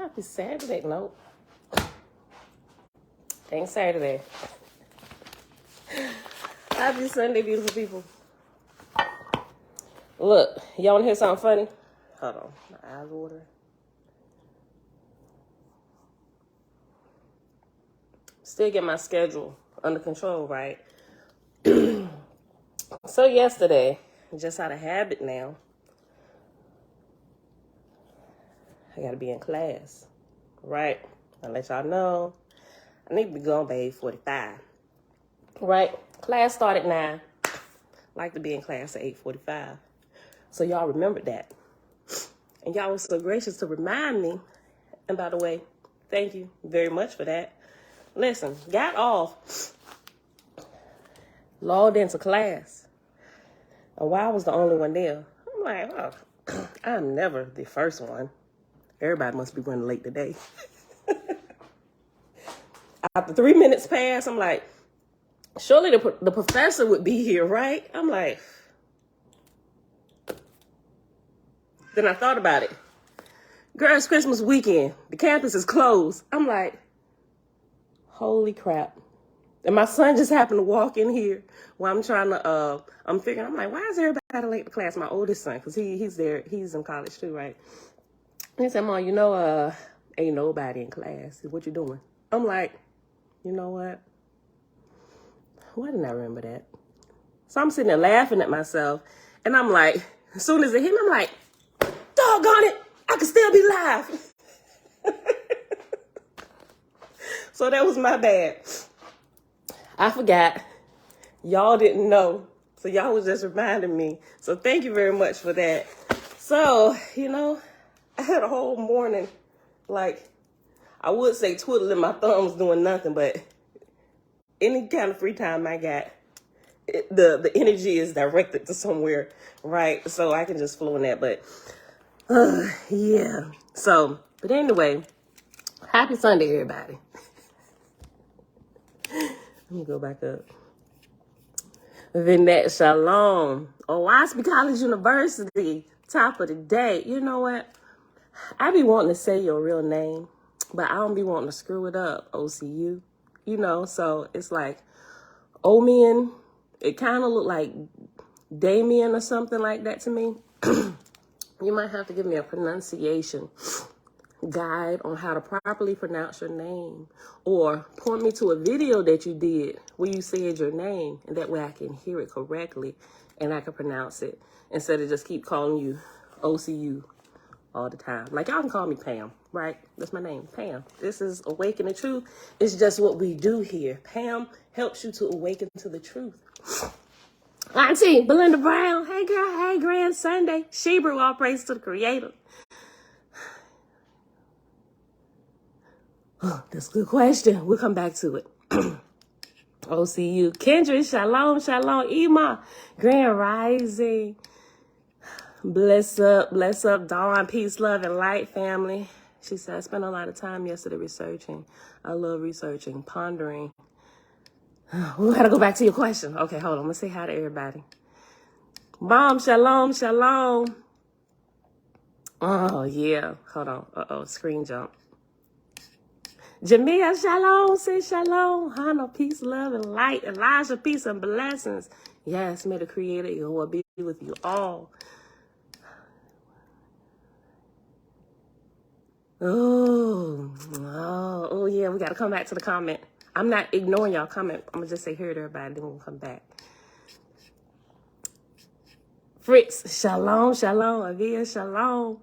Happy Saturday. Nope. Ain't Saturday. Happy Sunday, beautiful people. Look, y'all want to hear something funny? Hold on. My eyes watering. Still get my schedule under control, right? So yesterday, just out of habit now, I got to be in class, right? I'll let y'all know. I need to be gone by 8:45, right? Class started at 9. Like to be in class at 8:45. So y'all remembered that. And y'all was so gracious to remind me. And by the way, thank you very much for that. Listen, got off, logged into class. And while I was the only one there, I'm like, oh, I'm never the first one. Everybody must be running late today. After 3 minutes passed, I'm like, surely the professor would be here, right? I'm like, then I thought about it. Girl, it's Christmas weekend. The campus is closed. I'm like, holy crap. And my son just happened to walk in here while I'm trying to, I'm like, why is everybody late to class? My oldest son, because he's there, he's in college too, right? He said, Mom, ain't nobody in class. What you doing? I'm like, you know what? Why didn't I remember that? So I'm sitting there laughing at myself, and I'm like, as soon as it hit me, I'm like, doggone it, I can still be live. So that was my bad. I forgot. Y'all didn't know. So y'all was just reminding me. So thank you very much for that. So, I had a whole morning, like, I would say twiddling my thumbs doing nothing, but any kind of free time I got, the energy is directed to somewhere, right? So I can just flow in that, but yeah. So, but anyway, happy Sunday, everybody. Let me go back up. Vinette Shalom. Owaski College University, top of the day. You know what? I be wanting to say your real name, but I don't be wanting to screw it up, OCU. So it's like Omian. It kind of look like Damien or something like that to me. You might have to give me a pronunciation guide on how to properly pronounce your name, or point me to a video that you did where you said your name, and that way I can hear it correctly and I can pronounce it instead of just keep calling you OCU all the time. Like, y'all can call me Pam, right? That's my name, Pam. This is Awakening Truth. It's just what we do here. Pam helps you to awaken to the truth. Auntie Belinda Brown, hey girl, hey Grand Sunday. Shebrew, all praise to the Creator. Oh, that's a good question. We'll come back to it. OCU. Kendra, shalom, shalom. Ema, Grand Rising. Bless up, Dawn, peace, love, and light, family. She said, I spent a lot of time yesterday researching. I love researching, pondering. We gotta go back to your question. Okay, hold on. I'm gonna say hi to everybody. Mom, shalom, shalom. Oh, yeah. Hold on. Screen jump. Jamia, shalom, say shalom. Hannah, peace, love, and light. Elijah, peace and blessings. Yes, may the Creator Yahuwah be with you all. Oh, yeah, we got to come back to the comment. I'm not ignoring y'all comment. I'm going to just say here to everybody, then we'll come back. Fritz, shalom, shalom. Avia, shalom.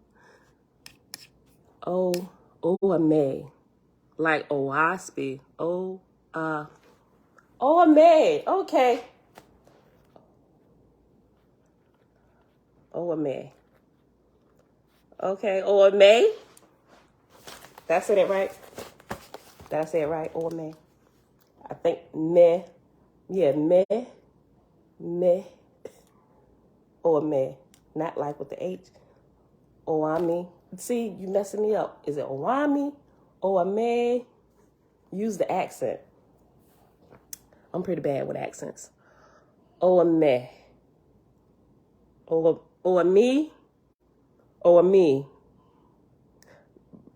Ame. Like Owaspi. Ame. Okay. Ame. Okay, Ame. Did I say that right? Did I say it right? Ame. I think me. Yeah, me. Ame. Not like with the H. Oami. See, you messing me up. Is it Oami? Oame? Use the accent. I'm pretty bad with accents. Oame. Oami. Oami.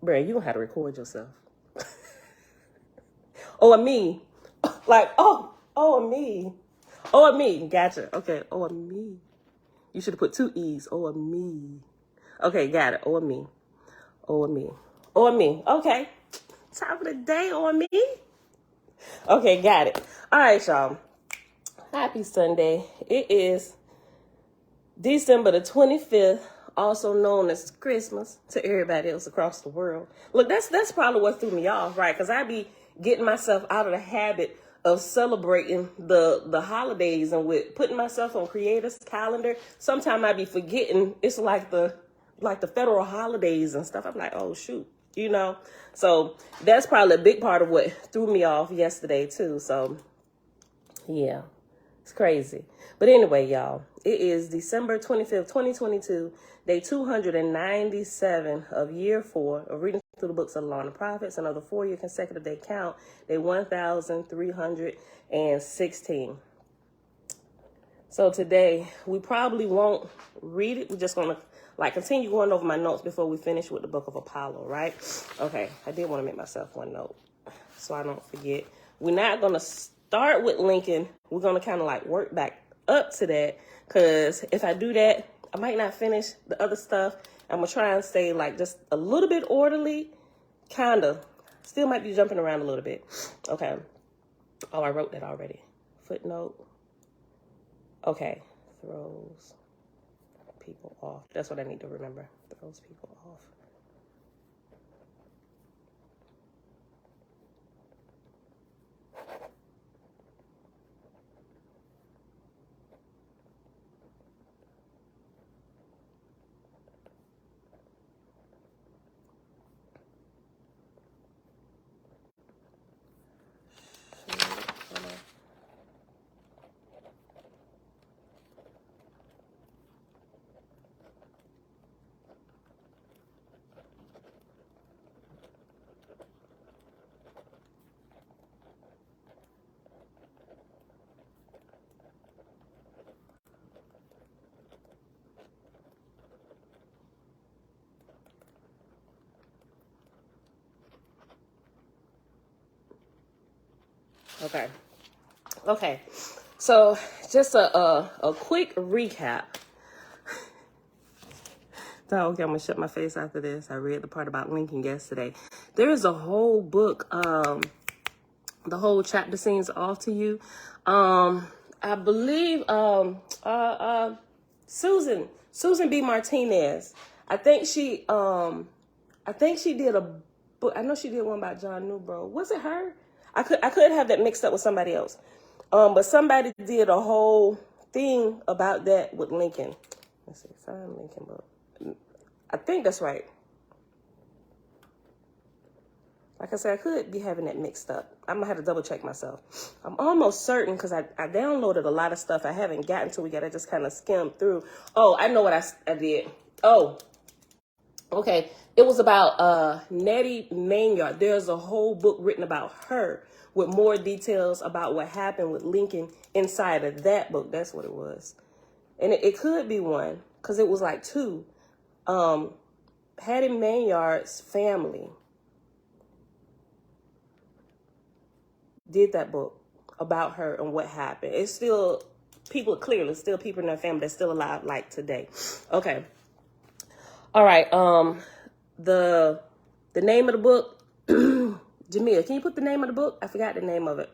Bruh, you gonna have to record yourself. Oh, a me. Like, a me. Oh, a me. Gotcha. Okay, oh, a me. You should have put 2 E's. Oh, a me. Okay, got it. Oh, a me. Oh, a me. Oh, a me. Okay. Top of the day, oh, me. Okay, got it. All right, y'all. Happy Sunday. It is December the 25th, also known as Christmas to everybody else across the world. Look, that's probably what threw me off, right? Because I be getting myself out of the habit of celebrating the holidays and with putting myself on creators calendar. Sometimes I be forgetting it's like the federal holidays and stuff. I'm like, oh shoot, you know. So that's probably a big part of what threw me off yesterday too. So yeah, it's crazy. But anyway, y'all, it is December 25th, 2022, day 297 of year 4 of reading through the books of the Law and the Prophets, another 4-year consecutive day count, day 1316. So today, we probably won't read it. We're just going to continue going over my notes before we finish with the book of Apollo, right? Okay, I did want to make myself one note so I don't forget. We're not going to start with Lincoln. We're going to kind of work back up to that, because if I do that, I might not finish the other stuff. I'm going to try and stay just a little bit orderly, kind of. Still might be jumping around a little bit. Okay. Oh, I wrote that already. Footnote. Okay. Throws people off. That's what I need to remember. Throws people off. Okay. So just a quick recap. Okay, I'm gonna shut my face after this. I read the part about Lincoln yesterday. There is a whole book, the whole chapter seems off to you. I believe Susan B. Martinez. I think she did a book. I know she did one about John Newbro. Was it her? I could have that mixed up with somebody else. But somebody did a whole thing about that with Lincoln. Let's see, find Lincoln book. I think that's right. Like I said, I could be having that mixed up. I'm going to have to double check myself. I'm almost certain, because I downloaded a lot of stuff I haven't gotten to. We got to just kind of skim through. Oh, I know what I did. Oh, okay. It was about Nettie Maynard. There's a whole book written about her with more details about what happened with Lincoln inside of that book. That's what it was. And it could be one, because it was 2. Hattie Maynard's family did that book about her and what happened. It's still people in their family that's still alive today. Okay. All right. The name of the book, Jamia, can you put the name of the book? I forgot the name of it.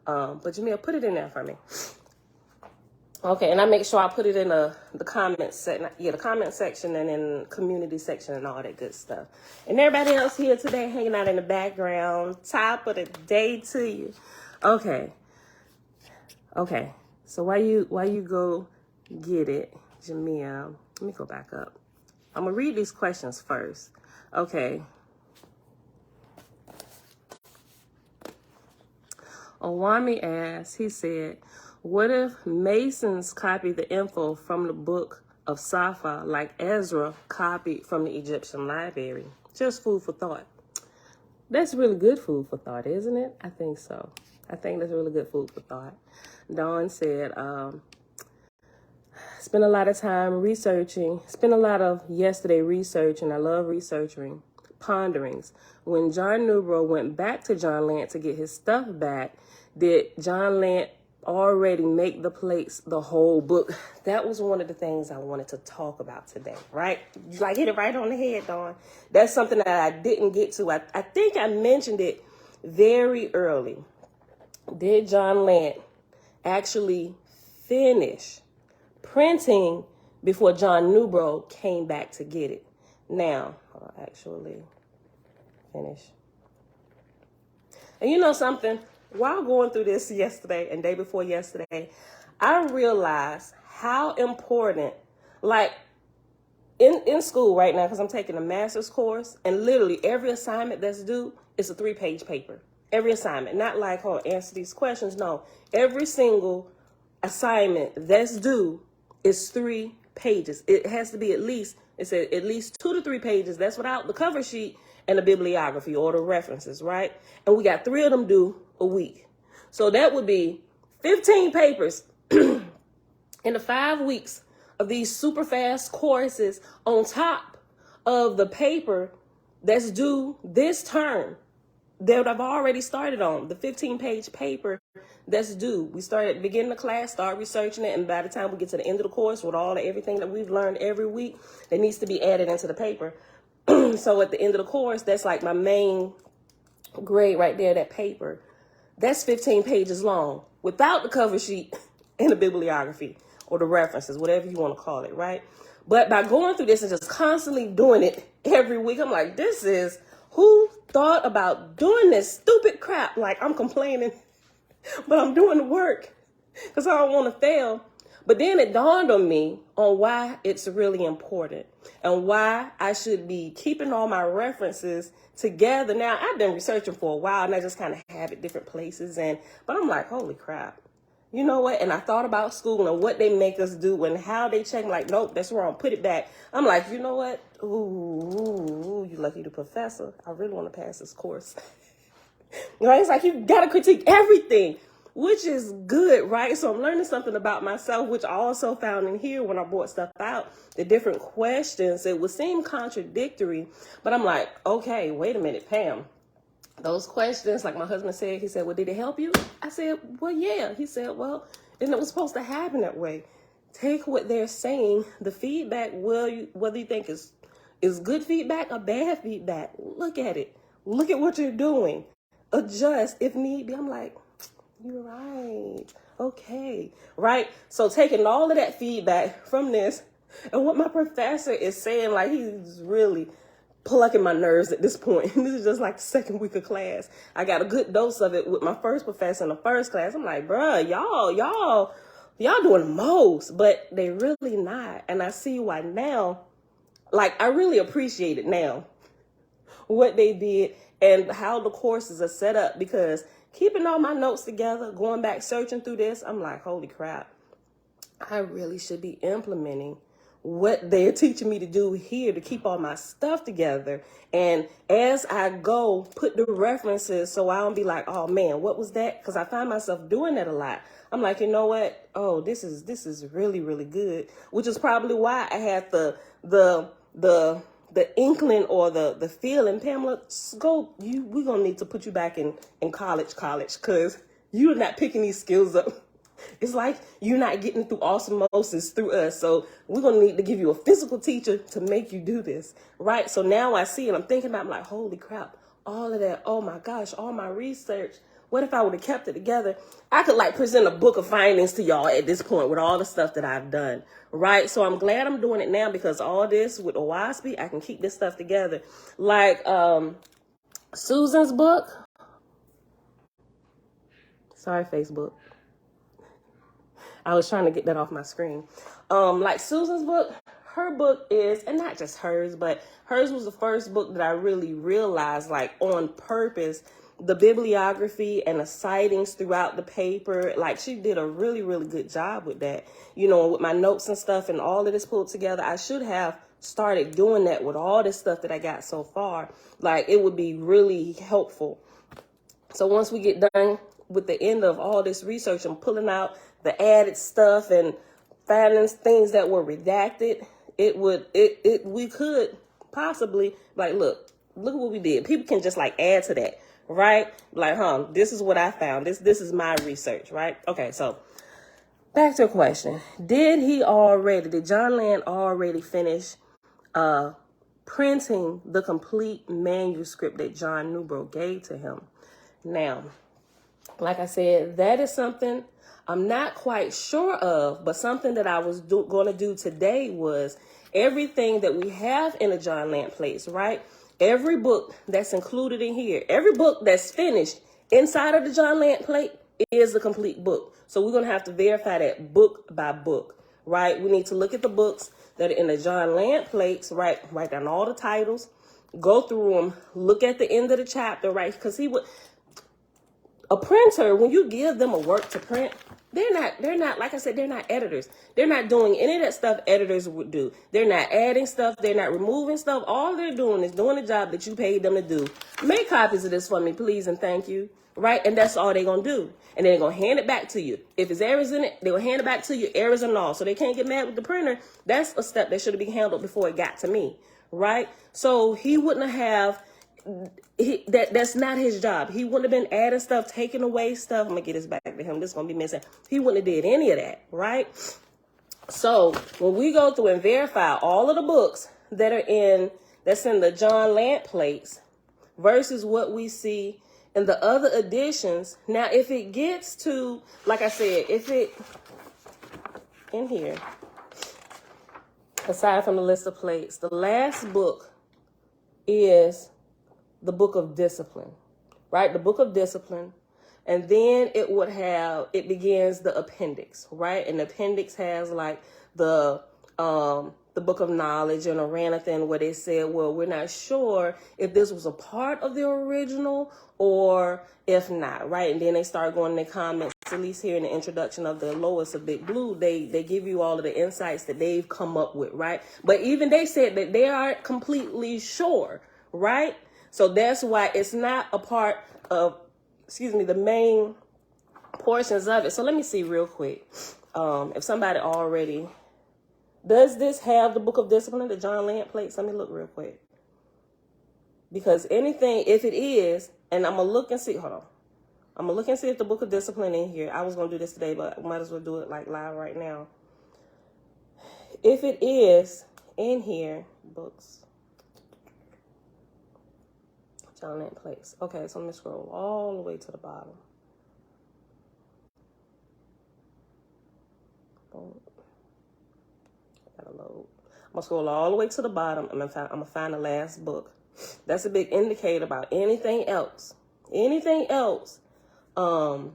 But Jamia, put it in there for me. Okay, and I make sure I put it in the comments section. Yeah, the comment section and in community section and all that good stuff. And everybody else here today hanging out in the background. Top of the day to you. Okay. So while you go get it, Jamia, let me go back up. I'm gonna read these questions first. Okay. Owami asked, he said, what if Masons copied the info from the book of Safa like Ezra copied from the Egyptian library? Just food for thought. That's really good food for thought, isn't it? I think so. I think that's really good food for thought. Dawn said, spent a lot of time researching, spent a lot of yesterday researching. I love researching ponderings. When John Newbro went back to John Lant to get his stuff back, did John Lant already make the plates the whole book? That was one of the things I wanted to talk about today, right? You like hit it right on the head, Dawn. That's something that I didn't get to. I think I mentioned it very early. Did John Lant actually finish printing before John Newbro came back to get it? Now, actually finish. And you know something? While going through this yesterday and day before yesterday, I realized how important, like in school right now, because I'm taking a master's course, and literally every assignment that's due is a 3-page paper. Every assignment, not like, oh, answer these questions. No, every single assignment that's due is 3 pages. It has to be at least 2 to 3 pages. That's without the cover sheet and the bibliography or the references, right? And we got 3 of them due a week. So that would be 15 papers in the 5 weeks of these super fast courses on top of the paper that's due this term that I've already started on, the 15-page paper that's due. We start at the beginning of class, start researching it, and by the time we get to the end of the course with everything that we've learned every week that needs to be added into the paper. So at the end of the course, that's like my main grade right there, that paper. That's 15 pages long without the cover sheet and the bibliography or the references, whatever you want to call it, right? But by going through this and just constantly doing it every week, I'm like, who thought about doing this stupid crap? Like, I'm complaining, but I'm doing the work because I don't want to fail. But then it dawned on me on why it's really important and why I should be keeping all my references together. Now, I've been researching for a while and I just kind of have it different places. But I'm like, holy crap. You know what? And I thought about school and what they make us do and how they check. Like, nope, that's wrong. Put it back. I'm like, you know what? Ooh, you lucky the professor. I really want to pass this course. It's like you got to critique everything, which is good, right? So I'm learning something about myself, which I also found in here when I brought stuff out, the different questions. It would seem contradictory, but I'm like, okay, wait a minute, Pam. Those questions, like my husband said, he said, well, did it help you? I said, well, yeah. He said, well, and it was supposed to happen that way. Take what they're saying, the feedback, whether you think is good feedback or bad feedback, look at it. Look at what you're doing. Adjust if need be. I'm like, you're right. Okay. Right. So taking all of that feedback from this and what my professor is saying, like he's really plucking my nerves at this point. This is just like the second week of class. I got a good dose of it with my first professor in the first class. I'm like, bruh, y'all doing the most, but they really not. And I see why now. Like, I really appreciate it now, what they did and how the courses are set up, because keeping all my notes together, going back, searching through this, I'm like, holy crap, I really should be implementing what they're teaching me to do here to keep all my stuff together. And as I go, put the references so I don't be like, oh man, what was that? Because I find myself doing that a lot. I'm like, you know what? Oh, this is really, really good, which is probably why I had the inkling or the feeling, Pamela, we're going to need to put you back in college, because you're not picking these skills up. It's like you're not getting through osmosis through us. So we're going to need to give you a physical teacher to make you do this, right? So now I see it. I'm thinking about, I'm like, holy crap, all of that. Oh my gosh, all my research. What if I would have kept it together? I could like present a book of findings to y'all at this point with all the stuff that I've done, right? So I'm glad I'm doing it now, because all this with OWASP, I can keep this stuff together. Like Susan's book. Sorry, Facebook. I was trying to get that off my screen. Like Susan's book, her book is, and not just hers, but hers was the first book that I really realized, like on purpose, the bibliography and the sightings throughout the paper. Like she did a really, really good job with that. You know, with my notes and stuff and all of this pulled together, I should have started doing that with all this stuff that I got so far. Like it would be really helpful. So once we get done with the end of all this research and pulling out the added stuff and finding things that were redacted, we could possibly like, look, look at what we did. People can just like add to that, right? Like, this is what I found. This is my research, right? Okay, so back to the question. Did John Lant already finish printing the complete manuscript that John Newbrough gave to him? Now, like I said, that is something I'm not quite sure of, but something that I was going to do today was everything that we have in the John Lant plates, right? Every book that's included in here, every book that's finished inside of the John Lant plate is a complete book. So we're going to have to verify that book by book, right? We need to look at the books that are in the John Lant plates, right? Write down all the titles, go through them, look at the end of the chapter, right? Because a printer, when you give them a work to print, they're not, like I said, they're not editors. They're not doing any of that stuff editors would do. They're not adding stuff. They're not removing stuff. All they're doing is doing the job that you paid them to do. Make copies of this for me, please, and thank you. Right? And that's all they're going to do. And then they're going to hand it back to you. If it's errors in it, they're going to hand it back to you, errors and all. So they can't get mad with the printer. That's a step that should have been handled before it got to me. Right? So he wouldn't have, that's not his job. He wouldn't have been adding stuff, taking away stuff. I'm going to get this back to him. This is going to be missing. He wouldn't have did any of that. Right? So when we go through and verify all of the books that's in the John Lant plates versus what we see in the other editions. Now, if it gets to, like I said, in here, aside from the list of plates, the last book is the Book of Discipline, right? The Book of Discipline. And then it begins the appendix, right? And the appendix has like the Book of Knowledge and Aranathan, where they said, well, we're not sure if this was a part of the original or if not, right? And then they start going in the comments, at least here in the introduction of the Lois of Big Blue, they give you all of the insights that they've come up with, right? But even they said that they aren't completely sure, right? So that's why it's not a part of, the main portions of it. So let me see real quick. If somebody already, does this have the Book of Discipline, the John Lant plates? Let me look real quick. Because anything, if it is, and I'm going to look and see, hold on. I'm going to look and see if the Book of Discipline in here. I was going to do this today, but I might as well do it like live right now. If it is in here, books, John Lant plates. Okay, so I'm going to scroll all the way to the bottom. Boom. Gotta load. I'm gonna scroll all the way to the bottom. I'm gonna find the last book. That's a big indicator about anything else. Anything else. Okay.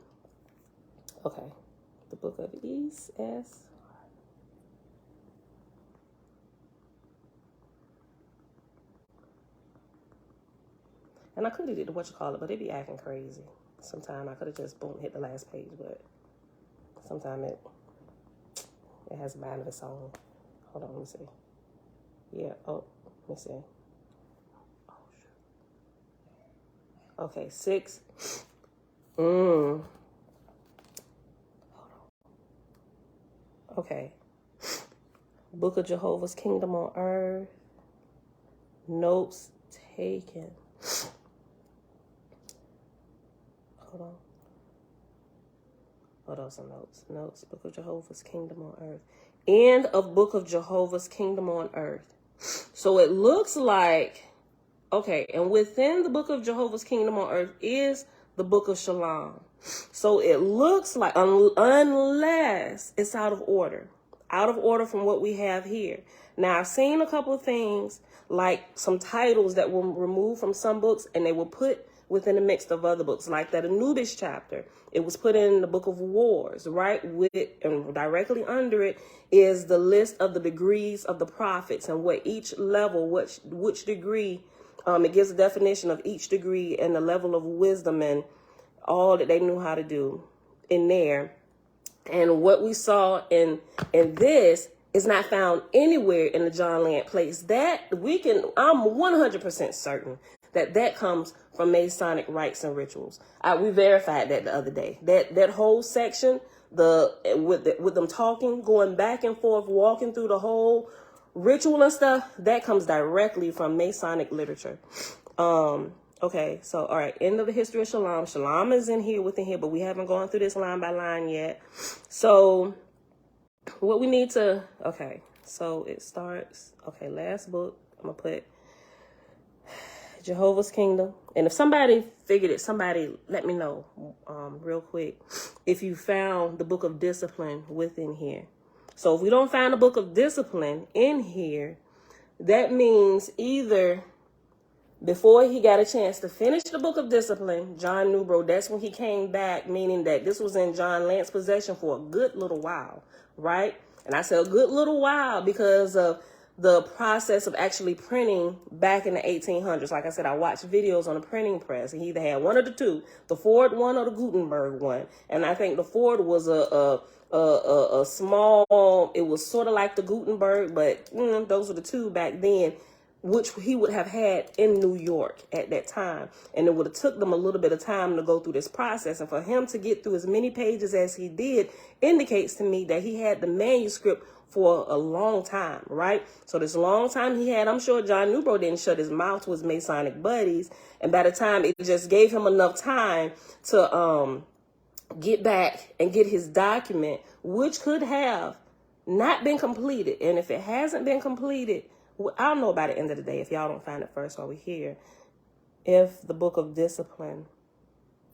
The Book of E.S. And I could have did but it be acting crazy. Sometimes I could have just boom hit the last page, but sometimes it has a mind of its own. Hold on, let me see. Yeah, let me see. Oh, shoot. Okay, 6. Hold on. Okay. Book of Jehovah's Kingdom on Earth. Notes taken. Hold on, some notes. Notes, Book of Jehovah's Kingdom on Earth. End of Book of Jehovah's Kingdom on Earth. So it looks like, okay, and within the Book of Jehovah's Kingdom on Earth is the Book of Shalom. So it looks like, unless it's out of order from what we have here. Now, I've seen a couple of things, like some titles that were removed from some books, and they were put within the mix of other books, like that Anubis chapter. It was put in the Book of Wars, right? And directly under it is the list of the degrees of the prophets and what each level, which degree, it gives a definition of each degree and the level of wisdom and all that they knew how to do in there. And what we saw in this is not found anywhere in the John Lant plates. That I'm 100% certain that comes from Masonic rites and rituals. We verified that the other day. That whole section, with them talking, going back and forth, walking through the whole ritual and stuff, that comes directly from Masonic literature. Okay, so all right, end of the history of Shalom. Shalom is in here within here, but we haven't gone through this line by line yet. So what we need to, okay, so it starts, okay, last book, I'm gonna put Jehovah's Kingdom. And if somebody figured it, somebody let me know real quick if you found the book of discipline within here. So if we don't find the book of discipline in here, that means either before he got a chance to finish the book of discipline, John Newbro, that's when he came back, meaning that this was in John Lant's possession for a good little while, right? And I said a good little while because of the process of actually printing back in the 1800s. Like I said, I watched videos on the printing press, and he either had one of the two, the Ford one or the Gutenberg one. And I think the Ford was a small, it was sort of like the Gutenberg, but those were the two back then, which he would have had in New York at that time. And it would have took them a little bit of time to go through this process. And for him to get through as many pages as he did indicates to me that he had the manuscript for a long time, right? So this long time he had, I'm sure John Newbro didn't shut his mouth to his Masonic buddies. And by the time, it just gave him enough time to get back and get his document, which could have not been completed. And if it hasn't been completed, I'll know by the end of the day if y'all don't find it first while we're here. If the book of discipline,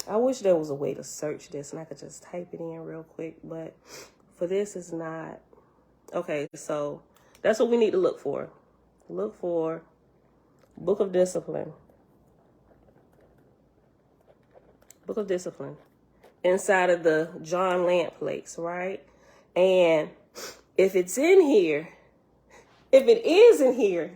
I wish there was a way to search this and I could just type it in real quick, but for this it's not. Okay, so that's what we need to look for. Look for book of discipline. Book of discipline inside of the John Lant plates, right? And if it's in here, if it is in here,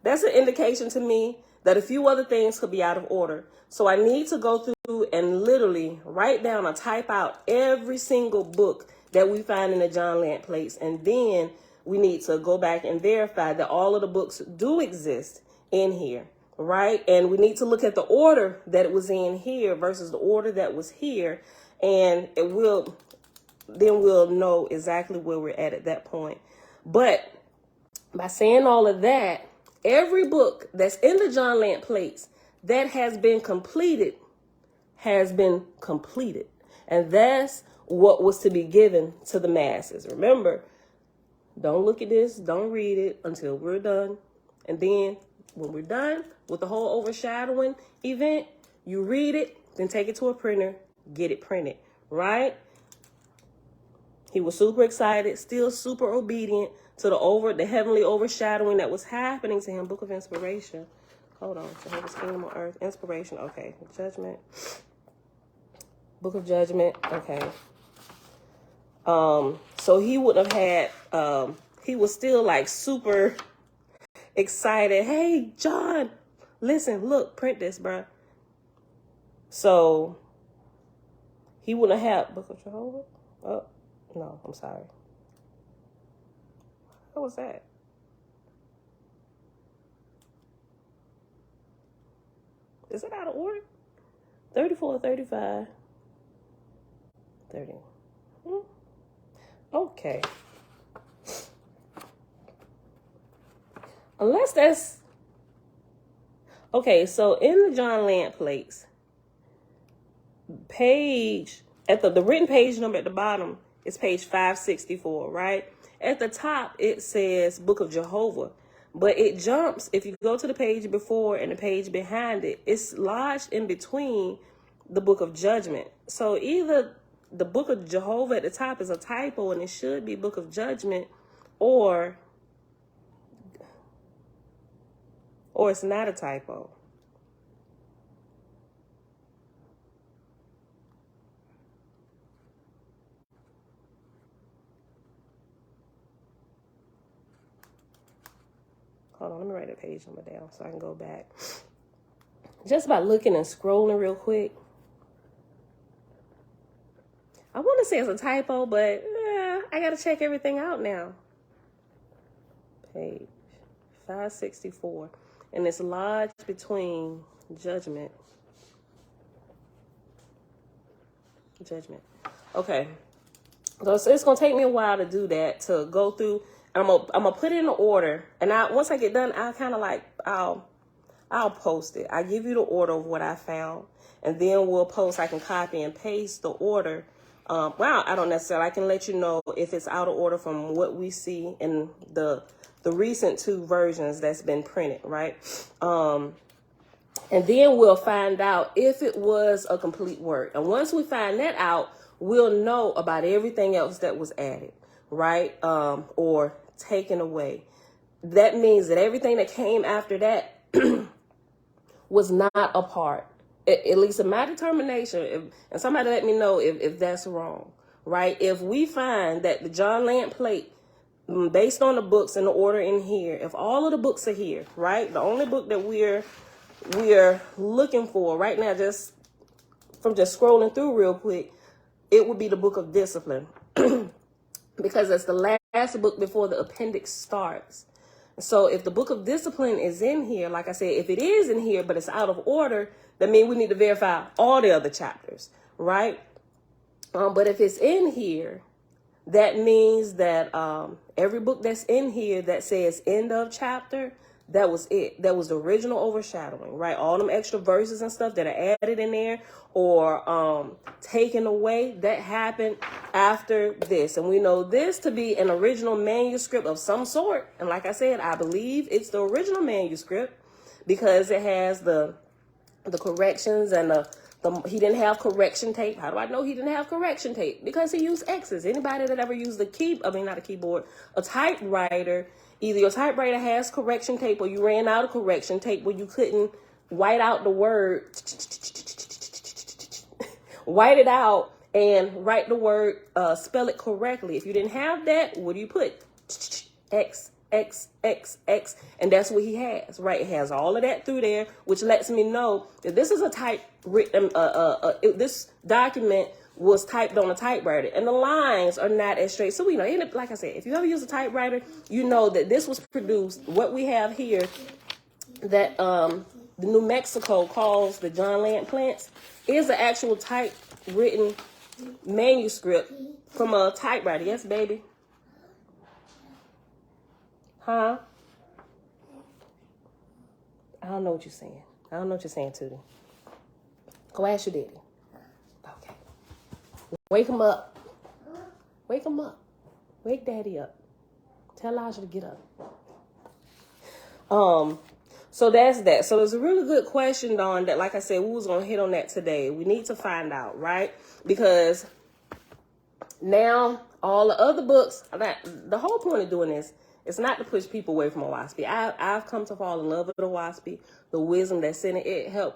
that's an indication to me that a few other things could be out of order. So I need to go through and literally write down or type out every single book that we find in the John Lant plates. And then we need to go back and verify that all of the books do exist in here, right? And we need to look at the order that it was in here versus the order that was here. And then we'll know exactly where we're at that point. But by saying all of that, every book that's in the John Lant plates that has been completed has been completed. And that's what was to be given to the masses. Remember, don't look at this, don't read it until we're done. And then when we're done with the whole overshadowing event, you read it, then take it to a printer, get it printed, right? He was super excited, still super obedient to the heavenly overshadowing that was happening to him. Book of Inspiration. Hold on. Jehovah's Kingdom on Earth. Inspiration. Okay. Judgment. Book of Judgment. Okay. So he would have had, he was still like super excited. Hey, John, listen, look, print this, bro. So he wouldn't have had Book of Jehovah. Oh, no, I'm sorry. What was that? Is it out of order? 34, 35, 30. Okay. Unless that's... Okay, so in the John Lant plates, the written page number at the bottom is page 564, right? At the top, it says Book of Jehovah, but it jumps. If you go to the page before and the page behind it, it's lodged in between the Book of Judgment. So either the Book of Jehovah at the top is a typo and it should be Book of Judgment, or it's not a typo. Hold on, let me write that page number down so I can go back. Just by looking and scrolling real quick, I want to say it's a typo, but I got to check everything out now. Page 564. And it's lodged between Judgment. Okay. So it's going to take me a while to do that, to go through. I'm gonna put it in the order, and once I get done, I'll I'll post it. I give you the order of what I found, and then we'll post. I can copy and paste the order. Well, I don't necessarily. I can let you know if it's out of order from what we see in the recent 2 versions that's been printed, right? And then we'll find out if it was a complete work. And once we find that out, we'll know about everything else that was added, right? Or taken away. That means that everything that came after that was not a part, at least in my determination. And somebody let me know if that's wrong, right? If we find that the John Lant plate, based on the books and the order in here, if all of the books are here, right? The only book that we're looking for right now, just from just scrolling through real quick, it would be the Book of Discipline, because it's the last book before the appendix starts. So if the Book of Discipline is in here, like I said, if it is in here but it's out of order, that means we need to verify all the other chapters, right? But if it's in here, that means that every book that's in here that says end of chapter, that was it. That was the original overshadowing, right? All them extra verses and stuff that are added in there or taken away, that happened after this. And we know this to be an original manuscript of some sort. And like I said, I believe it's the original manuscript because it has the corrections and he didn't have correction tape. How do I know he didn't have correction tape? Because he used X's. Anybody that ever used a typewriter, either your typewriter has correction tape or you ran out of correction tape where you couldn't white out the word, white it out and write the word, spell it correctly. If you didn't have that, what do you put? X, X, X, X, and that's what he has, right? It has all of that through there, which lets me know that this is a typewritten, this document was typed on a typewriter, and the lines are not as straight. So we know, like I said, if you ever use a typewriter, you know that this was produced, what we have here, that the New Mexico calls the John Lant plants, is an actual typewritten manuscript from a typewriter. Yes, baby. Huh? I don't know what you're saying. I don't know what you're saying, Tootie. Go ask your daddy. Okay. Wake him up. Wake him up. Wake daddy up. Tell Elijah to get up. So that's that. So there's a really good question, Dawn, that, like I said, we was going to hit on that today. We need to find out, right? Because now all the other books, the whole point of doing this, it's not to push people away from Owaspy. I've come to fall in love with Owaspy. The wisdom that's in it,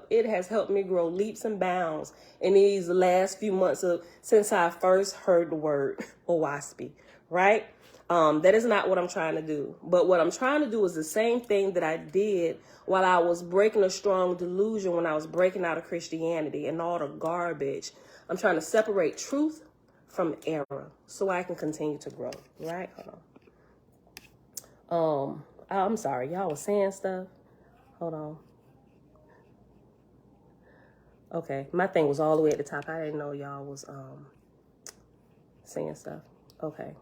it has helped me grow leaps and bounds in these last few months since I first heard the word Owaspy, right? That is not what I'm trying to do. But what I'm trying to do is the same thing that I did while I was breaking a strong delusion, when I was breaking out of Christianity and all the garbage. I'm trying to separate truth from error so I can continue to grow, right? Hold on. I'm sorry, y'all was saying stuff. Hold on. Okay, my thing was all the way at the top. I didn't know y'all was saying stuff. Okay.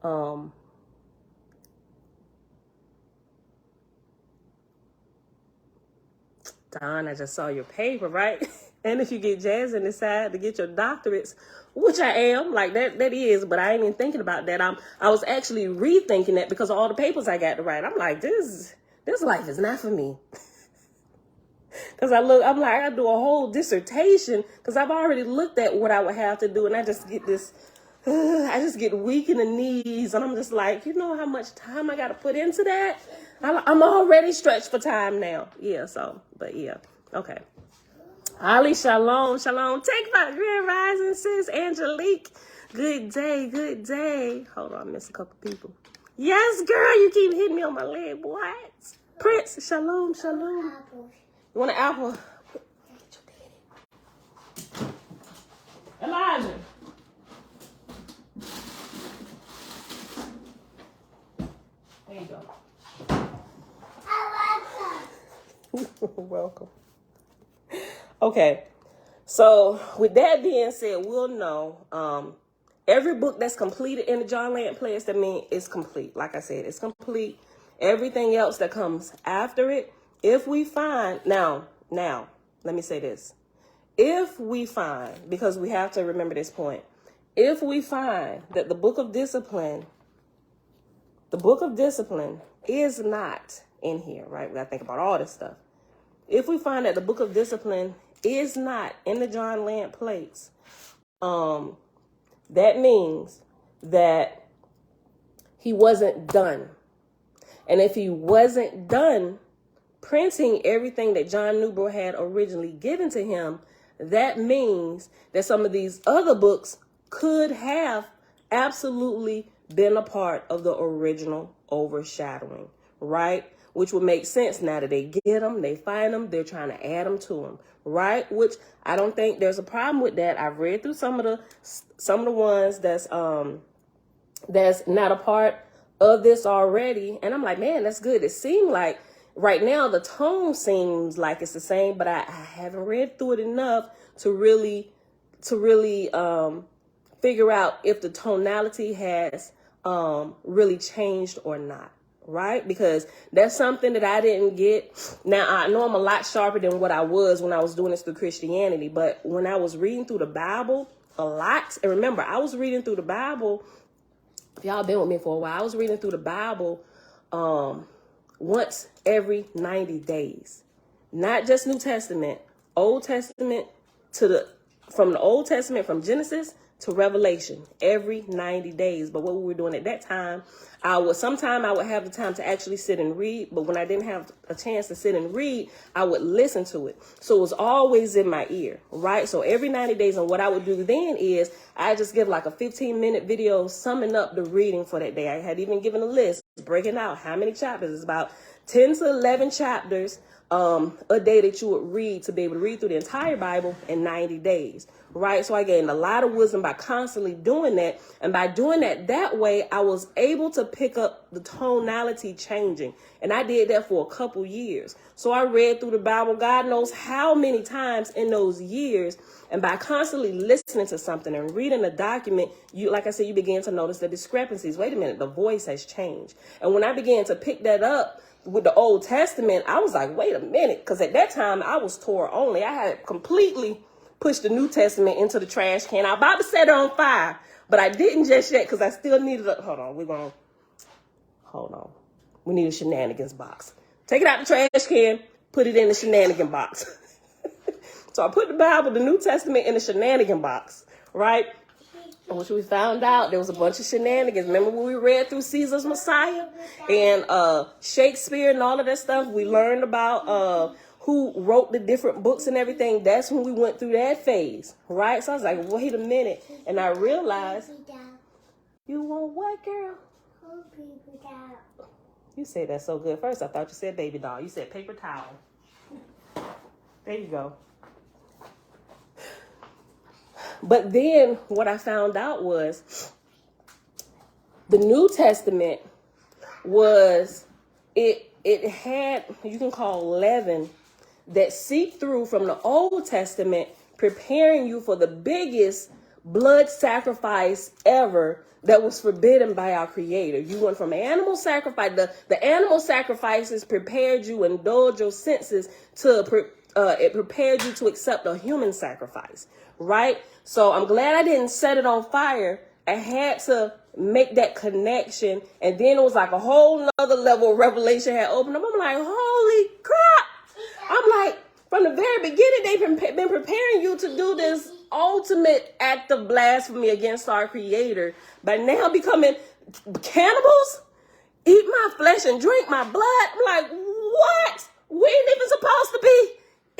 Don, I just saw your paper, right? And if you get jazz and decide to get your doctorates, which I am, like that is, but I ain't even thinking about that. I was actually rethinking that because of all the papers I got to write. I'm like, this life is not for me. Because I'm like, I gotta do a whole dissertation because I've already looked at what I would have to do, and I just get weak in the knees, and I'm just like, you know how much time I got to put into that? I'm already stretched for time now. Yeah, but yeah, okay. Ali, shalom. Take my grand rising, sis. Angelique, good day, good day. Hold on, I missed a couple people. Yes, girl, you keep hitting me on my leg, boy. Prince, shalom. You want an apple? Elijah. There you go. Welcome. Okay, so with that being said, we'll know every book that's completed in the John Lant place, that means it's complete. Like I said, it's complete. Everything else that comes after it if we find, now, let me say this. If we find, because we have to remember this point, if we find that the book of discipline is not in here, right? We got to think about all this stuff. If we find that the book of discipline is not in the John Lant plates, that means that he wasn't done. And if he wasn't done printing everything that John Newbrough had originally given to him, that means that some of these other books could have absolutely been a part of the original overshadowing, right? Which would make sense now that they get them, they find them, they're trying to add them to them, right? Which I don't think there's a problem with that. I've read through some of the ones that's not a part of this already, and I'm like, man, that's good. It seemed like right now the tone seems like it's the same, but I haven't read through it enough to really figure out if the tonality has really changed or not, right? Because that's something that I didn't get. Now, I know I'm a lot sharper than what I was when I was doing this through Christianity, but when I was reading through the Bible a lot, and remember, I was reading through the Bible, if y'all been with me for a while, I was reading through the Bible once every 90 days. Not just New Testament, Old Testament from the Old Testament, from Genesis to Revelation, every 90 days. But what we were doing at that time, sometime I would have the time to actually sit and read, but when I didn't have a chance to sit and read, I would listen to it. So it was always in my ear, right? So every 90 days, and what I would do then is I just give like a 15-minute video summing up the reading for that day. I had even given a list, breaking out how many chapters. It's about 10 to 11 chapters a day that you would read to be able to read through the entire Bible in 90 days, right? So I gained a lot of wisdom by constantly doing that. And by doing that way, I was able to pick up the tonality changing. And I did that for a couple years. So I read through the Bible, God knows how many times in those years. And by constantly listening to something and reading a document, like I said, you begin to notice the discrepancies. Wait a minute, the voice has changed. And when I began to pick that up with the Old Testament, I was like, wait a minute, because at that time I was Torah only. I had completely pushed the New Testament into the trash can. I was about to set it on fire, but I didn't just yet because I still needed we need a shenanigans box. Take it out the trash can, put it in the shenanigan box. So I put the Bible, the New Testament, in the shenanigan box, right? Which we found out there was a bunch of shenanigans. Remember when we read through Caesar's Messiah and Shakespeare and all of that stuff? We learned about who wrote the different books and everything. That's when we went through that phase, right? So I was like, wait a minute. And I realized, you want what, girl? Paper towel. You said that so good. First, I thought you said baby doll. You said paper towel. There you go. But then what I found out was the New Testament was, it had, you can call leaven that seeped through from the Old Testament, preparing you for the biggest blood sacrifice ever that was forbidden by our Creator. You went from animal sacrifice, the animal sacrifices prepared you, indulge your senses to, it prepared you to accept a human sacrifice, right? So I'm glad I didn't set it on fire. I had to make that connection. And then it was like a whole nother level of revelation had opened up. I'm like, holy crap. I'm like, from the very beginning, they've been preparing you to do this ultimate act of blasphemy against our Creator by now becoming cannibals, eat my flesh and drink my blood. I'm like, what? We ain't even supposed to be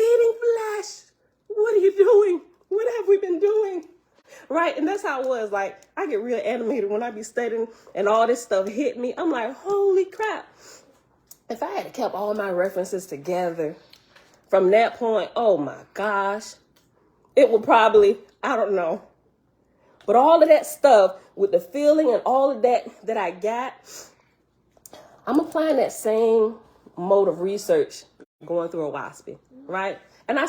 eating flesh. What are you doing? What have we been doing? Right? And that's how it was. Like, I get real animated when I be studying and all this stuff hit me. I'm like, holy crap. If I had kept all my references together from that point, oh my gosh, it would probably, I don't know. But all of that stuff with the feeling and all of that I got, I'm applying that same mode of research going through a WASPy, right? And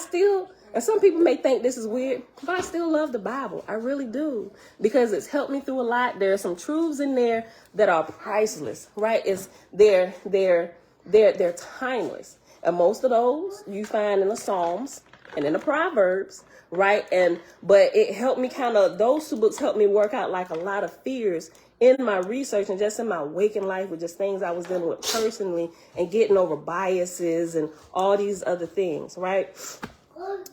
some people may think this is weird, but I still love the Bible. I really do, because it's helped me through a lot. There are some truths in there that are priceless, right? They're timeless. And most of those you find in the Psalms and in the Proverbs, right? But it helped me those two books helped me work out like a lot of fears in my research and just in my waking life with just things I was dealing with personally and getting over biases and all these other things, right?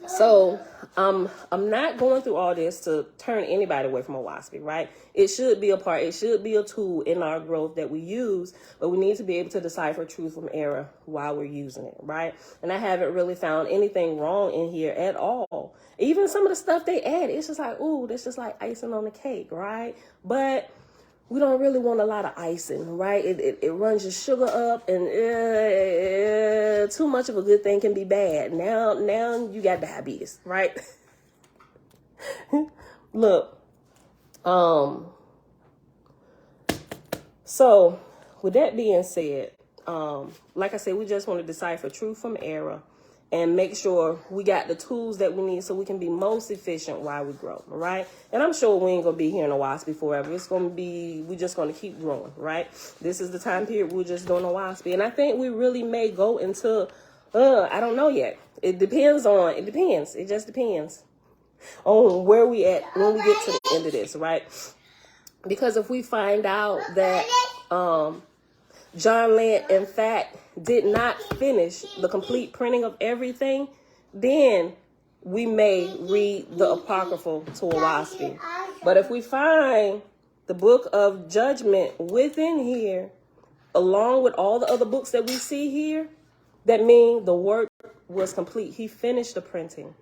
So I'm not going through all this to turn anybody away from Owaspy, right? It should be a part, it should be a tool in our growth that we use, but we need to be able to decipher truth from error while we're using it, right? And I haven't really found anything wrong in here at all. Even some of the stuff they add, it's just like, ooh, that's just like icing on the cake, right? But we don't really want a lot of icing, right? It runs your sugar up, and too much of a good thing can be bad. Now you got diabetes, right? Look, so with that being said, like I said, we just want to decipher truth from error and make sure we got the tools that we need so we can be most efficient while we grow, right? And I'm sure we ain't gonna be here in Owaspy forever. We're just gonna keep growing, right? This is the time period we're just doing Owaspy. And I think we really may go into, I don't know yet. It just depends on where we at when we get to the end of this, right? Because if we find out that, John Lant, in fact, did not finish the complete printing of everything, then we may read the Apocryphal to Owaspy. But if we find the book of judgment within here, along with all the other books that we see here, that means the work was complete. He finished the printing.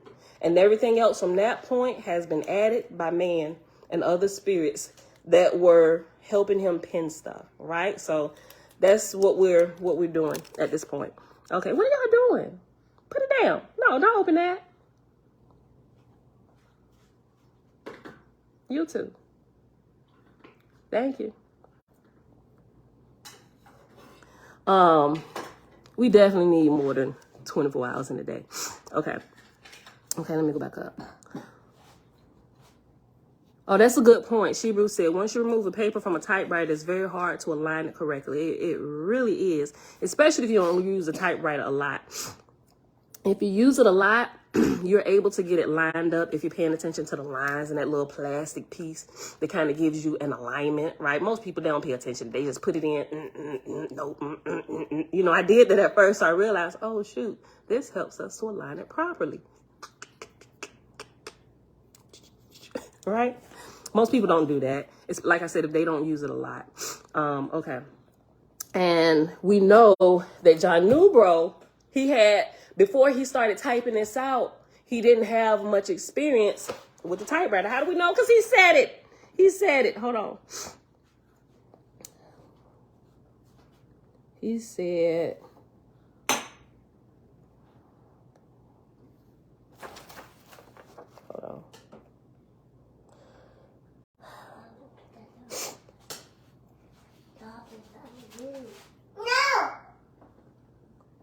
And everything else from that point has been added by man and other spirits that were helping him pen stuff, right? So that's what we're doing at this point. Okay, what are y'all doing? Put it down. No, don't open that. You too. Thank you. We definitely need more than 24 hours in a day. Okay, let me go back up. Oh, that's a good point. Shebrew said, once you remove a paper from a typewriter, it's very hard to align it correctly. It really is, especially if you don't use a typewriter a lot. If you use it a lot, you're able to get it lined up if you're paying attention to the lines and that little plastic piece that kind of gives you an alignment, right? Most people, they don't pay attention. They just put it in. You know, I did that at first, so I realized, oh, shoot, this helps us to align it properly. Right? Most people don't do that. It's like I said, if they don't use it a lot. Okay. And we know that John Newbro, before he started typing this out, he didn't have much experience with the typewriter. How do we know? Because he said it. He said it. Hold on. He said, hold on.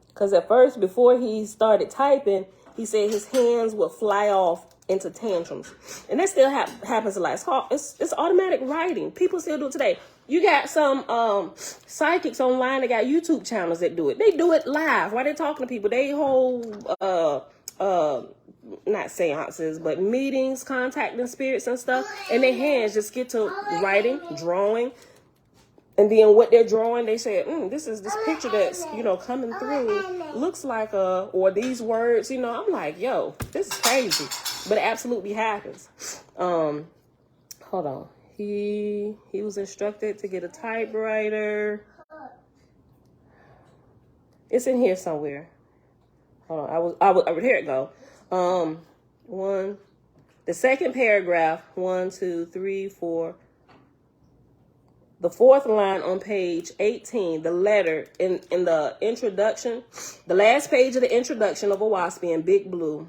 Because at first, before he started typing, he said his hands would fly off into tantrums. And that still happens a lot. It's automatic writing. People still do it today. You got some psychics online that got YouTube channels that do it. They do it live while they're talking to people. They hold, not seances, but meetings, contacting spirits and stuff. And their hands just get to writing, drawing. And then what they're drawing, they say, this picture that's, coming through looks like or these words, I'm like, yo, this is crazy. But it absolutely happens. Hold on. He was instructed to get a typewriter. It's in here somewhere. Hold on. Here it go. The second paragraph, 1, 2, 3, 4. The fourth line on page 18, the letter in the introduction, the last page of the introduction of Owaspy in big blue.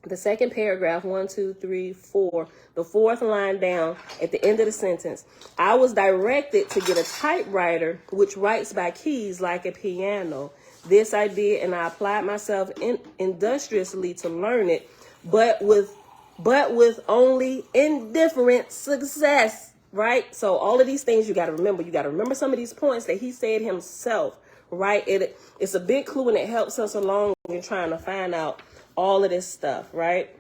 The second paragraph, 1, 2, 3, 4, the fourth line down at the end of the sentence. I was directed to get a typewriter which writes by keys like a piano. This I did, and I applied myself industriously to learn it, but with only indifferent success. Right? So all of these things you got to remember. You got to remember some of these points that he said himself, right? It's a big clue, and it helps us along in trying to find out all of this stuff, right?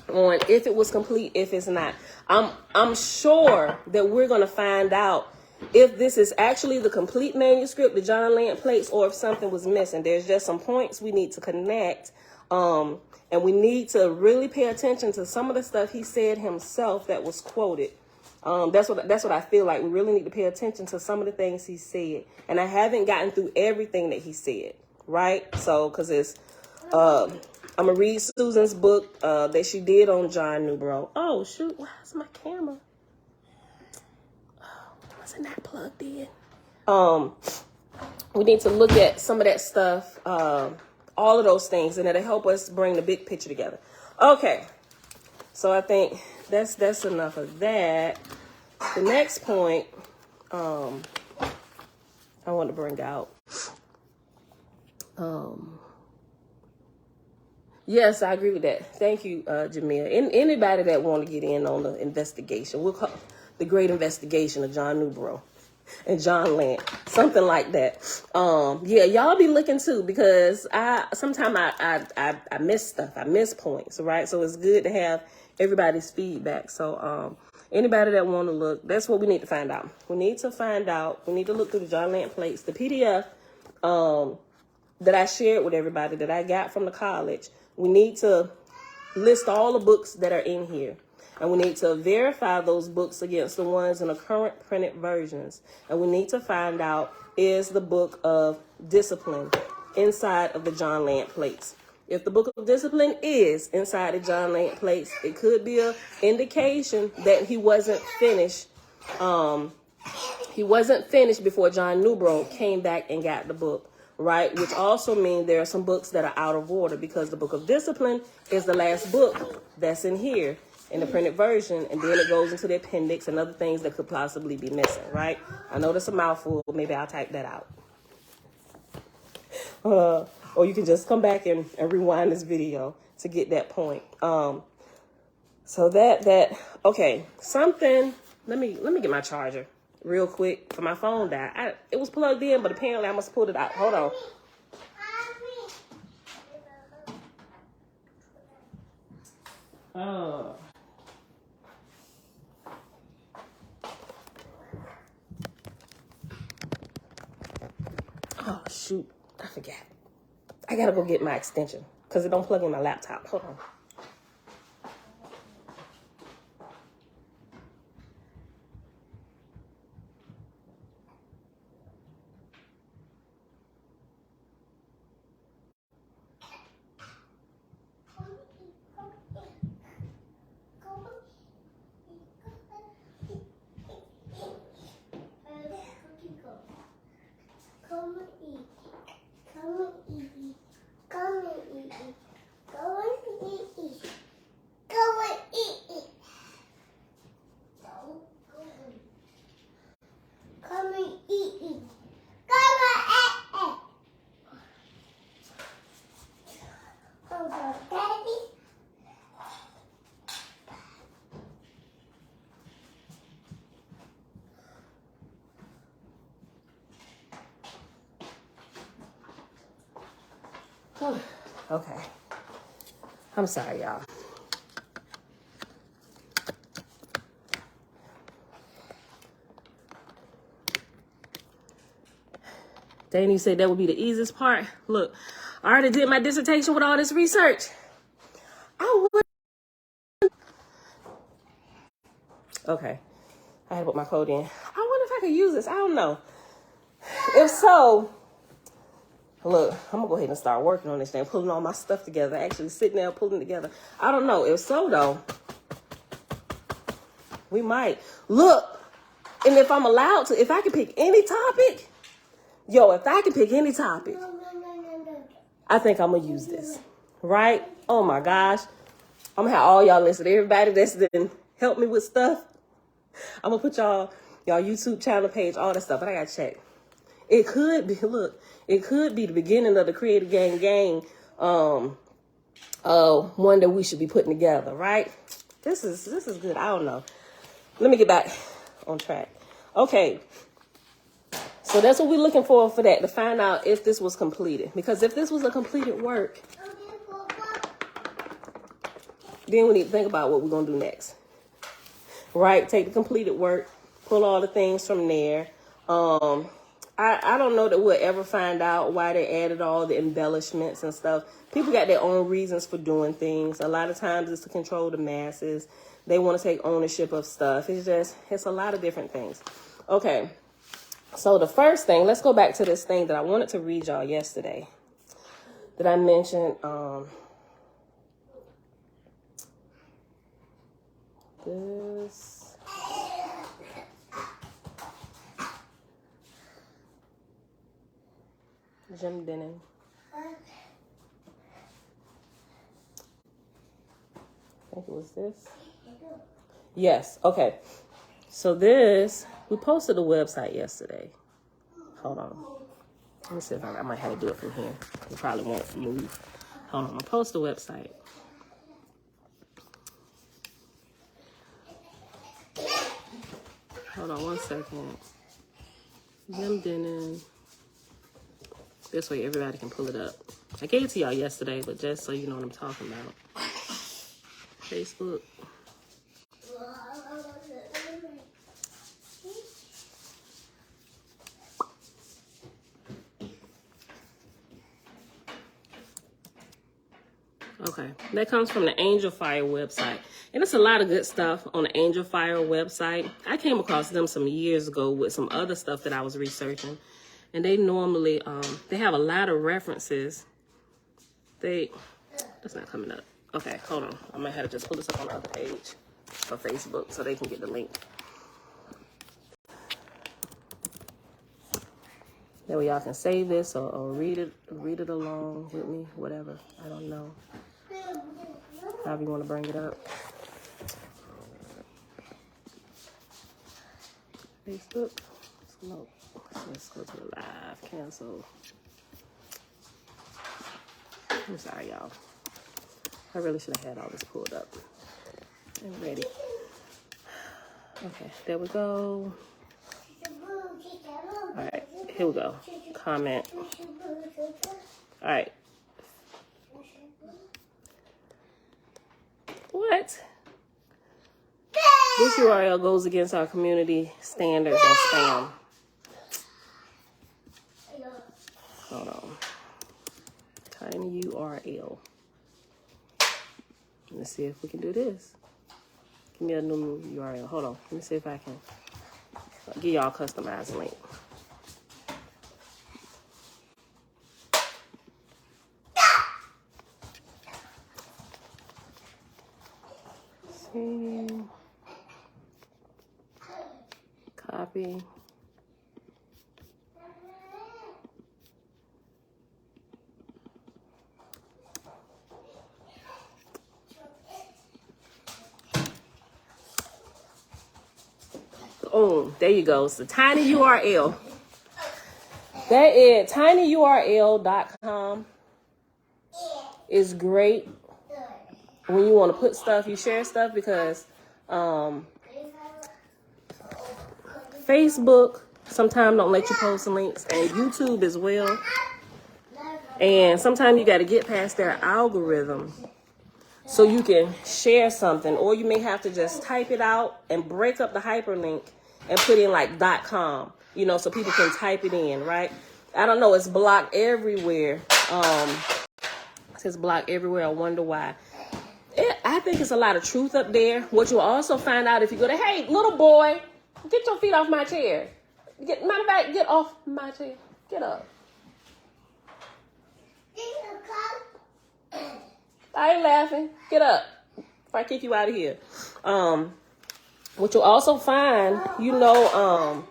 On if it was complete, if it's not. I'm sure that we're going to find out if this is actually the complete manuscript, the John Lant plates, or if something was missing. There's just some points we need to connect, and we need to really pay attention to some of the stuff he said himself that was quoted. That's what I feel like. We really need to pay attention to some of the things he said, and I haven't gotten through everything that he said, right? So, because it's I'm gonna read Susan's book that she did on John Newbro. Oh shoot, where's my camera? Oh, wasn't that plugged in? We need to look at some of that stuff, all of those things, and it'll help us bring the big picture together. Okay, so I think that's enough of that. The next point I want to bring out. Yes, I agree with that. Thank you, Jamia. Anybody that want to get in on the investigation, we'll call the great investigation of John Newbro and John Lant, something like that. Yeah, y'all be looking too, because sometimes I miss stuff. I miss points, right? So it's good to have everybody's feedback. So anybody that want to look, that's what we need to find out. We need to look through the John Lant plates, the PDF that I shared with everybody that I got from the college. We need to list all the books that are in here. And we need to verify those books against the ones in the current printed versions. And we need to find out, is the book of discipline inside of the John Lant plates? If the book of discipline is inside the John Lant plates, it could be an indication that he wasn't finished. He wasn't finished before John Newbro came back and got the book. Right, which also means there are some books that are out of order, because the book of discipline is the last book that's in here in the printed version, and then it goes into the appendix and other things that could possibly be missing, right? I know that's a mouthful, maybe I'll type that out. Or you can just come back and rewind this video to get that point. So okay, something, let me get my charger real quick, for my phone died. It was plugged in, but apparently I must pull it out. Hold on. Oh shoot, I forgot. I gotta go get my extension because it don't plug in my laptop. Hold on. Okay. I'm sorry, y'all. Danny said that would be the easiest part. Look, I already did my dissertation with all this research. I would. Okay. I had to put my code in. I wonder if I could use this. I don't know. If so, look, I'm gonna go ahead and start working on this thing, pulling all my stuff together, actually sitting there pulling it together. I don't know. If so, though, we might. Look, and if I'm allowed to, if I can pick any topic, if I can pick any topic, I think I'm gonna use this, right? Oh my gosh. I'm gonna have all y'all listen. Everybody that's been help me with stuff, I'm gonna put y'all YouTube channel page, all that stuff, but I gotta check. It could be, look, it could be the beginning of the Creative Gang one that we should be putting together, right? This is good. I don't know. Let me get back on track. Okay. So that's what we're looking for that, to find out if this was completed. Because if this was a completed work, then we need to think about what we're going to do next. Right? Take the completed work, pull all the things from there. I don't know that we'll ever find out why they added all the embellishments and stuff. People got their own reasons for doing things. A lot of times it's to control the masses. They want to take ownership of stuff. It's a lot of different things. Okay. So the first thing, let's go back to this thing that I wanted to read y'all yesterday. That I mentioned, this. Jim Denning. I think it was this. Yes. Okay. So this, we posted a website yesterday. Hold on. Let me see if I might have to do it from here. You probably won't move. Hold on. I'll post the website. Hold on 1 second. Jim Denning. This way everybody can pull it up. I gave it to y'all yesterday, but just so you know what I'm talking about. Facebook. Okay, that comes from the Angel Fire website. And it's a lot of good stuff on the Angel Fire website. I came across them some years ago with some other stuff that I was researching. And they normally, they have a lot of references. That's not coming up. Okay, hold on. I might have to just pull this up on the other page for Facebook so they can get the link. That way y'all can save this or read it along with me, whatever. I don't know. However you want to bring it up. Facebook. No. Let's go to the live. Cancel. I'm sorry, y'all. I really should have had all this pulled up and ready. Okay, there we go. All right, here we go. Comment. All right. What? This URL goes against our community standards and spam. Hold on. Tiny URL. Let's see if we can do this. Give me a new URL. Hold on. Let me see if I can give y'all a customized link. See. Copy. Oh, there you go. It's the tiny URL. That is tinyurl.com. Is great when you want to put stuff, you share stuff, because Facebook sometimes don't let you post links, and YouTube as well. And sometimes you got to get past their algorithm so you can share something, or you may have to just type it out and break up the hyperlink and put in like .com, you know, so people can type it in, right? I don't know. It's blocked everywhere. It says blocked everywhere. I wonder why. I think it's a lot of truth up there. What you'll also find out if you go to, hey, little boy, get your feet off my chair. Matter of fact, get off my chair. Get up. I ain't laughing. Get up. If I kick you out of here. What you'll also find, you know,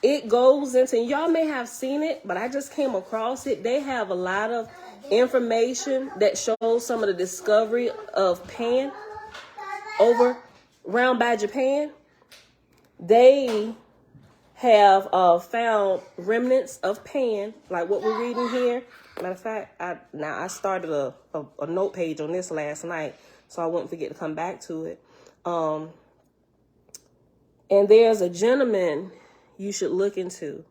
it goes into, y'all may have seen it, but I just came across it. They have a lot of information that shows some of the discovery of pan over round by Japan. They have found remnants of pan, like what we're reading here. Matter of fact, I started a note page on this last night, so I wouldn't forget to come back to it. And there's a gentleman you should look into.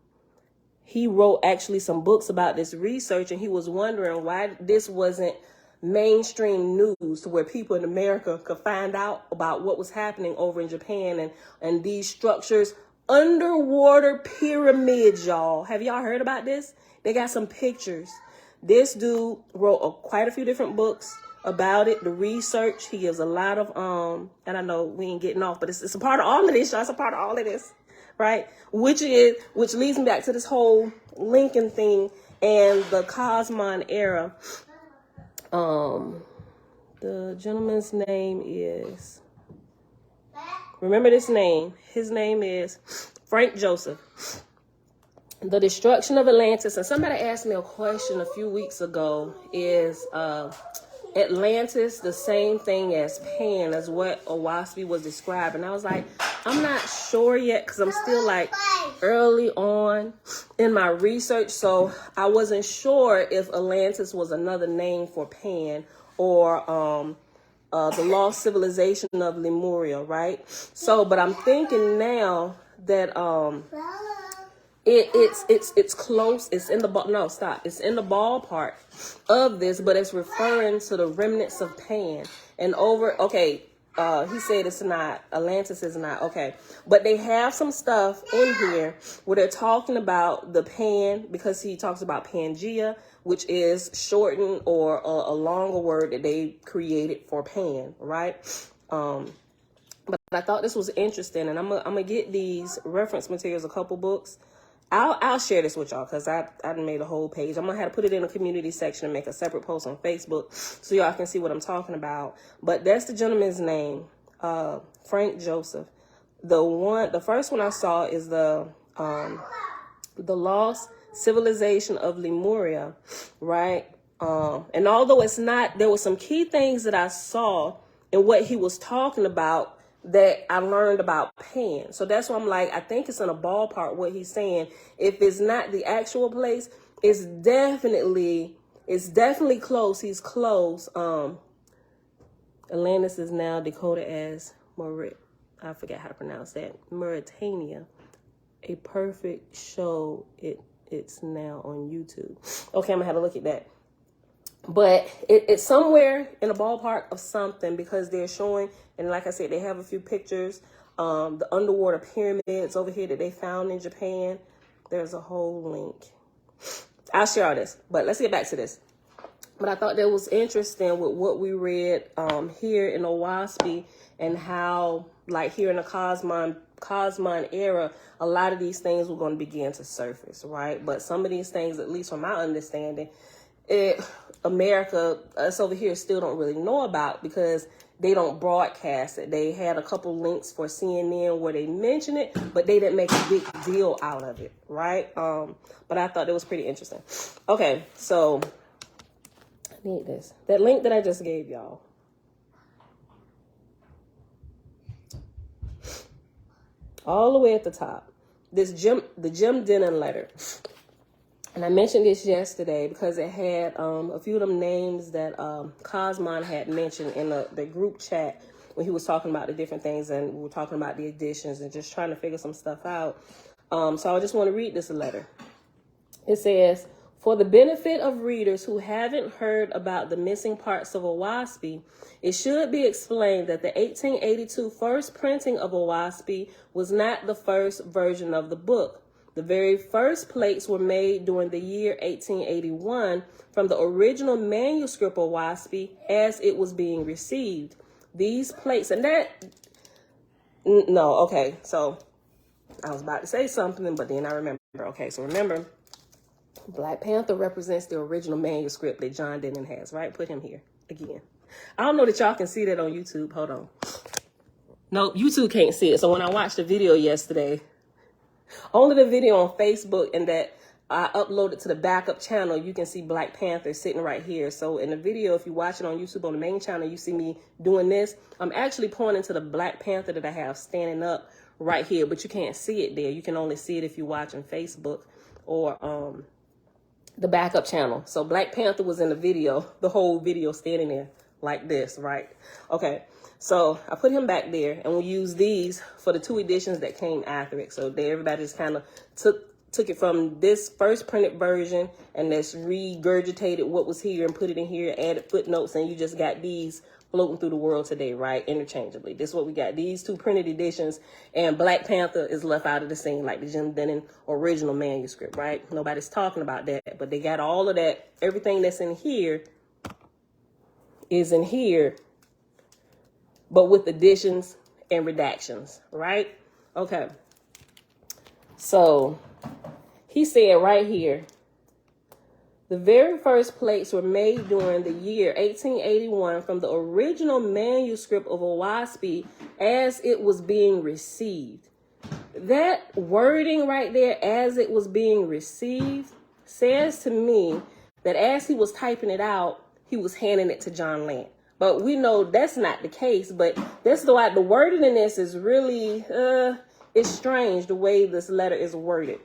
he wrote actually some books about this research, and he was wondering why this wasn't mainstream news to where people in America could find out about what was happening over in Japan and these structures, underwater pyramids, y'all. Have y'all heard about this? They got some pictures. This dude wrote quite a few different books about it, the research. He gives a lot of, and I know we ain't getting off, but it's a part of all of this, y'all. It's a part of all of this, right? Which leads me back to this whole Lincoln thing and the Cosmon era. The gentleman's name is, remember this name, his name is Frank Joseph. The destruction of Atlantis, and somebody asked me a question a few weeks ago, is Atlantis the same thing as Pan, as what Owaski was describing? I was like, I'm not sure yet, because I'm still like early on in my research, so I wasn't sure if Atlantis was another name for Pan or the lost civilization of Lemuria, right? So, but I'm thinking now that it's close. It's in the It's in the ballpark of this, but it's referring to the remnants of Pan. And he said it's not. Atlantis is not. Okay. But they have some stuff in here where they're talking about the Pan, because he talks about Pangea, which is shortened or a longer word that they created for Pan, right? But I thought this was interesting, and I'm gonna get these reference materials, a couple books. I'll share this with y'all, because I made a whole page. I'm gonna have to put it in the community section and make a separate post on Facebook so y'all can see what I'm talking about. But that's the gentleman's name, Frank Joseph. The first one I saw is the lost civilization of Lemuria, right? And although it's not, there were some key things that I saw in what he was talking about that I learned about Pan. So that's why I'm like, I think it's in a ballpark what he's saying. If it's not the actual place, it's definitely close. He's close. Atlantis is now decoded as I forget how to pronounce that. Mauritania. A perfect show. It's now on YouTube. Okay, I'm gonna have to look at that. But it's somewhere in the ballpark of something, because they're showing, and like I said, they have a few pictures. The underwater pyramids over here that they found in Japan. There's a whole link. I'll share all this, but let's get back to this. But I thought that was interesting with what we read here in Owaski, and how, like, here in the Cosmon era, a lot of these things were going to begin to surface, right? But some of these things, at least from my understanding, America, us over here, still don't really know about, because they don't broadcast it. They had a couple links for CNN where they mention it, but they didn't make a big deal out of it, right? But I thought it was pretty interesting. Okay, so I need this. That link that I just gave y'all. All the way at the top. The Jim Denon letter. And I mentioned this yesterday because it had a few of them names that Cosmon had mentioned in the group chat when he was talking about the different things, and we were talking about the additions and just trying to figure some stuff out. So I just want to read this letter. It says, for the benefit of readers who haven't heard about the missing parts of Owaski, it should be explained that the 1882 first printing of Owaski was not the first version of the book. The very first plates were made during the year 1881 from the original manuscript of Owaski as it was being received. These plates, and okay, so I was about to say something, but then I remember. Okay, so remember, Black Panther represents the original manuscript that John Denon has, right? Put him here again. I don't know that y'all can see that on YouTube. Hold on. No, YouTube can't see it. So when I watched the video yesterday, only the video on Facebook, and that I uploaded to the backup channel, you can see Black Panther sitting right here. So in the video, if you watch it on YouTube on the main channel, you see me doing this. I'm actually pointing to the Black Panther that I have standing up right here, but you can't see it there. You can only see it if you watch on Facebook or the backup channel. So Black Panther was in the video, the whole video standing there like this, right? Okay. So I put him back there, and we'll use these for the two editions that came after it. So everybody just kind of took took it from this first printed version and let's regurgitated what was here and put it in here, added footnotes, and you just got these floating through the world today, right? Interchangeably. This is what we got. These 2 printed editions, and Black Panther is left out of the scene, like the Jim Dennon original manuscript, right? Nobody's talking about that, but they got all of that. Everything that's in here is in here, but with additions and redactions, right? Okay. So he said right here, the very first plates were made during the year 1881 from the original manuscript of Owaspy as it was being received. That wording right there, as it was being received, says to me that as he was typing it out, he was handing it to John Lant. But we know that's not the case. But that's the wording in this is really, it's strange the way this letter is worded,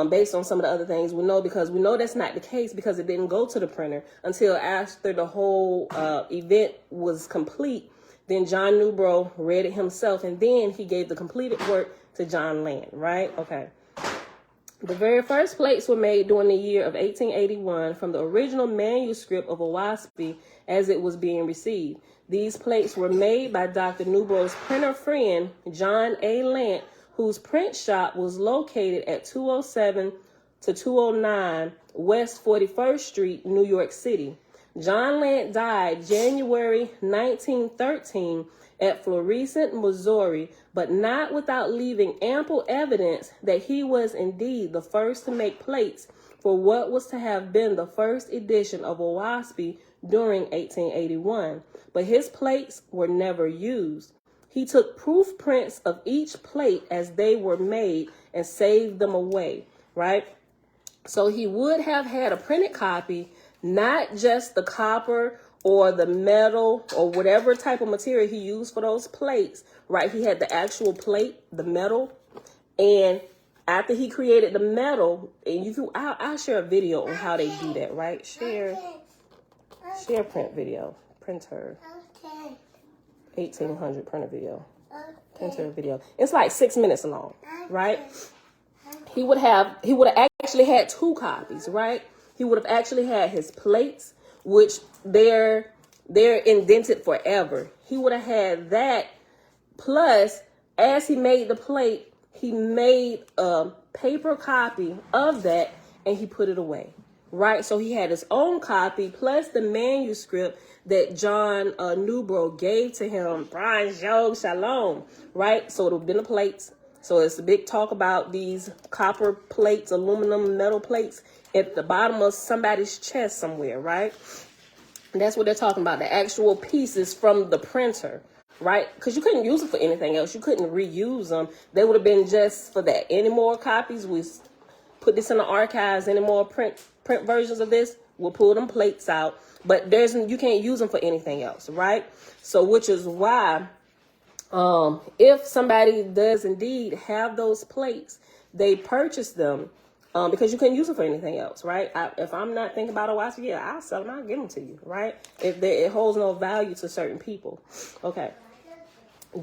based on some of the other things we know, because we know that's not the case because it didn't go to the printer until after the whole event was complete. Then John Newbro read it himself, and then he gave the completed work to John Lant, right? Okay. The very first plates were made during the year of 1881 from the original manuscript of Owaspy as it was being received. These plates were made by Dr. Newbro's printer friend, John A. Lant, whose print shop was located at 207 to 209 West 41st Street, New York City. John Lant died January 1913 at Florissant, Missouri, but not without leaving ample evidence that he was indeed the first to make plates for what was to have been the first edition of Owaspy during 1881. But his plates were never used. He took proof prints of each plate as they were made and saved them away, right? So he would have had a printed copy, not just the copper or the metal or whatever type of material he used for those plates, right? He had the actual plate, the metal, and after he created the metal, and I'll share a video on how they do that, right? Share print video, printer, 1800 printer video, printer video. It's like 6 minutes long, right? He would have actually had 2 copies, right? He would have actually had his plates, which they're indented forever. He would have had that, plus as he made the plate, he made a paper copy of that and he put it away, right? So he had his own copy plus the manuscript that John Newbro gave to him, Brian Joe Shalom, right? So it would have been the plates. So it's a big talk about these copper plates, aluminum metal plates at the bottom of somebody's chest somewhere, right? And that's what they're talking about, the actual pieces from the printer, right? Because you couldn't use them for anything else. You couldn't reuse them. They would have been just for that. Any more copies, we put this in the archives. Any more print versions of this, we'll pull them plates out. But you can't use them for anything else, right? So which is why if somebody does indeed have those plates, they purchase them because you couldn't use them for anything else, right? If I'm not thinking about a watch, yeah, I'll sell them, I'll give them to you, right? If it holds no value to certain people. Okay.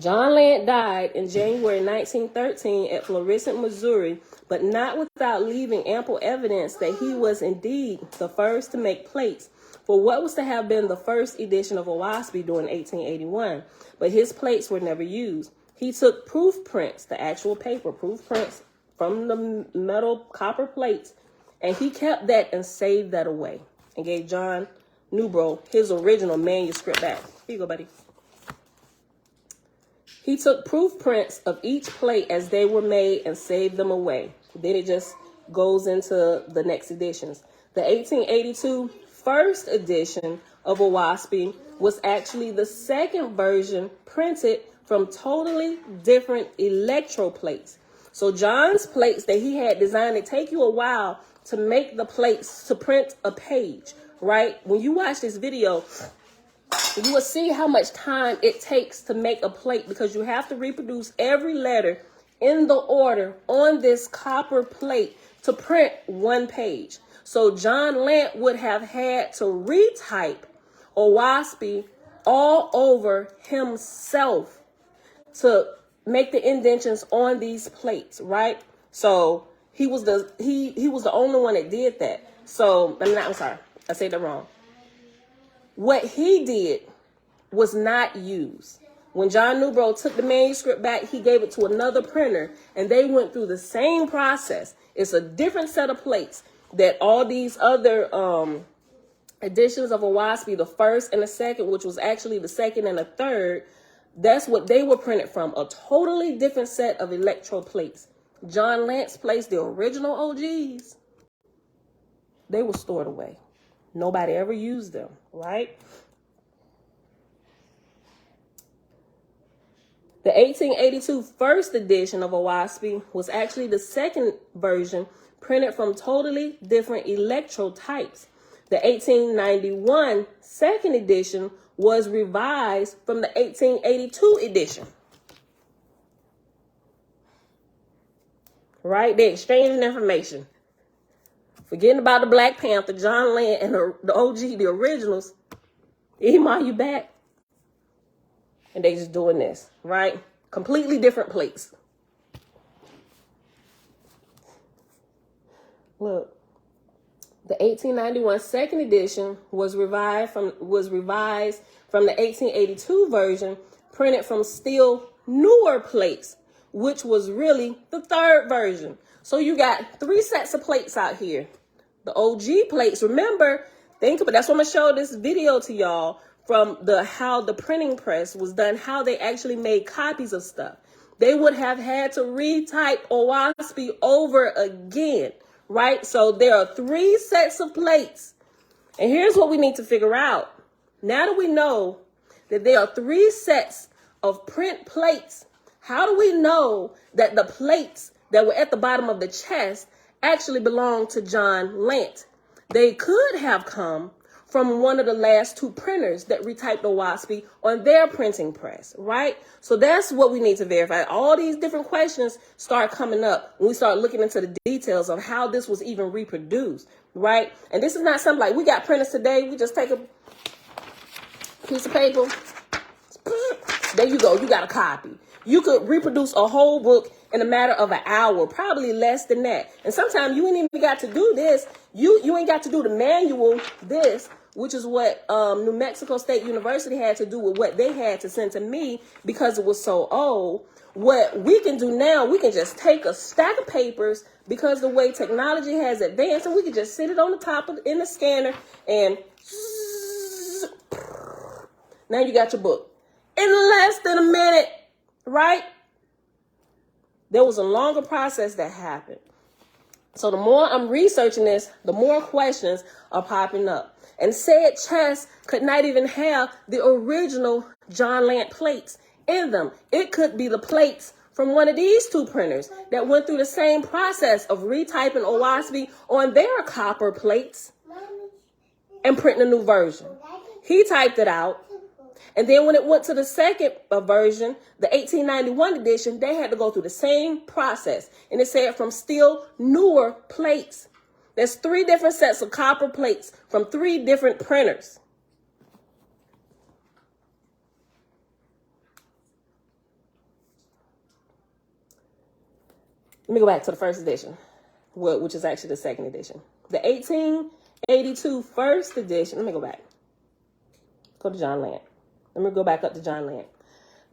John Lant died in January 1913 at Florissant, Missouri, but not without leaving ample evidence that he was indeed the first to make plates for what was to have been the first edition of Owaspy during 1881. But his plates were never used. He took proof prints, the actual paper, proof prints from the metal copper plates, and he kept that and saved that away and gave John Newbro his original manuscript back. Here you go, buddy. He took proof prints of each plate as they were made and saved them away. Then it just goes into the next editions. The 1882 first edition of Owaspy was actually the second version printed from totally different electroplates. So John's plates that he had designed, it take you a while to make the plates to print a page, right? When you watch this video, you will see how much time it takes to make a plate because you have to reproduce every letter in the order on this copper plate to print one page. So John Lant would have had to retype Owaspy all over himself to make the indentions on these plates, right? So He was the only one that did that. So I'm sorry, I said that wrong. What he did was not used. When John Newbrough took the manuscript back, he gave it to another printer, and they went through the same process. It's a different set of plates that all these other editions of Owaspy, the first and the second, which was actually the second and the third, that's what they were printed from, a totally different set of electroplates. John Lant's plates, the original OGs, they were stored away. Nobody ever used them, right? The 1882 first edition of Owaspy was actually the second version printed from totally different electrotypes. The 1891 second edition was revised from the 1882 edition. Right? They exchanging information. Forgetting about the Black Panther, John Lant, and the OG, the originals. Email you back. And they just doing this, right? Completely different plates. Look. The 1891 second edition was revised from the 1882 version, printed from still newer plates, which was really the third version. So you got 3 sets of plates out here. The OG plates, remember, think about, that's what I'm gonna show this video to y'all from how the printing press was done, how they actually made copies of stuff. They would have had to retype Owaspy over again. Right? So there are 3 sets of plates. And here's what we need to figure out. Now that we know that there are 3 sets of print plates, how do we know that the plates that were at the bottom of the chest actually belong to John Lant? They could have come from one of the last 2 printers that retyped Owaspy on their printing press, right? So that's what we need to verify. All these different questions start coming up when we start looking into the details of how this was even reproduced, right? And this is not something like we got printers today. We just take a piece of paper. There you go. You got a copy. You could reproduce a whole book in a matter of an hour, probably less than that. And sometimes you ain't even got to do this. You ain't got to do the manual, which is what New Mexico State University had to do with what they had to send to me because it was so old. What we can do now, we can just take a stack of papers because the way technology has advanced, and we can just sit it on the top in the scanner and now you got your book in less than a minute, right? There was a longer process that happened. So the more I'm researching this, the more questions are popping up. And said chest could not even have the original John Lant plates in them. It could be the plates from one of these 2 printers that went through the same process of retyping Owaspy on their copper plates and printing a new version. He typed it out. And then when it went to the second version, the 1891 edition, they had to go through the same process. And it said from still newer plates. There's 3 different sets of copper plates from 3 different printers. Let me go back to the first edition, which is actually the second edition. The 1882 first edition, let me go back. Go to John Lant. Let me go back up to John Lant.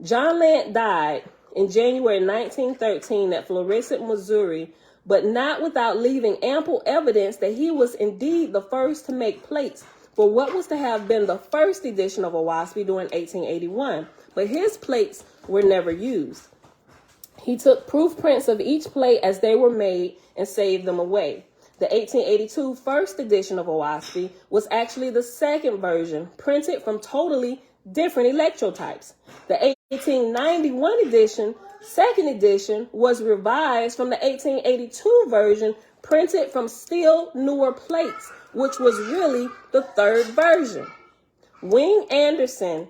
John Lant died in January 1913 at Florissant, Missouri, but not without leaving ample evidence that he was indeed the first to make plates for what was to have been the first edition of Owaspy during 1881, but his plates were never used. He took proof prints of each plate as they were made and saved them away. The 1882 first edition of Owaspy was actually the second version, printed from totally different electrotypes. The 1891 edition, second edition, was revised from the 1882 version, printed from still newer plates, which was really the third version. Wing Anderson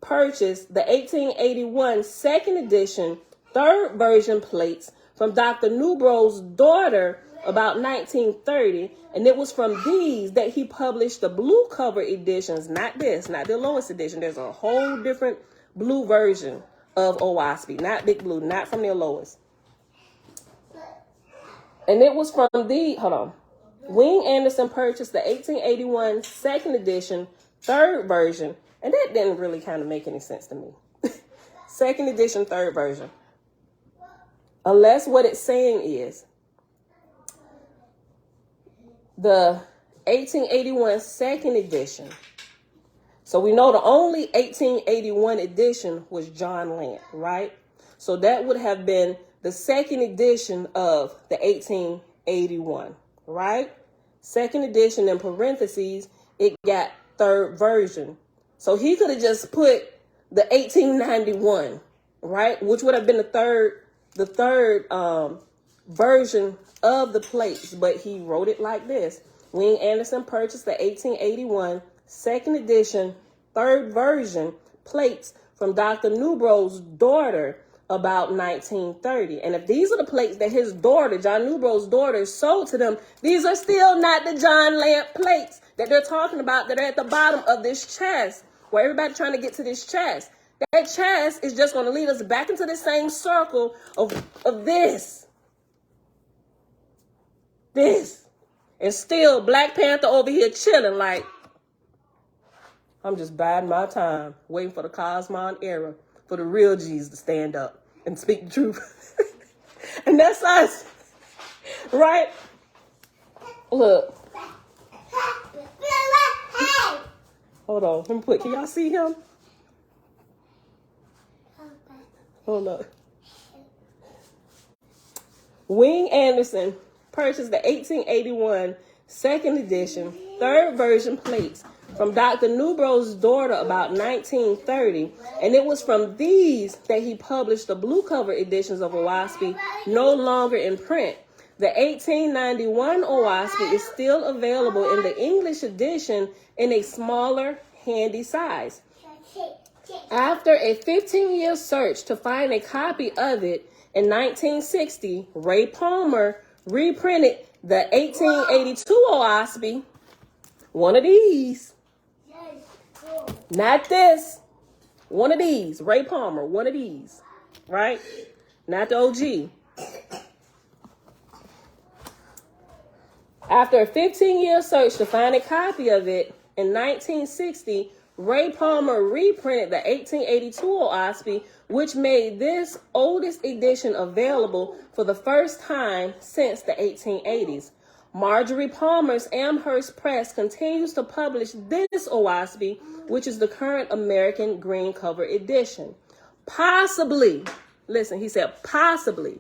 purchased the 1881 second edition, third version plates from Dr. Newbrough's daughter about 1930, and it was from these that he published the blue cover editions, not this, not the lowest edition. There's a whole different blue version of Owaspy, not Big Blue, not from the lowest. And it was from hold on. Wing Anderson purchased the 1881 second edition, third version, and that didn't really kind of make any sense to me. Second edition, third version. Unless what it's saying is the 1881 second edition. So we know the only 1881 edition was John Lant, right? So that would have been the second edition of the 1881, right? Second edition in parentheses, it got third version. So he could have just put the 1891, right? Which would have been the third version of the plates, but he wrote it like this. Wing Anderson purchased the 1881 second edition, third version plates from Dr. Newbro's daughter about 1930. And if these are the plates that his daughter, John Newbro's daughter, sold to them, these are still not the John Lant plates that they're talking about that are at the bottom of this chest, where everybody's trying to get to this chest. That chest is just going to lead us back into the same circle of this. And still Black Panther over here chilling like, I'm just biding my time, waiting for the Cosmon era, for the real G's to stand up and speak the truth. And that's us, right? Look. Hold on, let me put, can y'all see him? Hold up. Wing Anderson purchased the 1881 second edition, third version plates from Dr. Newbro's daughter about 1930, and it was from these that he published the blue cover editions of Owaspy, no longer in print. The 1891 Owaspy is still available in the English edition in a smaller, handy size. After a 15-year search to find a copy of it, in 1960, Ray Palmer reprinted the 1882 Owaspy, one of these. Not this. One of these. Ray Palmer, one of these. Right? Not the OG. After a 15-year search to find a copy of it, in 1960, Ray Palmer reprinted the 1882 Owaspy, which made this oldest edition available for the first time since the 1880s. Marjorie Palmer's Amherst Press continues to publish this Owaspy, which is the current American green cover edition. Possibly, listen, he said possibly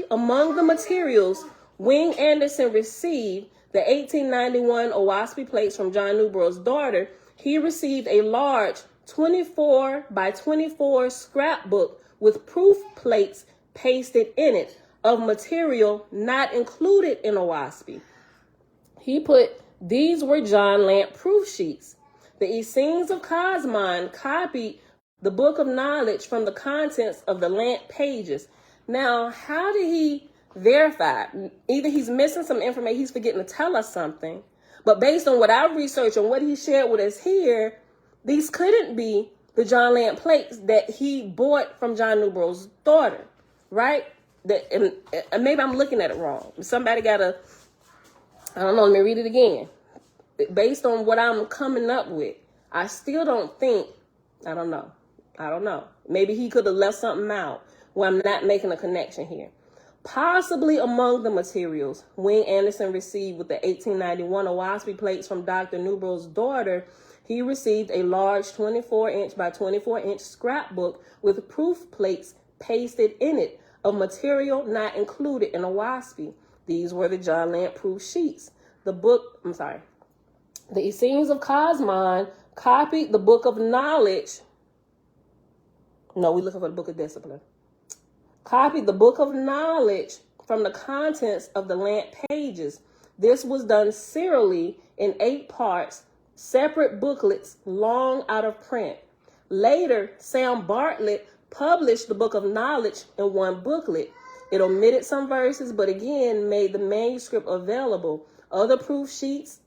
among the materials Wing Anderson received the 1891 Owaspy plates from John Newbro's daughter, he received a large 24 by 24 scrapbook with proof plates pasted in it of material not included in Owaspy. He put, these were John Lant proof sheets. The Essenes of Cosmon copied the Book of Knowledge from the contents of the Lant pages. Now, how did he verify? Either he's missing some information, he's forgetting to tell us something, but based on what I researched and what he shared with us here, these couldn't be the John Lant plates that he bought from John Newbro's daughter, right? And maybe I'm looking at it wrong. Somebody gotta, I don't know, let me read it again. Based on what I'm coming up with, I still don't think, I don't know. Maybe he could have left something out where I'm not making a connection here. Possibly among the materials Wing Anderson received with the 1891 Owaspy plates from Dr. Newbro's daughter, he received a large 24-inch by 24-inch scrapbook with proof plates pasted in it of material not included in Owaspy. These were the John Lant proof sheets. The Essenes of Cosmon copied the Book of Knowledge. No, we're looking for the Book of Discipline. Copied the Book of Knowledge from the contents of the Lant pages. This was done serially in 8 parts, separate booklets long out of print. Later, Sam Bartlett published the Book of Knowledge in one booklet. It omitted some verses, but again made the manuscript available. Other proof sheet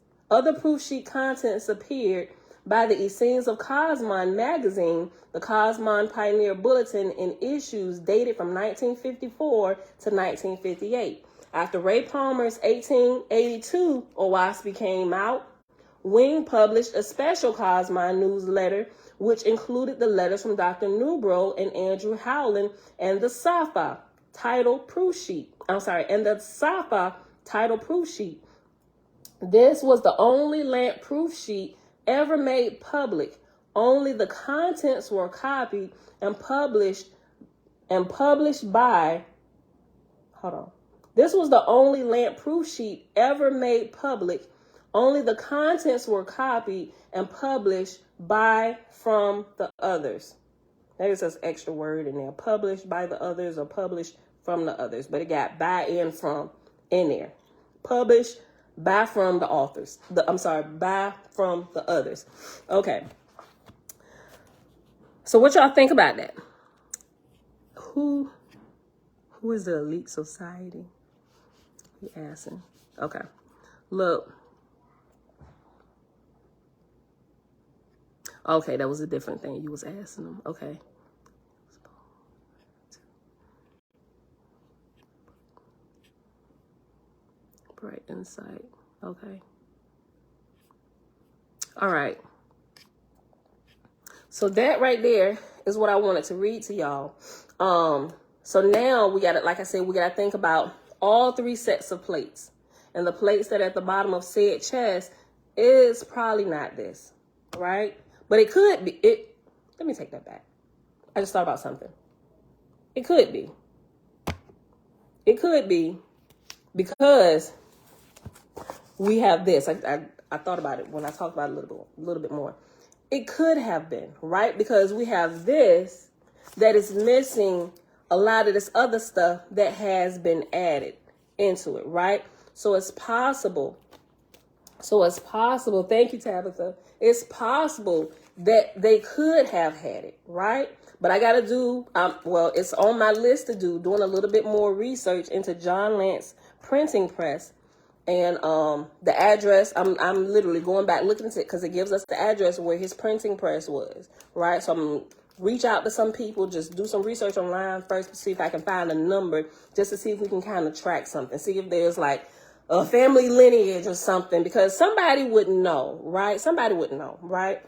contents appeared, by the Essenes of Cosmon magazine, the Cosmon Pioneer Bulletin, in issues dated from 1954 to 1958. After Ray Palmer's 1882 Owaspy came out, Wing published a special Cosmon newsletter, which included the letters from Dr. Newbrough and Andrew Howland and the Safa title proof sheet. This was the only Lant proof sheet ever made public. Only the contents were copied and published by, This was the only Lant proof sheet ever made public. Only the contents were copied and published by from the others. There's this extra word in there. Published by the others or published from the others. But it got by and from in there. Published by from the authors. By from the others. Okay. So what y'all think about that? Who is the elite society? He asking. Okay. Look. Okay, that was a different thing you was asking them. Okay. Bright insight. Okay. All right. So that right there is what I wanted to read to y'all. So now we gotta, like I said, we gotta think about all three sets of plates. And the plates that are at the bottom of said chest is probably not this, right? But it could be. Let me take that back. I just thought about something. It could be. It could be because we have this. I thought about it when I talked about it a little bit more. It could have been, right? Because we have this that is missing a lot of this other stuff that has been added into it, right? So it's possible. Thank you, Tabitha. It's possible that they could have had it, right? But I got to do, it's on my list to do, doing a little bit more research into John Lant's printing press. And the address, I'm literally going back looking at it because it gives us the address where his printing press was, right? So I'm going to reach out to some people, just do some research online first to see if I can find a number, just to see if we can kind of track something, see if there's like a family lineage or something, because somebody would know, right? Somebody would know, right?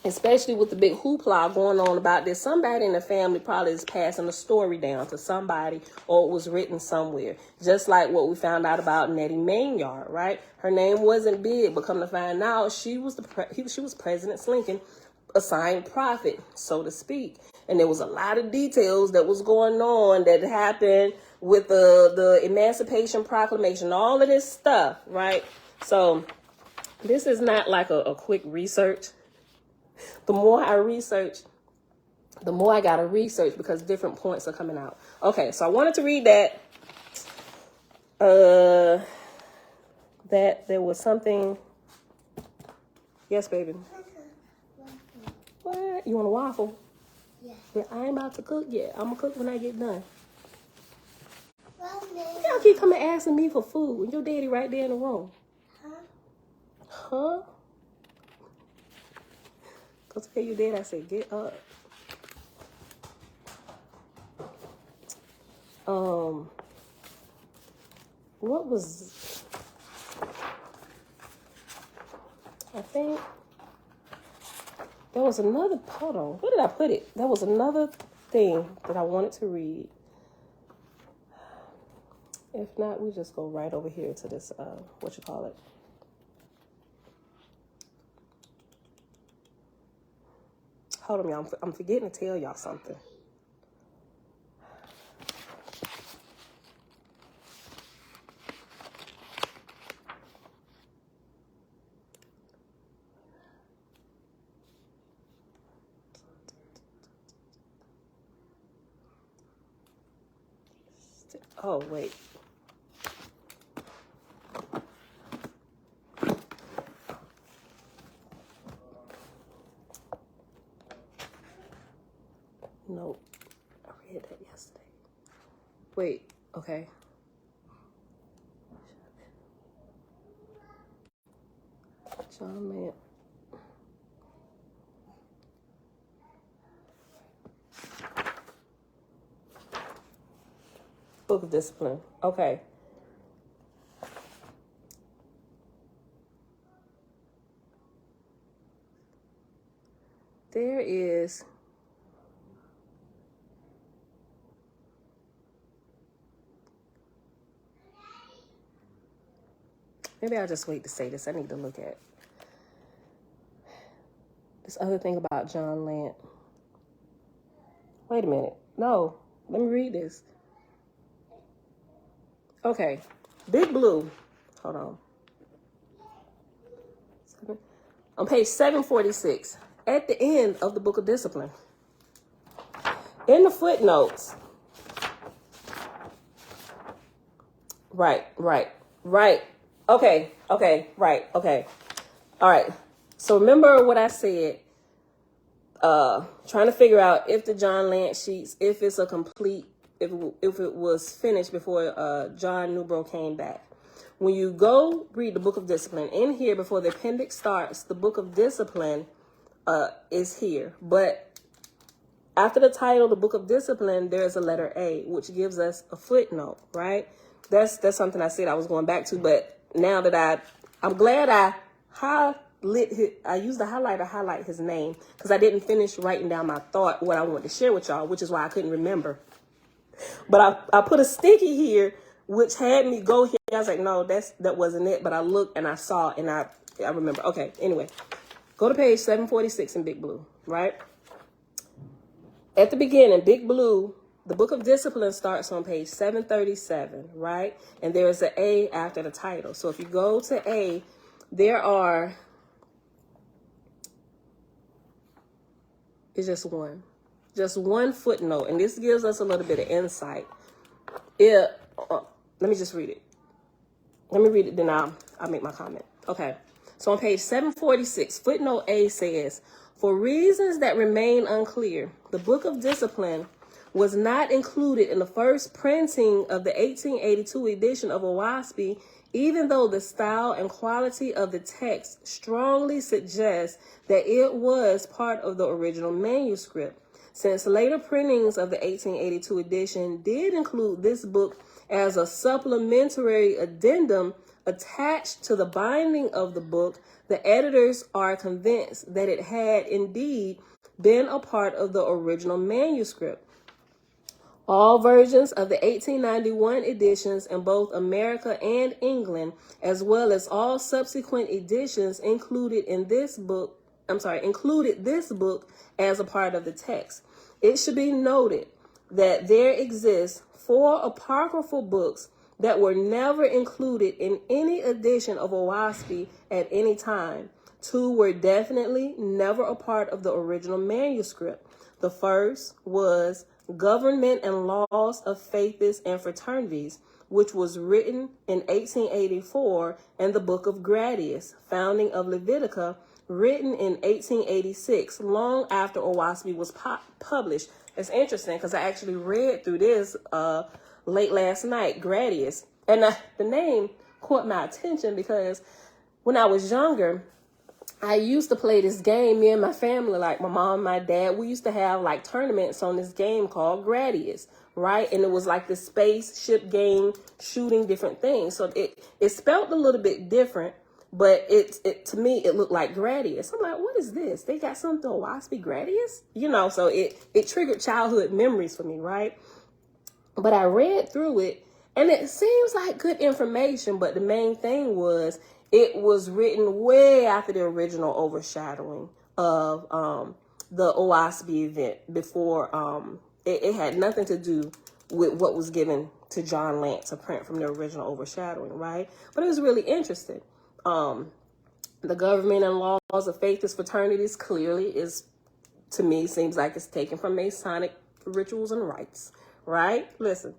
Especially with the big hoopla going on about this. Somebody in the family probably is passing a story down to somebody, or it was written somewhere. Just like what we found out about Nettie Maynard, right? Her name wasn't big, but come to find out, she was President Lincoln assigned prophet, so to speak. And there was a lot of details that was going on that happened with the Emancipation Proclamation, all of this stuff, right? So this is not like a quick research. The more I research, the more I got to research because different points are coming out. Okay, so I wanted to read that. That there was something. Yes, baby. What? You want a waffle? Yeah, I ain't about to cook yet. I'm going to cook when I get done. Y'all keep coming asking me for food and your daddy right there in the room. Huh? Go tell your dad I said, get up. What was... I think... There was another... Hold on. Where did I put it? There was another thing that I wanted to read. If not, we just go right over here to this, what you call it? Hold on, y'all. I'm forgetting to tell y'all something. Oh, wait. Nope. I read that yesterday. Wait, okay. John Lant. Book of Discipline. Okay. There is... Maybe I'll just wait to say this. I need to look at this other thing about John Lant. Wait a minute. No, let me read this. Okay. Big Blue. Hold on. On page 746, at the end of the Book of Discipline, in the footnotes, right. Okay, right, okay. All right. So remember what I said, trying to figure out if the John Lant sheets, if it's a complete, if it was finished before John Newbro came back. When you go read the Book of Discipline, in here before the appendix starts, the Book of Discipline is here. But after the title, the Book of Discipline, there's a letter A, which gives us a footnote, right? That's something I said I was going back to, but now that I'm glad I used the highlighter to highlight his name, because I didn't finish writing down my thought, what I wanted to share with y'all, which is why I couldn't remember. But I put a sticky here, which had me go here. I was like, no, that wasn't it. But I looked and I saw and I remember. Okay, anyway, go to page 746 in Big Blue, right? At the beginning, Big Blue, the Book of Discipline starts on page 737, right? And there is an A after the title. So if you go to A, there are, it's just one footnote. And this gives us a little bit of insight. Let me just read it. Let me read it, then I'll make my comment. Okay. So on page 746, footnote A says, for reasons that remain unclear, the Book of Discipline was not included in the first printing of the 1882 edition of Owaspy, even though the style and quality of the text strongly suggest that it was part of the original manuscript. Since later printings of the 1882 edition did include this book as a supplementary addendum attached to the binding of the book, the editors are convinced that it had indeed been a part of the original manuscript. All versions of the 1891 editions in both America and England, as well as all subsequent editions included this book as a part of the text. It should be noted that there exist 4 apocryphal books that were never included in any edition of Owaspy at any time. 2 were definitely never a part of the original manuscript. The first was Government and Laws of Faiths and Fraternities, which was written in 1884, and the Book of Gradius, Founding of Levitica, written in 1886, long after Owaspy was published. It's interesting because I actually read through this late last night, Gradius. And the name caught my attention because when I was younger, I used to play this game, me and my family, like my mom, my dad, we used to have like tournaments on this game called Gradius, right? And it was like the spaceship game, shooting different things. So it spelled a little bit different, but it to me, it looked like Gradius. I'm like, what is this? They got something, Owaspy Gradius? You know, so it triggered childhood memories for me, right? But I read through it, and it seems like good information, but the main thing was it was written way after the original overshadowing of the Owaspy event. Before it had nothing to do with what was given to John Lant to print from the original overshadowing, right? But it was really interesting. The Government and Laws of Faiths Fraternities clearly is, to me, seems like it's taken from Masonic rituals and rites, right? Listen.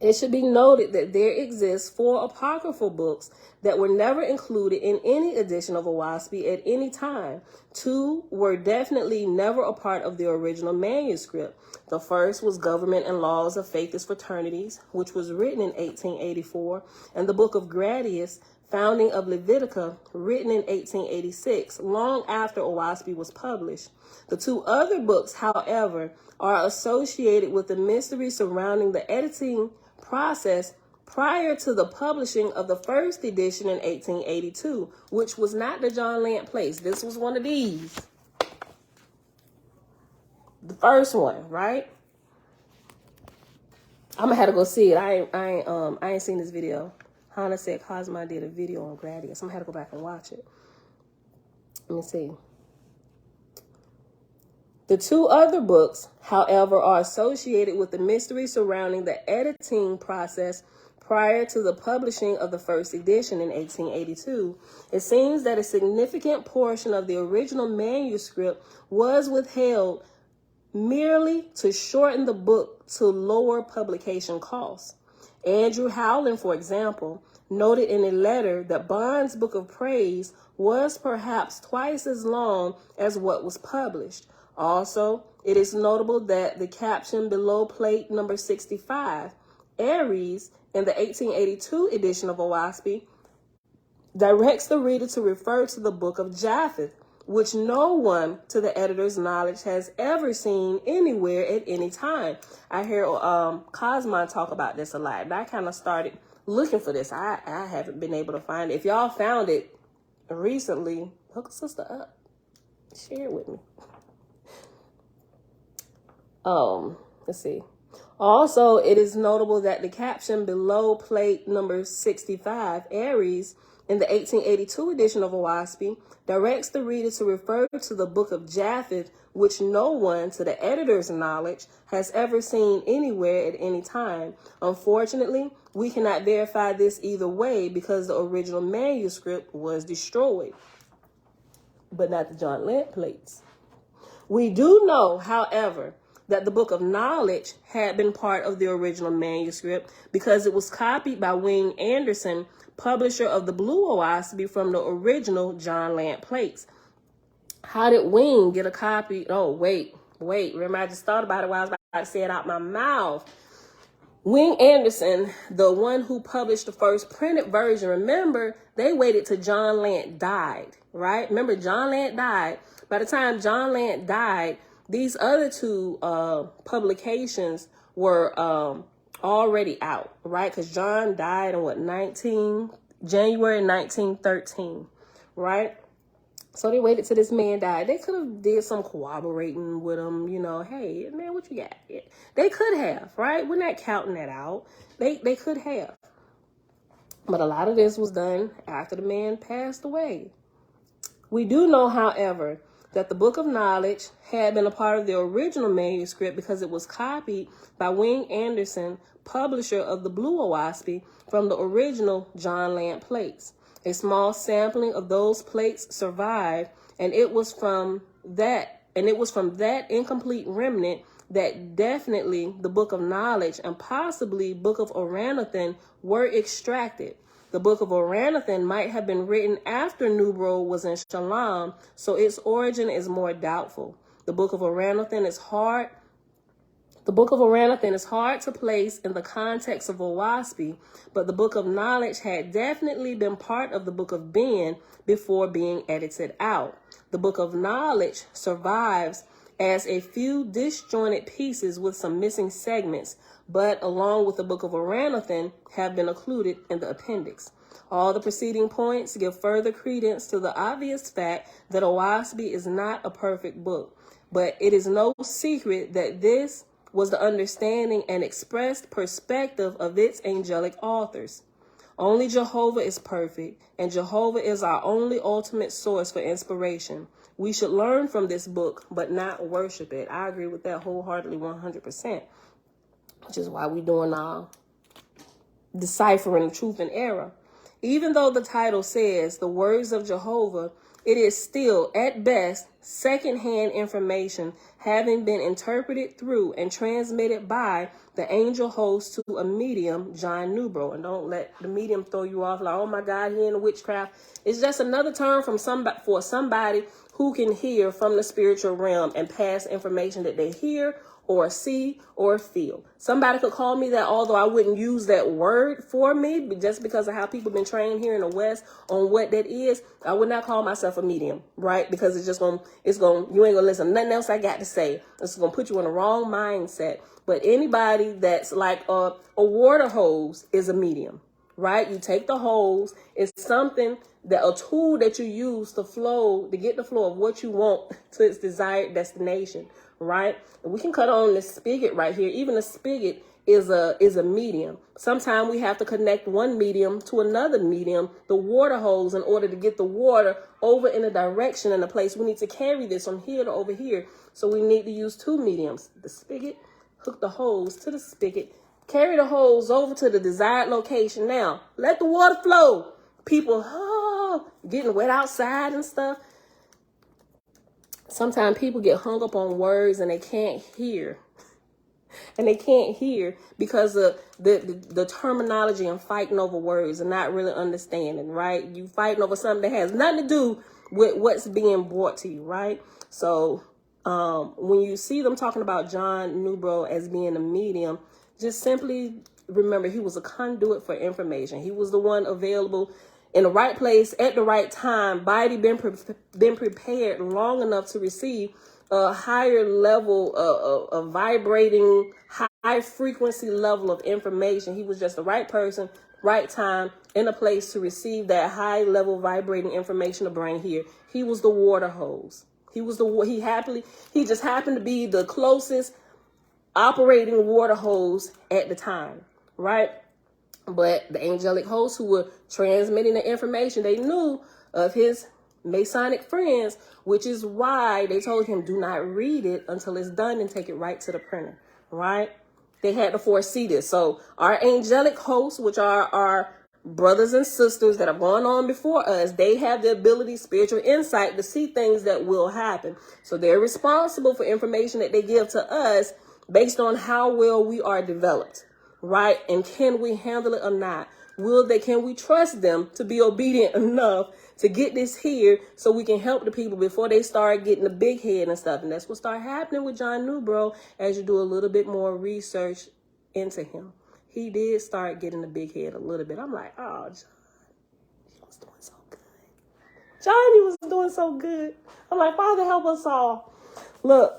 It should be noted that there exist 4 apocryphal books that were never included in any edition of Owaspy at any time. 2 were definitely never a part of the original manuscript. The first was Government and Laws of Faiths Fraternities, which was written in 1884, and the Book of Gradius, Founding of Levitica, written in 1886, long after Oahspe was published. The two other books, however, are associated with the mystery surrounding the editing process prior to the publishing of the first edition in 1882, which was not the John Lant plates. This was one of these. The first one, right? I'm gonna have to go see it. I ain't seen this video. Hannah said Cosmo did a video on Gradius. I'm gonna have to go back and watch it. Let me see. The two other books, however, are associated with the mystery surrounding the editing process prior to the publishing of the first edition in 1882. It seems that a significant portion of the original manuscript was withheld merely to shorten the book to lower publication costs. Andrew Howland, for example, noted in a letter that Bond's Book of Praise was perhaps twice as long as what was published. Also, it is notable that the caption below plate number 65, Aries, in the 1882 edition of Oahspe, directs the reader to refer to the Book of Japheth, which no one, to the editor's knowledge, has ever seen anywhere at any time. I hear Cosmo talk about this a lot, and I kind of started looking for this. I haven't been able to find it. If y'all found it recently, hook a sister up. Share it with me. Let's see. Also, it is notable that the caption below plate number 65, Aries, in the 1882 edition of Oahspe, directs the reader to refer to the Book of Japheth, which no one, to the editor's knowledge, has ever seen anywhere at any time. Unfortunately, we cannot verify this either way because the original manuscript was destroyed, but not the John Lant plates. We do know, however, that the Book of Knowledge had been part of the original manuscript because it was copied by Wing Anderson, publisher of the Blue Oahspe, from the original John Lant plates. How did Wing get a copy? Oh, wait. Remember, I just thought about it while I was about to say it out my mouth. Wing Anderson, the one who published the first printed version, remember, they waited till John Lant died, right? Remember, John Lant died. By the time John Lant died, these other two publications were already out, right? Because John died in January 1913, right? So they waited till this man died. They could have did some corroborating with him, you know, hey, man, what you got? They could have, right? We're not counting that out. They could have. But a lot of this was done after the man passed away. We do know, however, that the Book of Knowledge had been a part of the original manuscript because it was copied by Wing Anderson, publisher of the Blue Oahspe, from the original John Lant plates. A small sampling of those plates survived, and it was from that incomplete remnant that definitely the Book of Knowledge and possibly Book of Oranathan were extracted. The Book of Oranathan might have been written after Nubro was in Shalom, so its origin is more doubtful. The Book of Oranathan is hard to place in the context of Oahspe, but the Book of Knowledge had definitely been part of the Book of Ben before being edited out. The Book of Knowledge survives as a few disjointed pieces with some missing segments, but along with the Book of Oranathan have been included in the appendix. All the preceding points give further credence to the obvious fact that Oahspe is not a perfect book, but it is no secret that this was the understanding and expressed perspective of its angelic authors. Only Jehovah is perfect, and Jehovah is our only ultimate source for inspiration. We should learn from this book, but not worship it. I agree with that wholeheartedly, 100%, which is why we're doing deciphering truth and error. Even though the title says the words of Jehovah, it is still, at best, secondhand information having been interpreted through and transmitted by the angel host to a medium, John Nubro. And don't let the medium throw you off like, oh my God, he in witchcraft. It's just another term for somebody who can hear from the spiritual realm and pass information that they hear or see or feel. Somebody could call me that, although I wouldn't use that word for me, but just because of how people been trained here in the West on what that is, I would not call myself a medium, right? Because you ain't gonna listen to nothing else I got to say. It's gonna put you in the wrong mindset. But anybody that's like a water hose is a medium, right? You take the hose. It's something a tool that you use to get the flow of what you want to its desired destination, right? And we can cut on this spigot right here. Even a spigot is a medium. Sometimes we have to connect one medium to another medium, the water hose, in order to get the water over in a direction and a place. We need to carry this from here to over here. So we need to use two mediums. The spigot, hook the hose to the spigot, carry the hose over to the desired location. Now, let the water flow. People, getting wet outside and stuff. Sometimes people get hung up on words and they can't hear. And they can't hear because of the terminology and fighting over words and not really understanding, right? You fighting over something that has nothing to do with what's being brought to you, right? So when you see them talking about John Newbro as being a medium, just simply remember he was a conduit for information. He was the one available in the right place at the right time. Body been prepared long enough to receive a higher level of vibrating, high frequency level of information. He was just the right person, right time, in a place to receive that high level vibrating information to bring here. He was the water hose. He just happened to be the closest operating water hose at the time, right? But the angelic hosts who were transmitting the information, they knew of his Masonic friends, which is why they told him, do not read it until it's done and take it right to the printer, right? They had to foresee this. So our angelic hosts, which are our brothers and sisters that have gone on before us, they have the ability, spiritual insight to see things that will happen. So they're responsible for information that they give to us based on how well we are developed, right? And can we handle it or not? Can we trust them to be obedient enough to get this here so we can help the people before they start getting the big head and stuff? And that's what started happening with John Newbro as you do a little bit more research into him. He did start getting the big head a little bit. I'm like, oh, John, he was doing so good. John, he was doing so good. I'm like, Father, help us all. Look,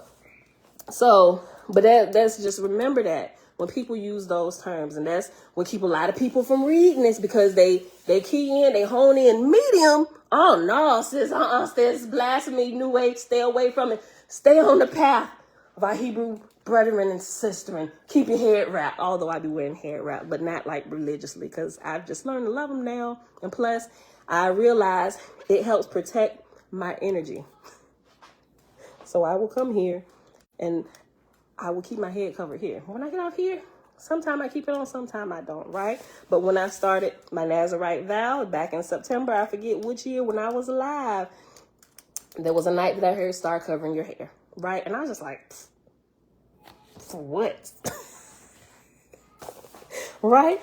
but that's just remember that. When people use those terms, and that's what keep a lot of people from reading this, because they key in, they hone in medium. Oh no, sis, sis, blasphemy, new age, stay away from it. Stay on the path of our Hebrew brethren and sister, and keep your head wrapped. Although I be wearing head wrap, but not like religiously, because I've just learned to love them now. And plus, I realize it helps protect my energy. So I will come here and I will keep my head covered here. When I get off here, sometime I keep it on, sometime I don't, right? But when I started my Nazarite vow back in September, I forget which year, when I was alive, there was a night that I heard start covering your hair, right? And I was just like, for what? Right?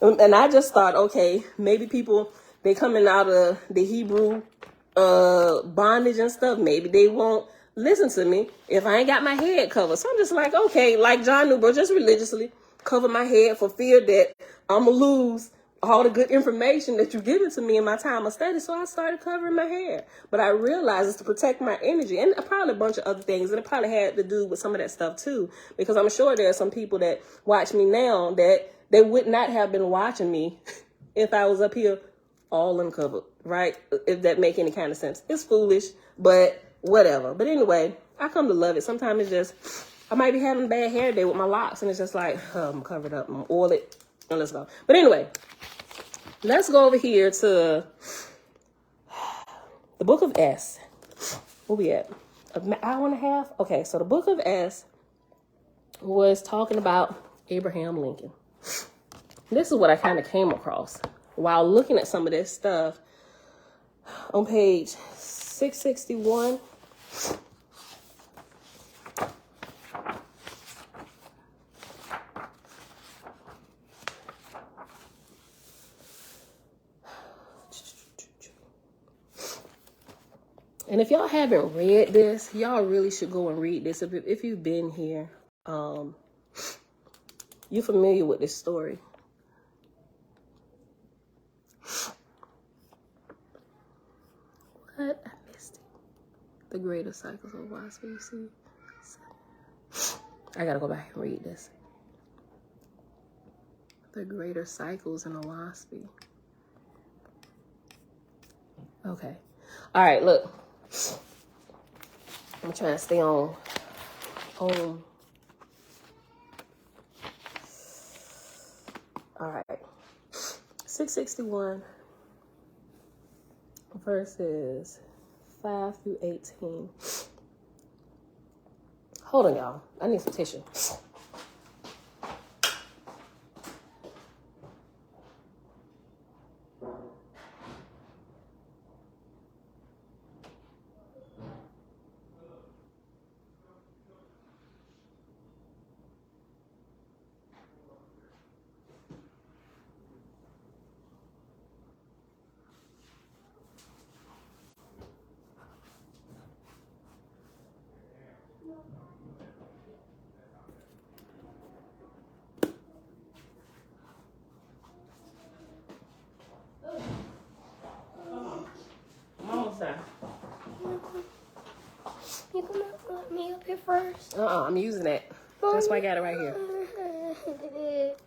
And I just thought, okay, maybe people, they coming out of the Hebrew bondage and stuff, maybe they won't listen to me if I ain't got my head covered. So I'm just like, okay, like John Newbro, just religiously cover my head for fear that I'm going to lose all the good information that you've given to me in my time of study. So I started covering my hair. But I realized it's to protect my energy, and probably a bunch of other things. And it probably had to do with some of that stuff too, because I'm sure there are some people that watch me now that they would not have been watching me if I was up here all uncovered, right? If that make any kind of sense. It's foolish, but whatever. But anyway, I come to love it. Sometimes it's just, I might be having a bad hair day with my locks, and it's just like, I'm covered up, I'm oil it, and let's go. But anyway, let's go over here to the book of S. Where we at? An hour and a half? Okay, so the book of S was talking about Abraham Lincoln. This is what I kind of came across while looking at some of this stuff on page 661. And if y'all haven't read this, y'all really should go and read this if you've been here You familiar with this story? What? I missed it. The greater cycles of WASP. You see? I gotta go back and read this. The greater cycles in a WASP. Okay. All right, look. I'm trying to stay on. All right. 661 verses 5 through 18. Hold on, y'all. I need some tissue. You gonna let me up here first? I'm using it. That's why I got it right here.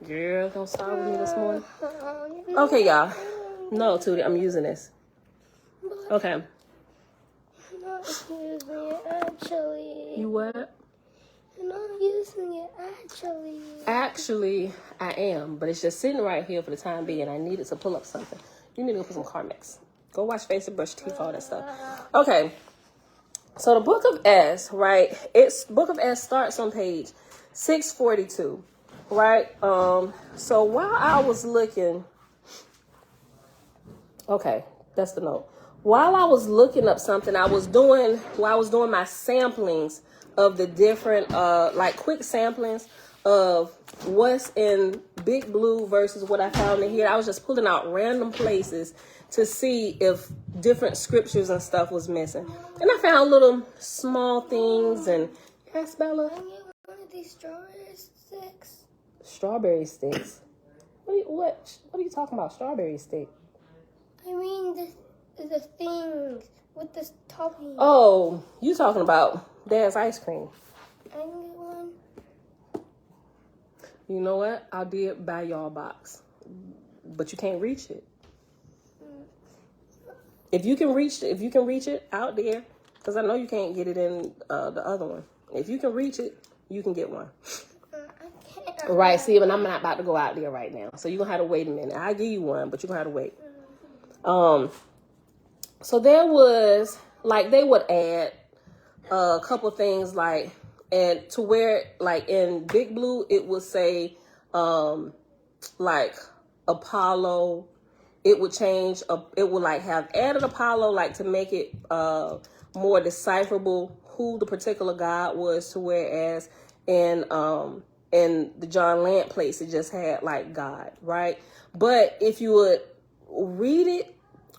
Girl, don't start with me this morning. Okay, y'all. No, Tootie, I'm using this. Okay. I'm not using it, actually. You what? I'm not using it, actually. Actually, I am, but it's just sitting right here for the time being. I needed to pull up something. You need to go put some Carmex. Go wash face and brush teeth, all that stuff. Okay. So the Book of S, right? Book of S starts on page 642, right? So while I was looking, okay, that's the note. While I was looking up something, while I was doing my samplings of the different, like quick samplings of what's in Big Blue versus what I found in here, I was just pulling out random places to see if different scriptures and stuff was missing. And I found little small things. And yes, Bella? Can I get one of these strawberry sticks? Strawberry sticks? What are you talking about, strawberry stick? I mean the things with the topping. Oh, you talking about Dad's ice cream. I can get one. You know what? I did buy y'all a box. But you can't reach it. If you can reach it out there, because I know you can't get it in the other one. If you can reach it, you can get one. I can't. Right, see, but I'm not about to go out there right now. So you're going to have to wait a minute. I'll give you one, but you're going to have to wait. So there was, like, they would add a couple things, like, and to where, like, in Big Blue, it would say, like, Apollo. It would change, it would like have added Apollo, like to make it more decipherable who the particular God was, to whereas in the John Lant place, it just had like God, right? But if you would read it,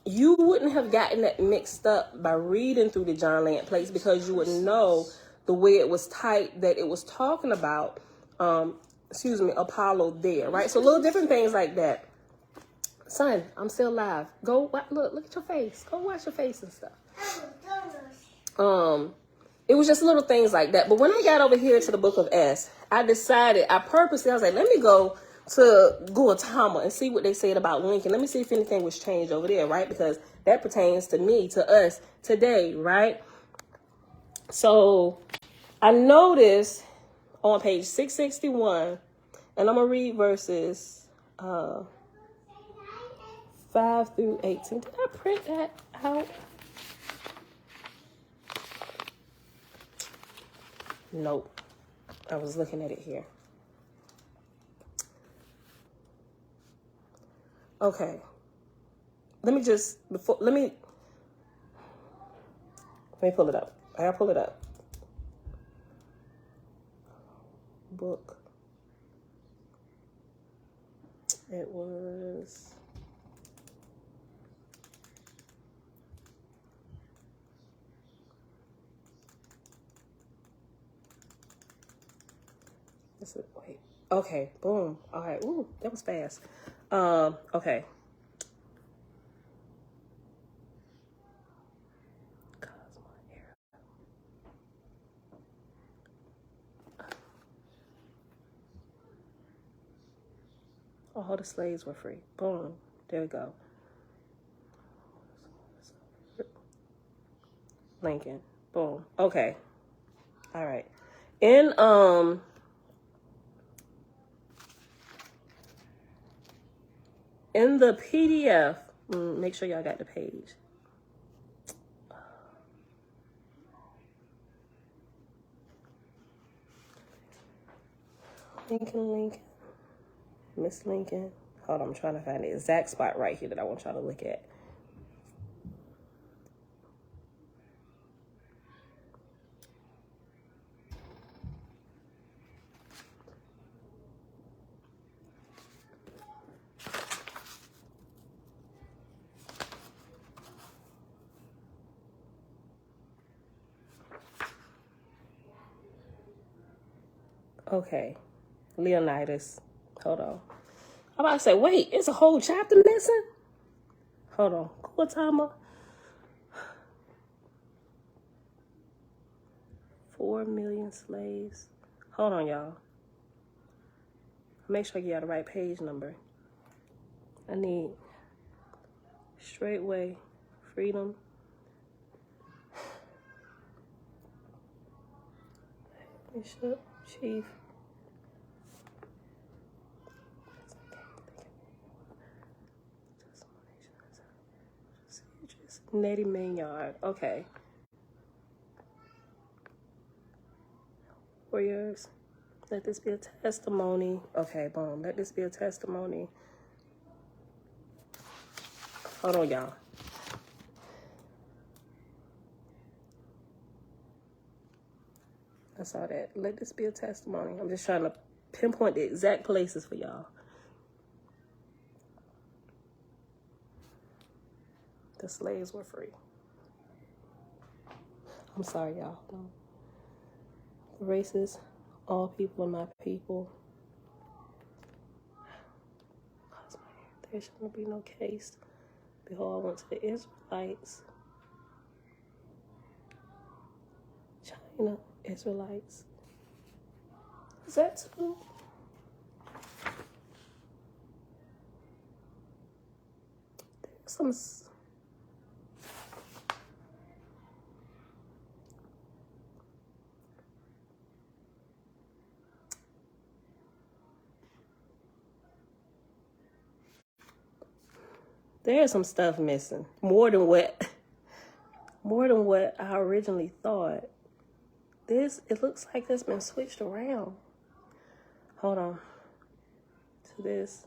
you wouldn't have gotten that mixed up by reading through the John Lant place, because you would know the way it was typed that it was talking about, Apollo there, right? So little different things like that. Son, I'm still live. Go look at your face. Go wash your face and stuff. It was just little things like that. But when I got over here to the Book of S, I was like, let me go to Gautama and see what they said about Lincoln. Let me see if anything was changed over there, right? Because that pertains to me, to us today, right? So I noticed on page 661, and I'm going to read verses 5 through 18. Did I print that out? Nope. I was looking at it here. Okay. Let me pull it up. I gotta pull it up. Book. It was... This is, wait. Okay, boom. All right. Ooh, that was fast. Okay. All the slaves were free. Boom. There we go. Lincoln. Boom. Okay. All right. In the PDF, make sure y'all got the page. Lincoln. Miss Lincoln. Hold on, I'm trying to find the exact spot right here that I want y'all to look at. Okay, Leonidas. Hold on. I'm about to say, wait, it's a whole chapter missing? Hold on. Cool timer. 4 million slaves. Hold on, y'all. Make sure I get y'all the right page number. I need straightway freedom. Bishop, chief. Nettie Maynard. Okay. Warriors. Let this be a testimony. Okay, boom. Let this be a testimony. Hold on, y'all. I saw that. Let this be a testimony. I'm just trying to pinpoint the exact places for y'all. The slaves were free. I'm sorry, y'all. Races, all people are my people. There shall be no case. Behold, I went to the Israelites. China, Israelites. Is that too? There's some... There's some stuff missing. More than what I originally thought. It looks like it's been switched around. Hold on. To this.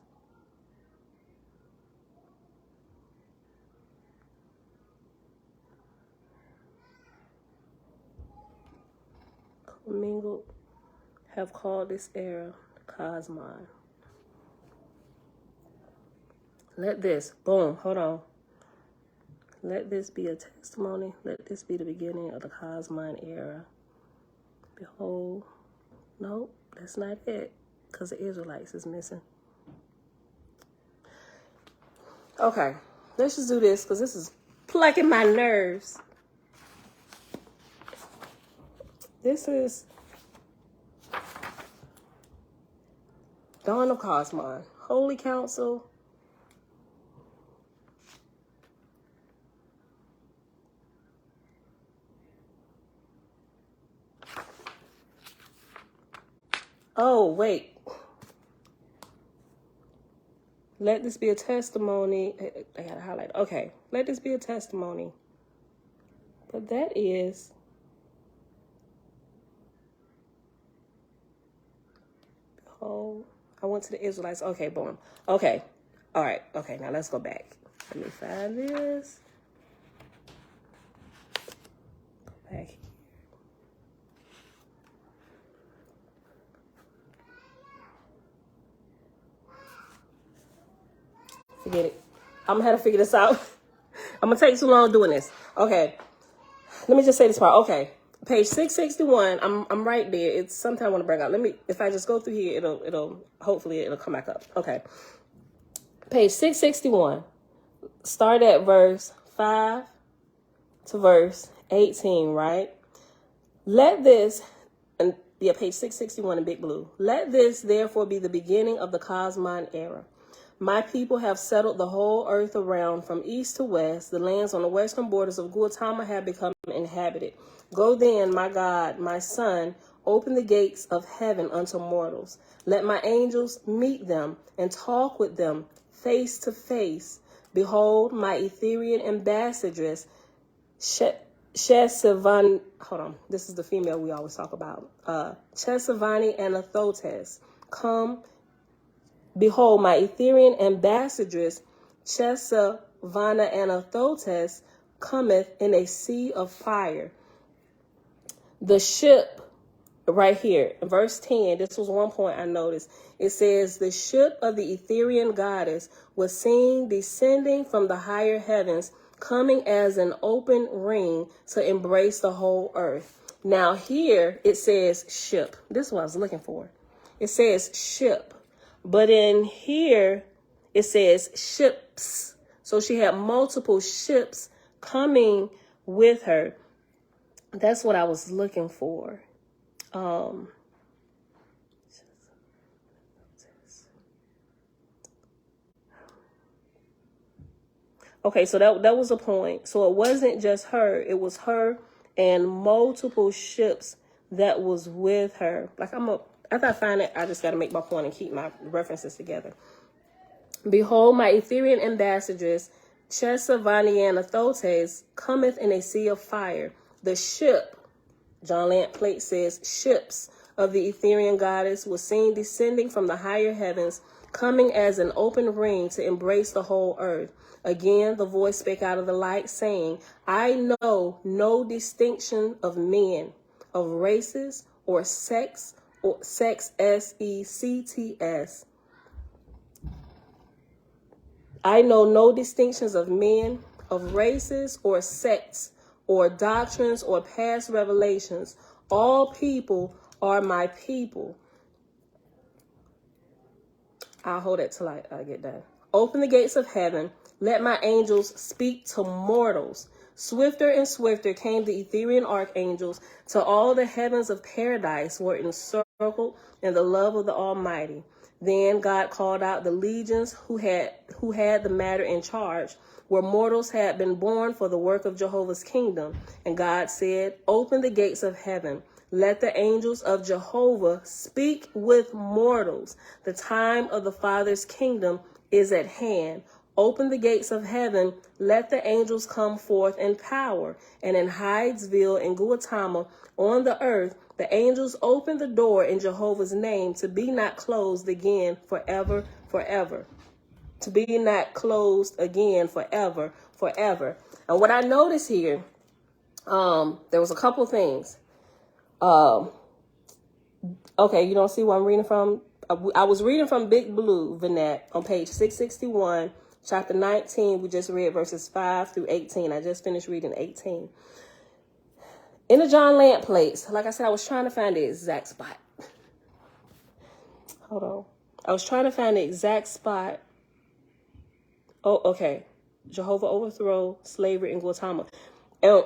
Commingled have called this era Cosmon. Let this, boom, hold on. Let this be a testimony. Let this be the beginning of the Cosmon era. Behold, nope, that's not it, because the Israelites is missing. Okay, let's just do this, because this is plucking my nerves. This is Dawn of Cosmon, Holy Council. Oh, wait. Let this be a testimony. I gotta highlight. Okay, let this be a testimony. But that is... Oh, I went to the Israelites. Okay, boom. Okay. All right. Okay, now let's go back. Let me find this. Go back here. Forget it. I'm gonna have to figure this out. I'm gonna take too long doing this. Okay. Let me just say this part. Okay. Page 661. I'm right there. It's something I want to bring out. If I just go through here, hopefully it'll come back up. Okay. Page 661. Start at verse 5 to verse 18, right? Let this, and yeah, page 661 in big blue. Let this therefore be the beginning of the Cosmine era. My people have settled the whole earth around from east to west. The lands on the western borders of Gautama have become inhabited. Go then, my God, my son, open the gates of heaven unto mortals. Let my angels meet them and talk with them face to face. Behold, my Etherian ambassadress, Chesavani, hold on, this is the female we always talk about. Chesavani Anathotes, come. Behold, my Etherian ambassadress, Chesavana Anathotes, cometh in a sea of fire. The ship, right here, in verse 10, this was one point I noticed. It says, the ship of the Etherian goddess was seen descending from the higher heavens, coming as an open ring to embrace the whole earth. Now here it says ship. This is what I was looking for. It says ship. But in here it says ships. So she had multiple ships coming with her. That's what I was looking for. Okay, so that was a point. So it wasn't just her. It was her and multiple ships that was with her. Like after I find it, I just got to make my point and keep my references together. Behold, my Etherian ambassadress, Chesavaniana Thotes, cometh in a sea of fire. The ship, John Lant plate says, ships of the Etherian goddess was seen descending from the higher heavens, coming as an open ring to embrace the whole earth. Again, the voice spake out of the light, saying, I know no distinction of men, of races, or sex, S-E-C-T-S. I know no distinctions of men, of races, or sects, or doctrines, or past revelations. All people are my people. I'll hold it till I get done. Open the gates of heaven. Let my angels speak to mortals. Swifter and swifter came the Etherian archangels, till all the heavens of paradise were encircled in the love of the Almighty. Then God called out the legions who had the matter in charge, where mortals had been born for the work of Jehovah's kingdom. And God said, open the gates of heaven. Let the angels of Jehovah speak with mortals. The time of the Father's kingdom is at hand. Open the gates of heaven. Let the angels come forth in power. And in Hydesville and Gautama on the earth, the angels opened the door in Jehovah's name to be not closed again forever, forever. To be not closed again forever, forever. And what I noticed here, there was a couple things. Okay, you don't see what I'm reading from? I was reading from Big Blue, Vinette, on page 661, chapter 19. We just read verses 5 through 18. I just finished reading 18. In the John Lant plates, like I said, I was trying to find the exact spot. Hold on. I was trying to find the exact spot. Oh, okay. Jehovah overthrow slavery in Gautama. And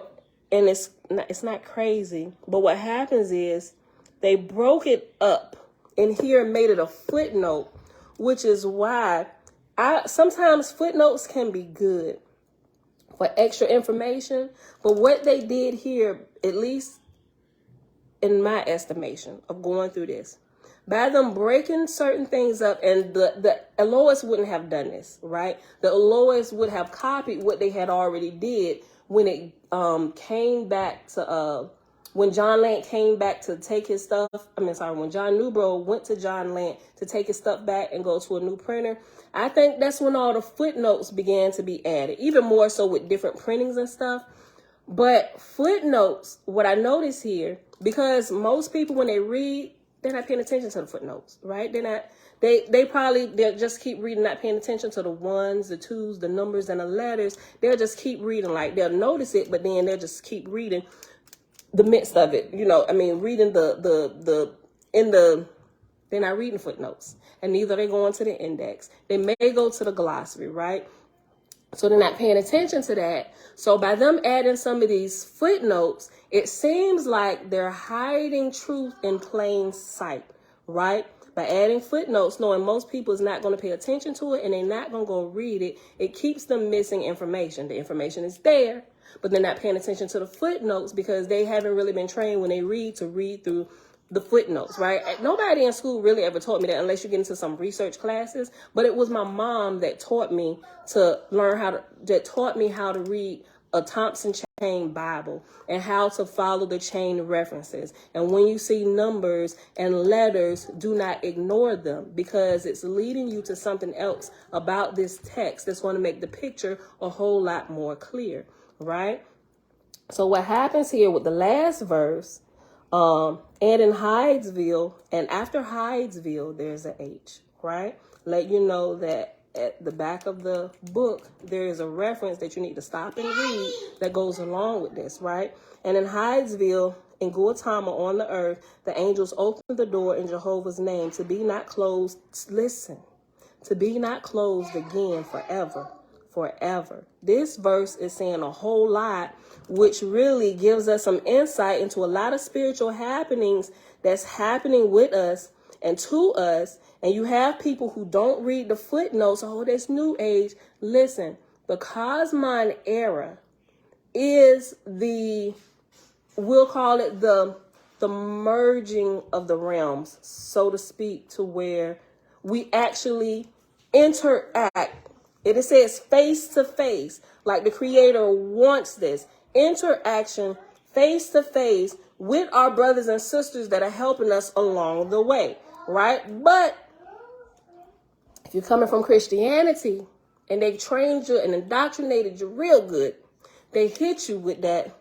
it's not crazy. But what happens is they broke it up and here made it a footnote, which is why sometimes footnotes can be good for extra information. But what they did here, at least in my estimation of going through this, by them breaking certain things up, and the Elois wouldn't have done this, right? The Elois would have copied what they had already did when it came back to when John Lant came back to take his stuff. When John Newbro went to John Lant to take his stuff back and go to a new printer. I think that's when all the footnotes began to be added, even more so with different printings and stuff. But footnotes, what I notice here, because most people when they read, they're not paying attention to the footnotes, right? They'll just keep reading, not paying attention to the ones, the twos, the numbers, and the letters. They'll just keep reading, like they'll notice it, but then they'll just keep reading. the midst of it. Reading they're not reading footnotes, and neither they go into the index. They may go to the glossary, right? So they're not paying attention to that. So by them adding some of these footnotes, it seems like they're hiding truth in plain sight, right? By adding footnotes, knowing most people is not going to pay attention to it and they're not going to go read it, it keeps them missing information. The information is there, but they're not paying attention to the footnotes because they haven't really been trained when they read to read through the footnotes, right? Nobody in school really ever taught me that unless you get into some research classes, but it was my mom that taught me to how to read a Thompson chain Bible and how to follow the chain references. And when you see numbers and letters, do not ignore them because it's leading you to something else about this text that's going to make the picture a whole lot more clear, right? So what happens here with the last verse, and in Hydesville, and after Hydesville, there's an H, right? Let you know that at the back of the book, there is a reference that you need to stop and read that goes along with this, right? And in Hydesville, in Gautama on the earth, the angels opened the door in Jehovah's name to be not closed. Listen, to be not closed again forever. This verse is saying a whole lot, which really gives us some insight into a lot of spiritual happenings that's happening with us and to us. And you have people who don't read the footnotes. Oh, that's New Age. Listen, the Cosmon era is we'll call it the merging of the realms, so to speak, to where we actually interact. It says face to face, like the Creator wants this interaction face to face with our brothers and sisters that are helping us along the way, right? But if you're coming from Christianity and they trained you and indoctrinated you real good, they hit you with that,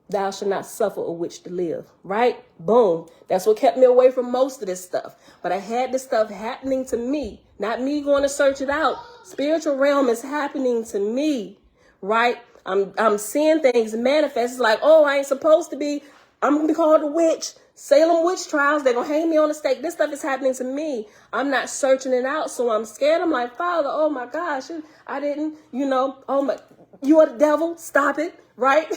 thou shalt not suffer a witch to live, right? Boom. That's what kept me away from most of this stuff. But I had this stuff happening to me, not me going to search it out. Spiritual realm is happening to me, right? I'm seeing things manifest. It's like, oh, I ain't supposed to be. I'm going to be called a witch. Salem witch trials. They're going to hang me on a stake. This stuff is happening to me. I'm not searching it out. So I'm scared. I'm like, Father, oh my gosh, I didn't, oh my, you are the devil. Stop it, right?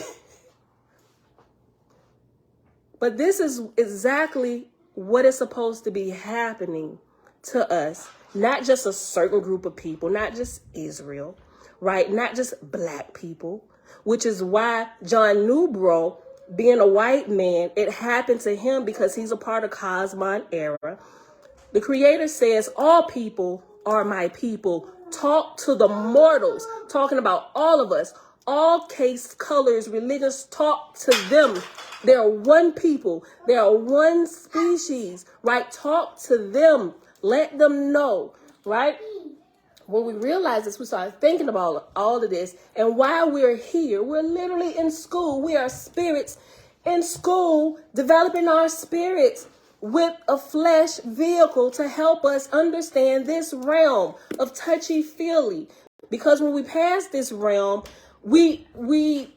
But this is exactly what is supposed to be happening to us. Not just a certain group of people, not just Israel, right? Not just black people, which is why John Newbro, being a white man, it happened to him because he's a part of Cosmon era. The Creator says, all people are my people. Talk to the mortals, talking about all of us, all caste, colors, religions, talk to them. They are one people. They are one species, right? Talk to them. Let them know, right? When we realize this, we start thinking about all of this. And while we're here, we're literally in school. We are spirits in school, developing our spirits with a flesh vehicle to help us understand this realm of touchy-feely. Because when we pass this realm, you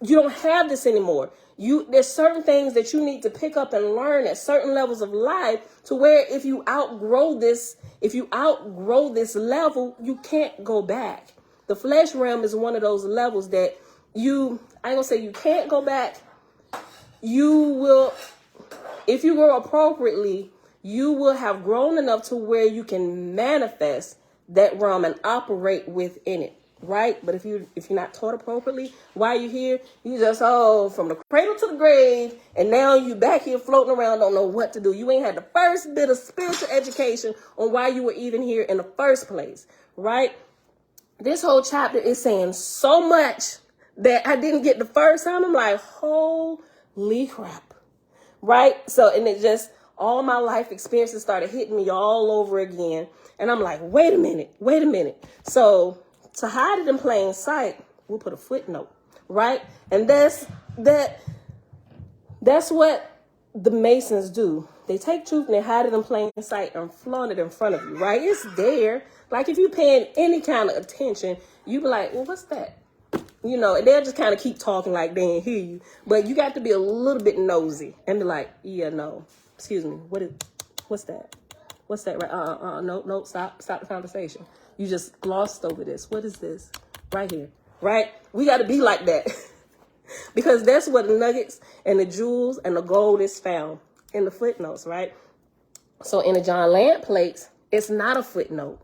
don't have this anymore. There's certain things that you need to pick up and learn at certain levels of life to where if you outgrow this level, you can't go back. The flesh realm is one of those levels that I ain't gonna say you can't go back. You will, if you grow appropriately, you will have grown enough to where you can manifest that realm and operate within it. Right? But if you're not taught appropriately while you're here, you just, from the cradle to the grave, and now you back here floating around, don't know what to do. You ain't had the first bit of spiritual education on why you were even here in the first place, right? This whole chapter is saying so much that I didn't get the first time. I'm like, holy crap, right? So, and it just, all my life experiences started hitting me all over again. And I'm like, wait a minute. So, to hide it in plain sight, we'll put a footnote, right? And that's what the Masons do. They take truth and they hide it in plain sight and flaunt it in front of you, right? It's there. Like if you're paying any kind of attention, you be like, well, what's that? you know, and they'll just kind of keep talking like they didn't hear you. But you got to be a little bit nosy and be like, yeah, no, excuse me, what's that? What's that? Right? No, stop the conversation. You just glossed over this. What is this? Right here, right? We got to be like that because that's where the nuggets and the jewels and the gold is found, in the footnotes, right? So in the John Lant plates, it's not a footnote.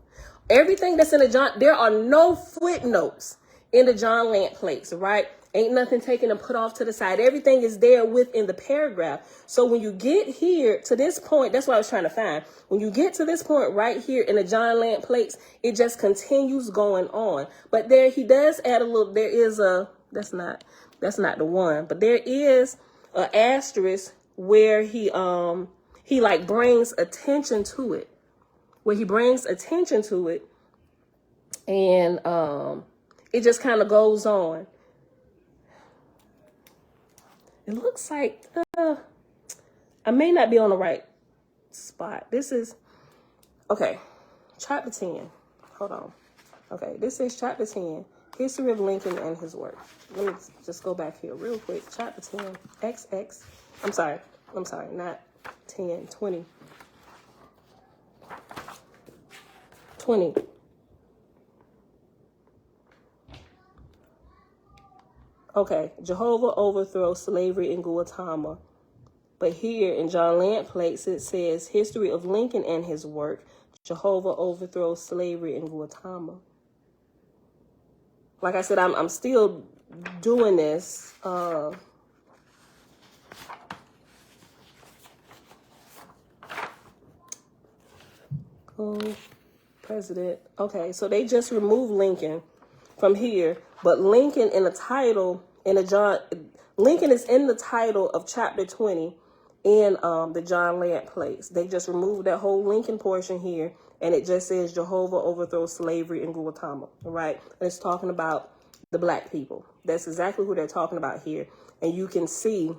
Everything that's in the John, there are no footnotes in the John Lant plates, right? Ain't nothing taken and put off to the side. Everything is there within the paragraph. So when you get here to this point, that's what I was trying to find. When you get to this point right here in the John Lant plates, it just continues going on. But there he does add a little, there is a, that's not the one, but there is an asterisk where he like brings attention to it. And it just kind of goes on. It looks like I may not be on the right spot. This is okay, chapter 10. Hold on. Okay, this is chapter 10, History of Lincoln and His Work. Let me just go back here real quick. Chapter 10, XX. I'm sorry, not 10, 20. 20. Okay, Jehovah overthrows slavery in Guatemala. But here in John Lant plates, it says History of Lincoln and His Work. Jehovah overthrows slavery in Guatemala. Like I said, I'm still doing this. President. Okay, so they just removed Lincoln from here, but Lincoln in the title Lincoln is in the title of chapter 20 in the John Lant plates. They just removed that whole Lincoln portion here, and it just says Jehovah overthrows slavery in Guatemala, right? And it's talking about the black people. That's exactly who they're talking about here, and you can see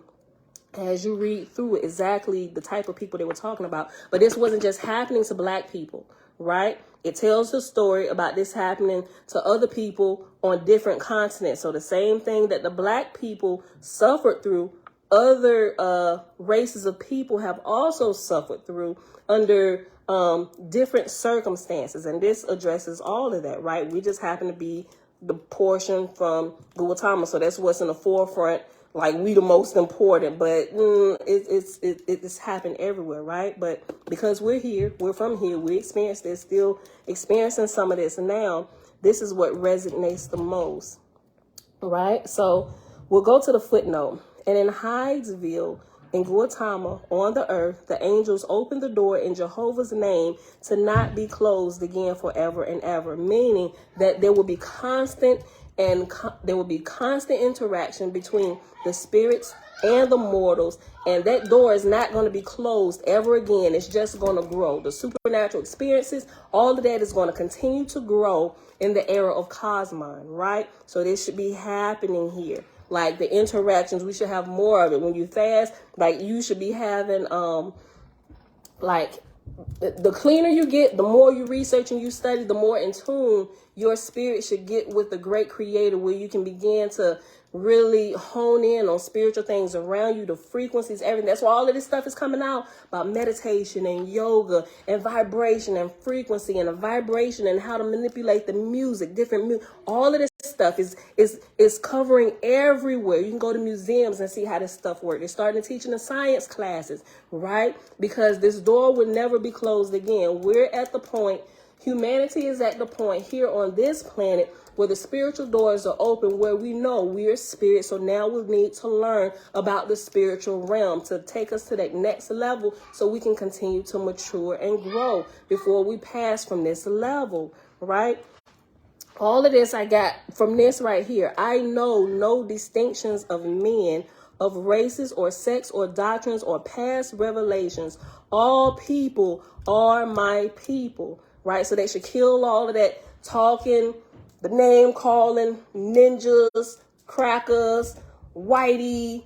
as you read through it exactly the type of people they were talking about. But this wasn't just happening to black people, right? It tells the story about this happening to other people on different continents. So the same thing that the black people suffered through, other races of people have also suffered through under different circumstances. And this addresses all of that, right? We just happen to be the portion from Guatemala. So that's what's in the forefront. Like, we the most important, but it's happened everywhere, right? But because we're here, we're from here, we experience this, still experiencing some of this now, this is what resonates the most, right? So we'll go to the footnote. And in Hydesville, in Guatemala, on the earth, the angels opened the door in Jehovah's name to not be closed again forever and ever, meaning that there will be constant interaction between the spirits and the mortals, and that door is not going to be closed ever again. It's just going to grow. The supernatural experiences, all of that is going to continue to grow in the era of Cosmon, right? So this should be happening here. Like the interactions, we should have more of it. When you fast, like you should be having, like the cleaner you get, the more you research and you study, the more in tune your spirit should get with the great creator, where you can begin to really hone in on spiritual things around you, the frequencies, everything. That's why all of this stuff is coming out about meditation and yoga and vibration and frequency and a vibration and how to manipulate the music, all of this stuff is covering everywhere. You can go to museums and see how this stuff works. They're starting to teach in the science classes, right? Because this door will never be closed again. We're at the point, humanity is at the point here on this planet where the spiritual doors are open, where we know we are spirit. So now we need to learn about the spiritual realm to take us to that next level so we can continue to mature and grow before we pass from this level, right? All of this I got from this right here. I know no distinctions of men, of races or sex or doctrines or past revelations. All people are my people, right? So they should kill all of that talking, the name calling, ninjas, crackers, whitey,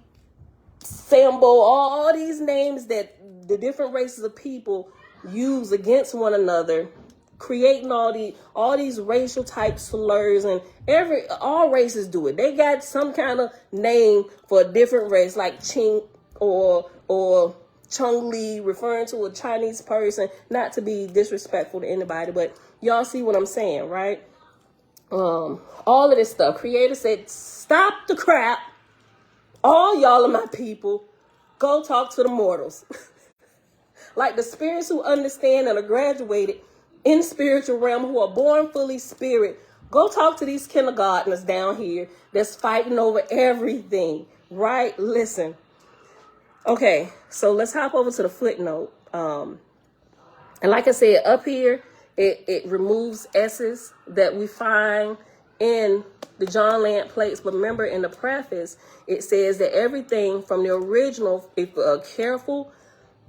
Sambo, all these names that the different races of people use against one another creating all these racial type slurs, and all races do it. They got some kind of name for a different race, like Chink or Chung Li, referring to a Chinese person, not to be disrespectful to anybody, but y'all see what I'm saying, right? All of this stuff. Creator said, stop the crap. All y'all are my people. Go talk to the mortals. Like the spirits who understand and are graduated in spiritual realm, who are born fully spirit. Go talk to these kindergartners down here that's fighting over everything, right? Listen. Okay, so let's hop over to the footnote. And like I said, up here, it removes S's that we find in the John Lant plates. But remember, in the preface, it says that everything from the original, if a careful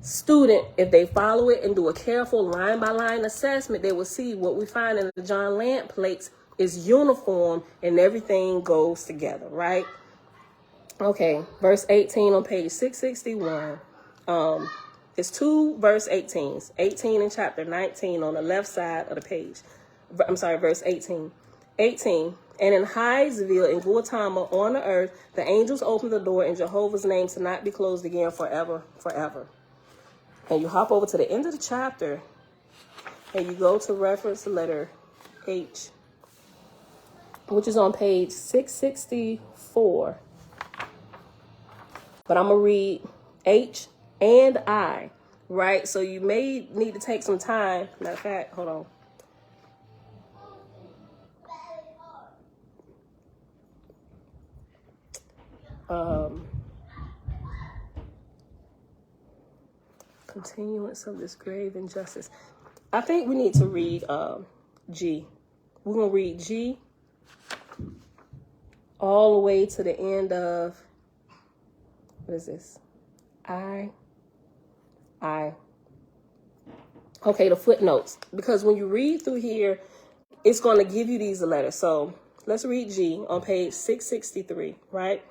student, if they follow it and do a careful line-by-line assessment, they will see what we find in the John Lant plates is uniform and everything goes together, right? Okay, verse 18 on page 661. It's 2 verse 18s. 18 in chapter 19 on the left side of the page. I'm sorry, verse 18. 18. And in Hydesville in Gautama on the earth, the angels opened the door in Jehovah's name to not be closed again forever. And you hop over to the end of the chapter and you go to reference the letter H, which is on page 664. But I'm going to read H and I, right? So you may need to take some time. Matter of fact, hold on. Continuance of this grave injustice. I think we need to read G. We're going to read G all the way to the end of, what is this? I. Okay, the footnotes. Because when you read through here, it's going to give you these letters. So let's read G on page 663, right?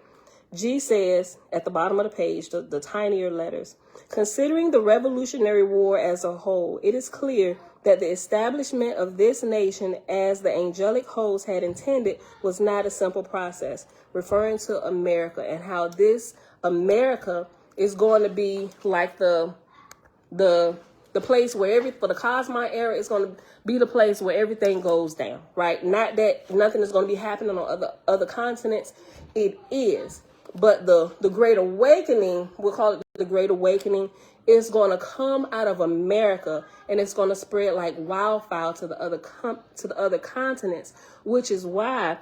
G says at the bottom of the page, the tinier letters, considering the Revolutionary War as a whole, it is clear that the establishment of this nation as the angelic host had intended was not a simple process, referring to America and how this America is going to be like the place where for the Cosmine era is going to be the place where everything goes down, right? Not that nothing is going to be happening on other continents. It is. But the Great Awakening, we'll call it the Great Awakening, is going to come out of America, and it's going to spread like wildfire to the other continents, which is why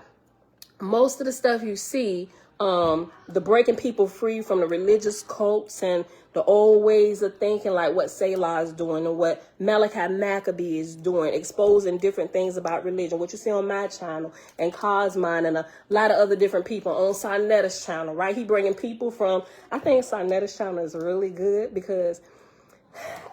most of the stuff you see, the breaking people free from the religious cults and the old ways of thinking, like what Selah is doing and what Malachi Maccabee is doing, exposing different things about religion, what you see on my channel and Cosmine and a lot of other different people on Sarnetta's channel, right? He bringing people from, I think Sarnetta's channel is really good because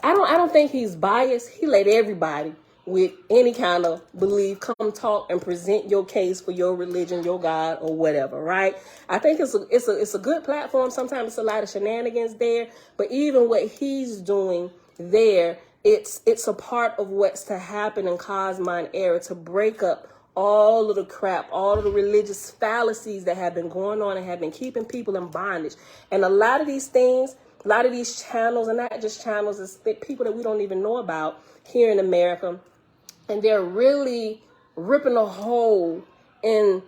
I don't think he's biased. He let everybody with any kind of belief come talk and present your case for your religion, your God, or whatever, right? I think it's a good platform. Sometimes it's a lot of shenanigans there, but even what he's doing there, it's a part of what's to happen in Cosmine era to break up all of the crap, all of the religious fallacies that have been going on and have been keeping people in bondage. And a lot of these things, a lot of these channels, and not just channels, it's people that we don't even know about here in America. And they're really ripping a hole in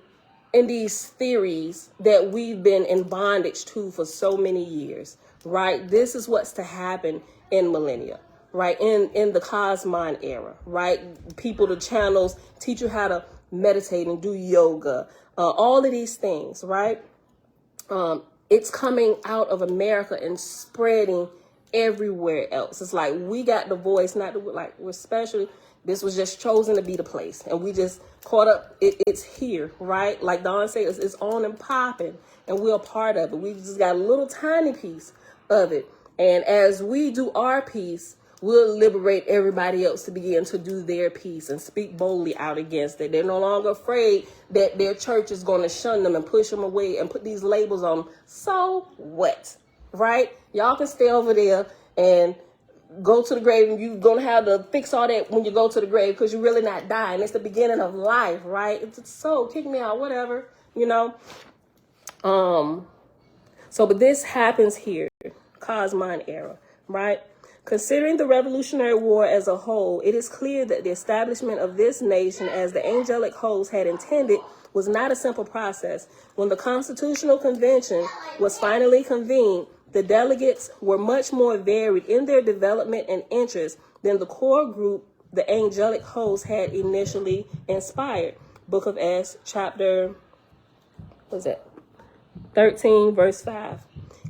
these theories that we've been in bondage to for so many years, right? This is what's to happen in millennia, right? In the Cosmine era, right? People, the channels teach you how to meditate and do yoga, all of these things, right? It's coming out of America and spreading everywhere else. It's like we got the voice, we're special. This was just chosen to be the place, and we just caught up. It's here, right? Like Dawn said, it's on and popping, and we're a part of it. We just got a little tiny piece of it. And as we do our piece, we'll liberate everybody else to begin to do their piece and speak boldly out against it. They're no longer afraid that their church is going to shun them and push them away and put these labels on them. So what, right? Y'all can stay over there and go to the grave and you're going to have to fix all that when you go to the grave because you're really not dying. It's the beginning of life, right? It's so kick me out, whatever, you know. But this happens here, Cosmine era, right? Considering the Revolutionary War as a whole, it is clear that the establishment of this nation as the angelic host had intended was not a simple process. When the Constitutional Convention was finally convened, the delegates were much more varied in their development and interests than the core group the angelic host had initially inspired. Book of Acts, chapter, 13, verse 5.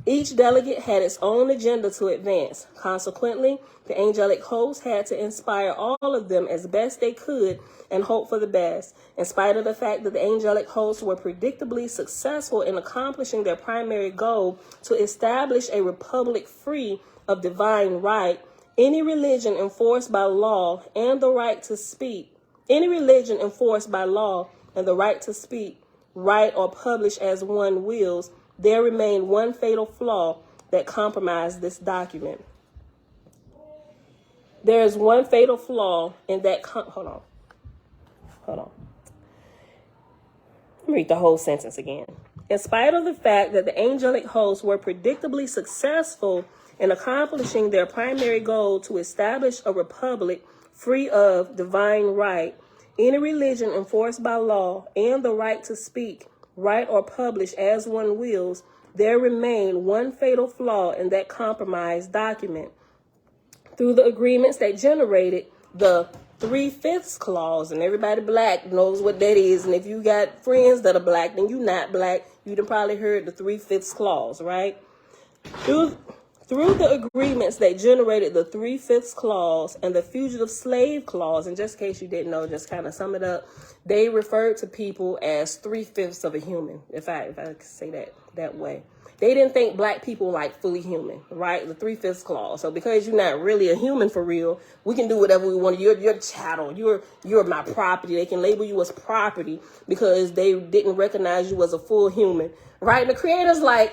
Each delegate had its own agenda to advance. Consequently, the angelic host had to inspire all of them as best they could and hope for the best. In spite of the fact that the angelic hosts were predictably successful in accomplishing their primary goal to establish a republic free of divine right, any religion enforced by law and the right to speak, write or publish as one wills, there remained one fatal flaw that compromised this document. There is one fatal flaw in that. Hold on. Let me read the whole sentence again. In spite of the fact that the angelic hosts were predictably successful in accomplishing their primary goal to establish a republic free of divine right, any religion enforced by law, and the right to speak, write, or publish as one wills, there remained one fatal flaw in that compromise document. Through the agreements that generated the 3/5 clause, and everybody black knows what that is, and if you got friends that are black, then you not black, you done probably heard the 3/5 clause, right? Through the agreements that generated the 3/5 clause and the fugitive slave clause, and just in case you didn't know, just kind of sum it up, they referred to people as 3/5 of a human, if I could say that way. They didn't think black people like fully human, right? The 3/5 clause. So because you're not really a human for real, we can do whatever we want. You're chattel. You're my property. They can label you as property because they didn't recognize you as a full human, right? And the creator's like,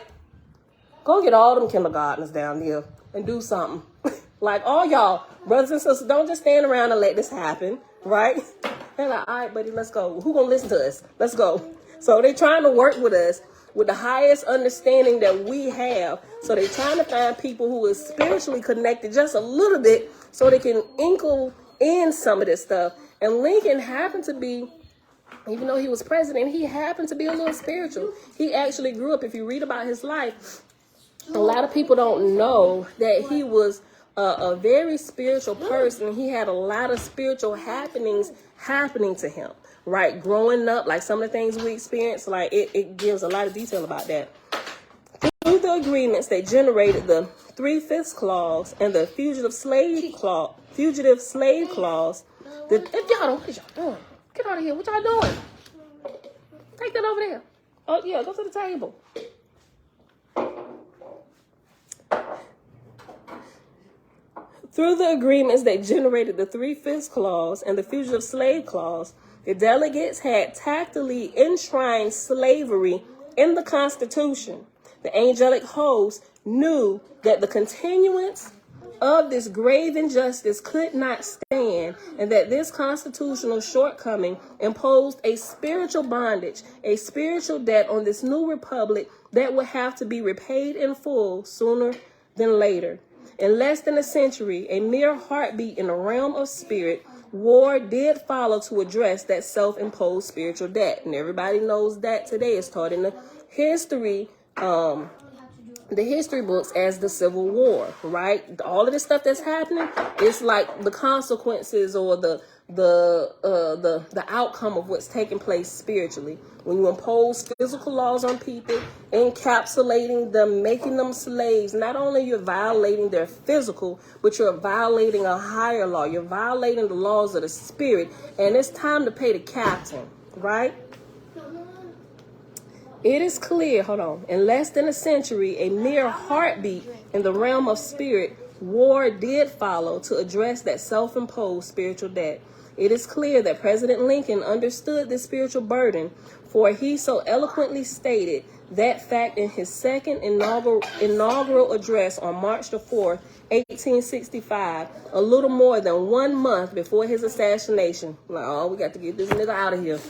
go get all them kindergartners down there and do something. Like all y'all, brothers and sisters, don't just stand around and let this happen, right? They're like, all right, buddy, let's go. Who gonna listen to us? Let's go. So they're trying to work with us with the highest understanding that we have. So they're trying to find people who is spiritually connected just a little bit so they can inkle in some of this stuff. And Lincoln happened to be, even though he was president, he happened to be a little spiritual. He actually grew up, if you read about his life, a lot of people don't know that he was a very spiritual person. He had a lot of spiritual happenings happening to him, right? Growing up, like some of the things we experienced, like it gives a lot of detail about that. Through the agreements that generated the 3/5 clause and the fugitive slave clause, if y'all don't, what is y'all doing? Get out of here. What y'all doing? Take that over there. Oh, yeah, go to the table. Through the agreements that generated the 3/5 clause and the fugitive slave clause, the delegates had tactfully enshrined slavery in the Constitution. The angelic host knew that the continuance of this grave injustice could not stand, and that this constitutional shortcoming imposed a spiritual bondage, a spiritual debt on this new republic that would have to be repaid in full sooner than later. In less than a century, a mere heartbeat in the realm of spirit, war did follow to address that self-imposed spiritual debt. And everybody knows that today is taught in the history books as the Civil War, right? All of this stuff that's happening, it's like the consequences or the outcome of what's taking place spiritually. When you impose physical laws on people, encapsulating them, making them slaves, not only you're violating their physical, but you're violating a higher law. You're violating the laws of the spirit, and it's time to pay the captain, right? It is clear, in less than a century, a mere heartbeat in the realm of spirit, war did follow to address that self-imposed spiritual debt. It is clear that President Lincoln understood this spiritual burden, for he so eloquently stated that fact in his second inaugural address on March the 4th, 1865, a little more than 1 month before his assassination. Like, oh, we got to get this nigga out of here.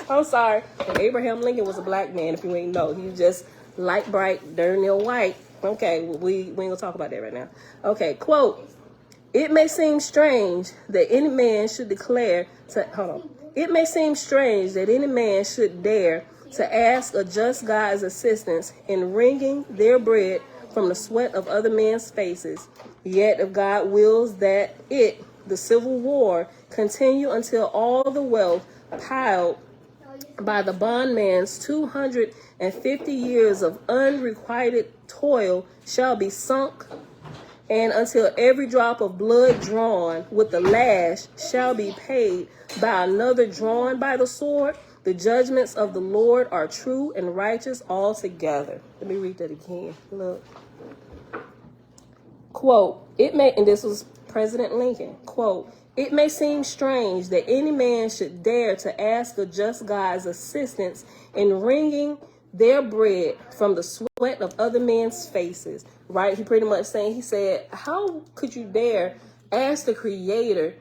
I'm sorry. And Abraham Lincoln was a black man, if you ain't know. He was just light, bright, darn near white. Okay, we ain't gonna talk about that right now. Okay, quote, it may seem strange that any man should It may seem strange that any man should dare to ask a just God's assistance in wringing their bread from the sweat of other men's faces. Yet if God wills that the Civil War, continue until all the wealth piled by the bondman's 250 years of unrequited toil shall be sunk, and until every drop of blood drawn with the lash shall be paid by another drawn by the sword, the judgments of the Lord are true and righteous altogether. Let me read that again. Look. Quote, and this was President Lincoln, quote, it may seem strange that any man should dare to ask a just God's assistance in wringing their bread from the sweat of other men's faces, right? He pretty much saying, he said, how could you dare ask the Creator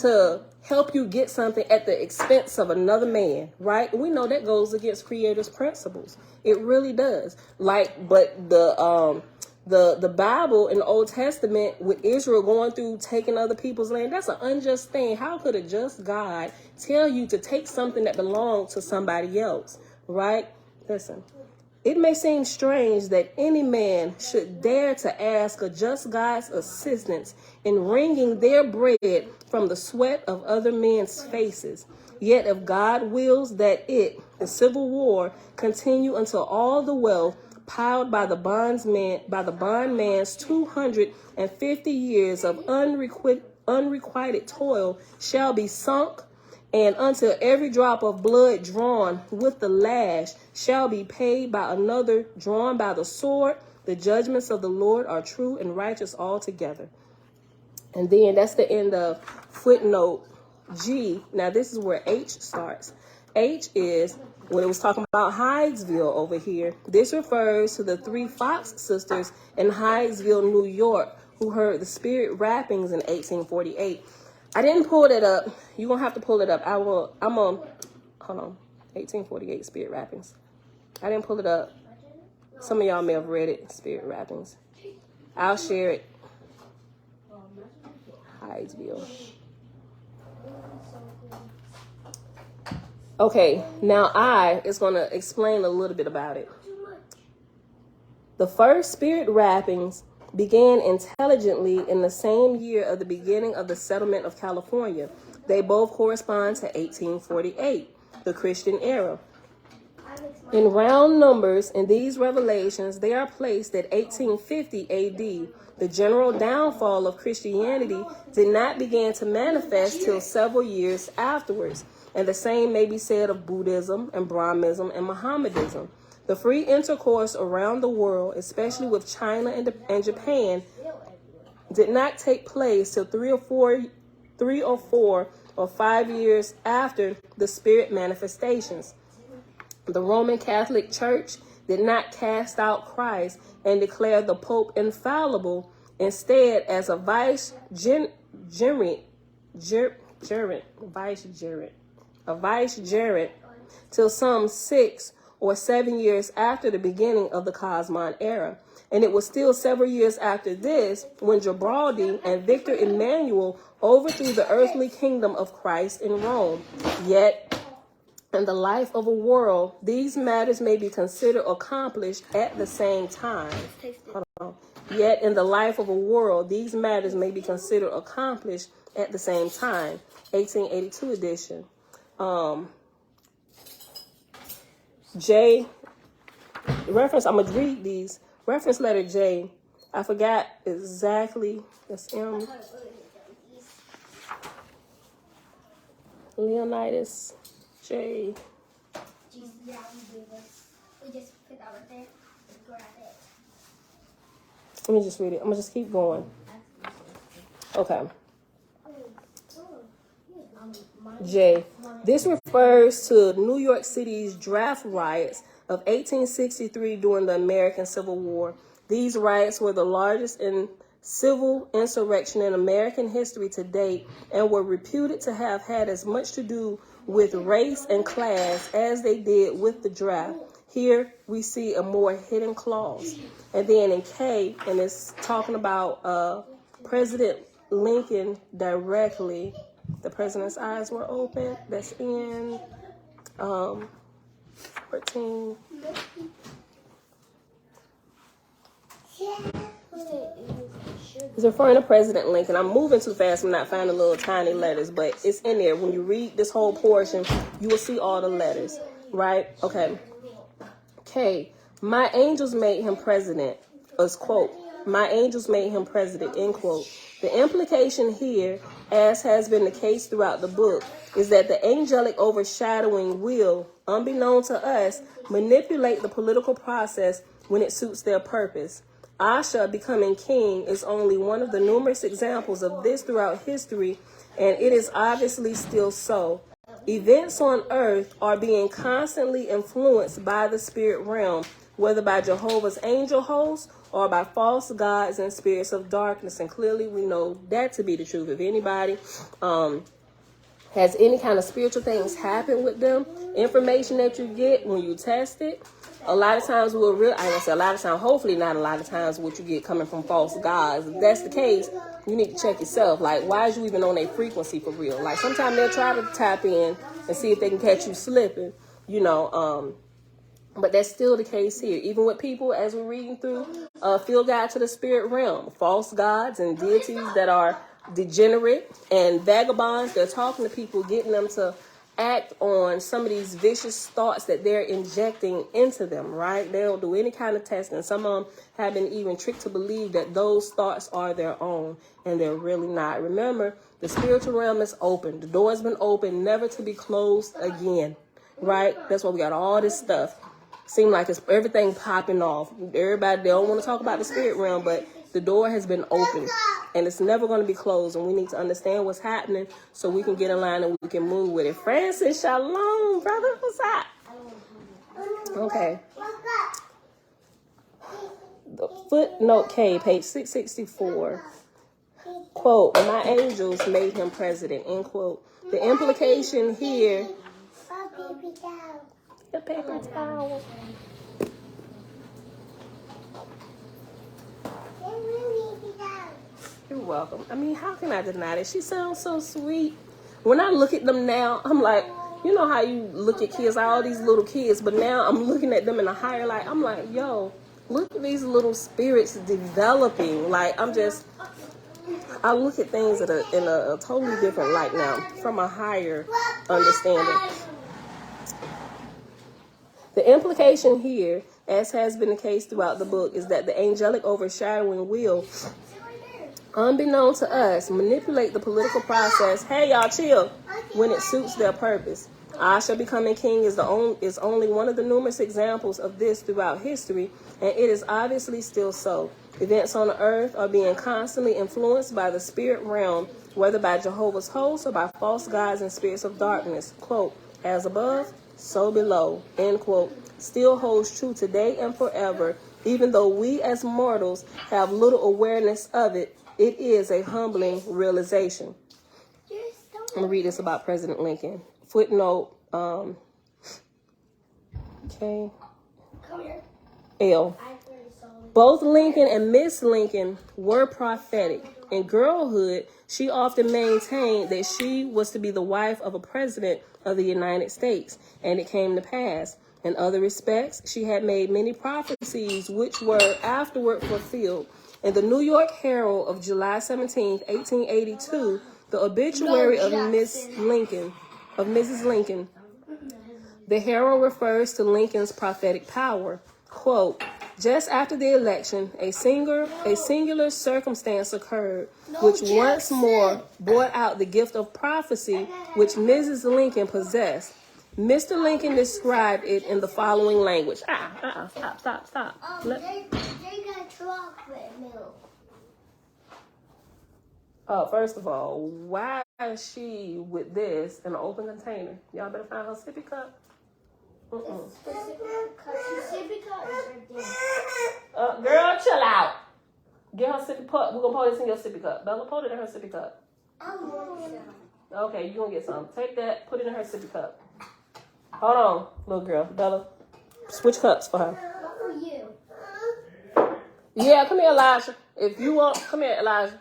to help you get something at the expense of another man, right? We know that goes against Creator's principles. It really does. But the Bible in the Old Testament with Israel going through taking other people's land, that's an unjust thing. How could a just God tell you to take something that belonged to somebody else, right? Listen, it may seem strange that any man should dare to ask a just God's assistance in wringing their bread from the sweat of other men's faces. Yet if God wills that the Civil War, continue until all the wealth piled by the bondman's 250 years of unrequited toil shall be sunk, and until every drop of blood drawn with the lash shall be paid by another drawn by the sword, the judgments of the Lord are true and righteous altogether. And then that's the end of footnote G. Now this is where H starts. H is when it was talking about Hydesville over here. This refers to the 3 Fox sisters in Hydesville, New York, who heard the spirit rappings in 1848. I didn't pull that up. You're going to have to pull it up. Hold on. 1848 spirit rappings. I didn't pull it up. Some of y'all may have read it, spirit rappings. I'll share it. Hydesville. Okay, now I is going to explain a little bit about it. The first spirit rappings began intelligently in the same year of the beginning of the settlement of California. They both correspond to 1848, the Christian era. In round numbers, in these revelations, they are placed at 1850 AD. The general downfall of Christianity did not begin to manifest till several years afterwards, and the same may be said of Buddhism and Brahmanism and Mohammedanism. The free intercourse around the world, especially with China and Japan, did not take place till 3 or 4 or 5 years after the spirit manifestations. The Roman Catholic Church did not cast out Christ and declare the Pope infallible. Instead, as a vicegerent, till some 6 or 7 years after the beginning of the Cosmon era. And it was still several years after this when Garibaldi and Victor Emmanuel overthrew the earthly kingdom of Christ in Rome. Yet, in the life of a world, these matters may be considered accomplished at the same time. Yet, in the life of a world, these matters may be considered accomplished at the same time. 1882 edition. J, reference, I'm going to read these. Reference letter J, I forgot exactly. That's M. Leonidas J. Let me just read it. I'm going to just keep going. Okay. J. This refers to New York City's draft riots of 1863 during the American Civil War. These riots were the largest civil insurrection in American history to date and were reputed to have had as much to do with race and class as they did with the draft. Here we see a more hidden clause. And then in K, and it's talking about President Lincoln directly. The president's eyes were open. That's in 14. It's referring to President Lincoln. I'm moving too fast. I'm not finding little tiny letters, but it's in there. When you read this whole portion, you will see all the letters, right? Okay. Okay. My angels made him president. As quote, my angels made him president, end quote. The implication here, as has been the case throughout the book, is that the angelic overshadowing will, unbeknown to us, manipulate the political process when it suits their purpose. Asha becoming king is only one of the numerous examples of this throughout history, and it is obviously still so. Events on earth are being constantly influenced by the spirit realm, whether by Jehovah's angel hosts or by false gods and spirits of darkness. And clearly we know that to be the truth. If anybody has any kind of spiritual things happen with them, information that you get when you test it, a lot of times we'll realize, I say a lot of times, hopefully not a lot of times, what you get coming from false gods. If that's the case, you need to check yourself. Like, why is you even on a frequency for real? Like, sometimes they'll try to tap in and see if they can catch you slipping, you know, but that's still the case here. Even with people, as we're reading through Field Guide to the Spirit Realm, false gods and deities that are degenerate and vagabonds, they're talking to people, getting them to act on some of these vicious thoughts that they're injecting into them, right? They don't do any kind of testing. Some of them have been even tricked to believe that those thoughts are their own, and they're really not. Remember, the spiritual realm is open. The door has been opened, never to be closed again, right? That's why we got all this stuff. Seem like it's everything popping off. Everybody, they don't want to talk about the spirit realm, but the door has been opened and it's never going to be closed. And we need to understand what's happening so we can get in line and we can move with it. Francis, shalom, brother. What's up? Okay. The footnote K, page 664. Quote, my angels made him president, end quote. The implication here. The paper towel. You're welcome. I mean, how can I deny that? She sounds so sweet. When I look at them now, I'm like, you know how you look at kids, all these little kids, but now I'm looking at them in a higher light. I'm like, yo, look at these little spirits developing. Like, I look at things in a totally different light now, from a higher understanding. The implication here, as has been the case throughout the book, is that the angelic overshadowing will, unbeknown to us, manipulate the political process. Hey, y'all, chill. When it suits their purpose. Asha becoming king is only one of the numerous examples of this throughout history, and it is obviously still so. Events on the earth are being constantly influenced by the spirit realm, whether by Jehovah's hosts or by false gods and spirits of darkness. Quote, as above, so below, end quote, still holds true today and forever. Even though we as mortals have little awareness of it, it is a humbling realization. I'm going to read this about President Lincoln. Footnote, okay, L. Both Lincoln and Miss Lincoln were prophetic. In girlhood, she often maintained that she was to be the wife of a president of the United States, and it came to pass. In other respects, she had made many prophecies which were afterward fulfilled. In the New York Herald of July 17, 1882, the obituary of Mrs. Lincoln, the Herald refers to Lincoln's prophetic power. Quote, just after the election, a singular circumstance occurred, which once more brought out the gift of prophecy which Mrs. Lincoln possessed. Mr. Lincoln described it in the following language. Stop. They got chocolate milk. First of all, why is she with this in an open container? Y'all better find her sippy cup. Girl, chill out. Get her sippy cup. We're gonna pour this in your sippy cup. Bella, pour it in her sippy cup. Okay, you gonna get some. Take that, put it in her sippy cup. Hold on, little girl. Bella, switch cups for her. What for you? Yeah, come here, Elijah. If you want, come here, Elijah.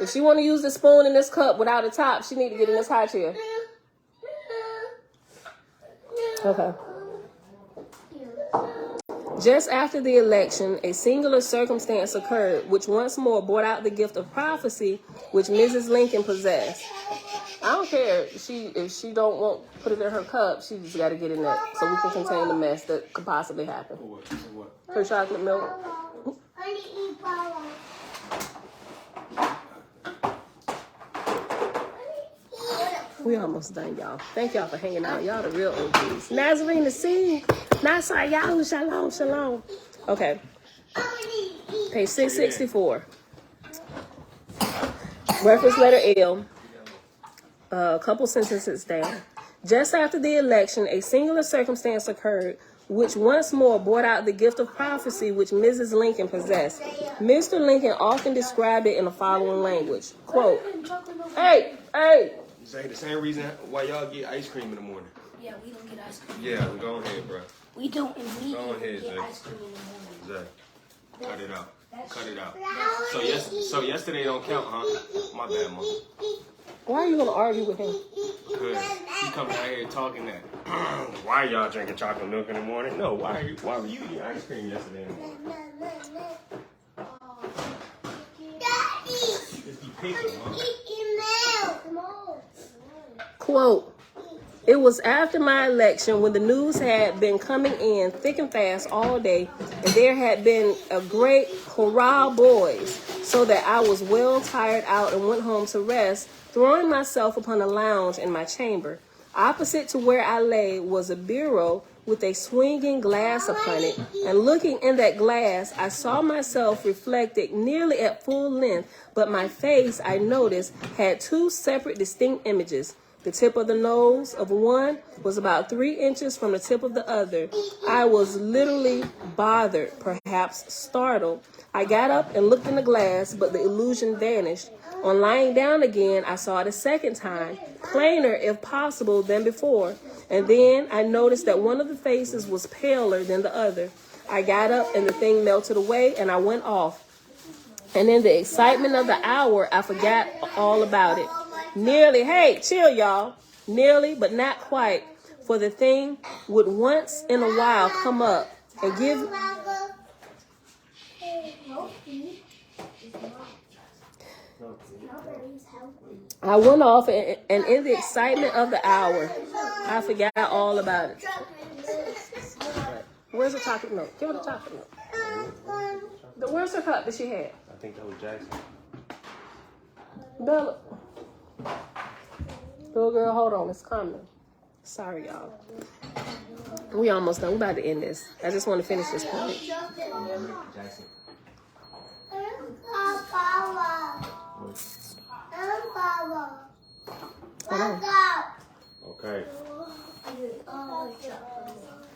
If she want to use the spoon in this cup without the top, she need to get in this high chair. Okay. Just after the election, a singular circumstance occurred, which once more brought out the gift of prophecy, which Mrs. Lincoln possessed. I don't care if she don't want to put it in her cup. She just got to get in there so we can contain the mess that could possibly happen. For what? Her chocolate milk. We almost done, y'all. Thank y'all for hanging out. Y'all the real OGs. Nazarene, sing. Nasa Yahoo, shalom, shalom. Okay. Page 664. Reference letter L. A couple sentences down. Just after the election, a singular circumstance occurred, which once more brought out the gift of prophecy which Mrs. Lincoln possessed. Mr. Lincoln often described it in the following language. Quote, hey. Say the same reason why y'all get ice cream in the morning. Yeah, we don't get ice cream. Yeah, go ahead, bro. We don't immediately Go ahead, get Zay. ice cream in the morning. Zay, cut it out. Cut it out. So yesterday don't count, huh? My bad, Mom. Why are you going to argue with him? Because he coming out here talking that. Why y'all drinking chocolate milk in the morning? No, why were you eating ice cream yesterday in the morning? Just be picky, Mom. Quote, it was after my election when the news had been coming in thick and fast all day, and there had been a great hurrah, boys, so that I was well tired out and went home to rest, throwing myself upon a lounge in my chamber. Opposite to where I lay was a bureau with a swinging glass upon it, and looking in that glass, I saw myself reflected nearly at full length, but my face, I noticed, had two separate distinct images. The tip of the nose of one was about 3 inches from the tip of the other. I was literally bothered, perhaps startled. I got up and looked in the glass, but the illusion vanished. On lying down again, I saw it a second time, plainer if possible than before. And then I noticed that one of the faces was paler than the other. I got up and the thing melted away and I went off. And in the excitement of the hour, I forgot all about it. Nearly, hey, chill, y'all. Nearly, but not quite, for the thing would once in a while come up and give. I went off, and in the excitement of the hour, I forgot all about it. Where's the chocolate milk? Give her the chocolate milk. Where's her cup that she had? I think that was Jackson. Bella. Little girl, hold on. It's coming. Sorry, y'all. We almost done. We about to end this. I just want to finish this point. Jackson. Hold on. Okay.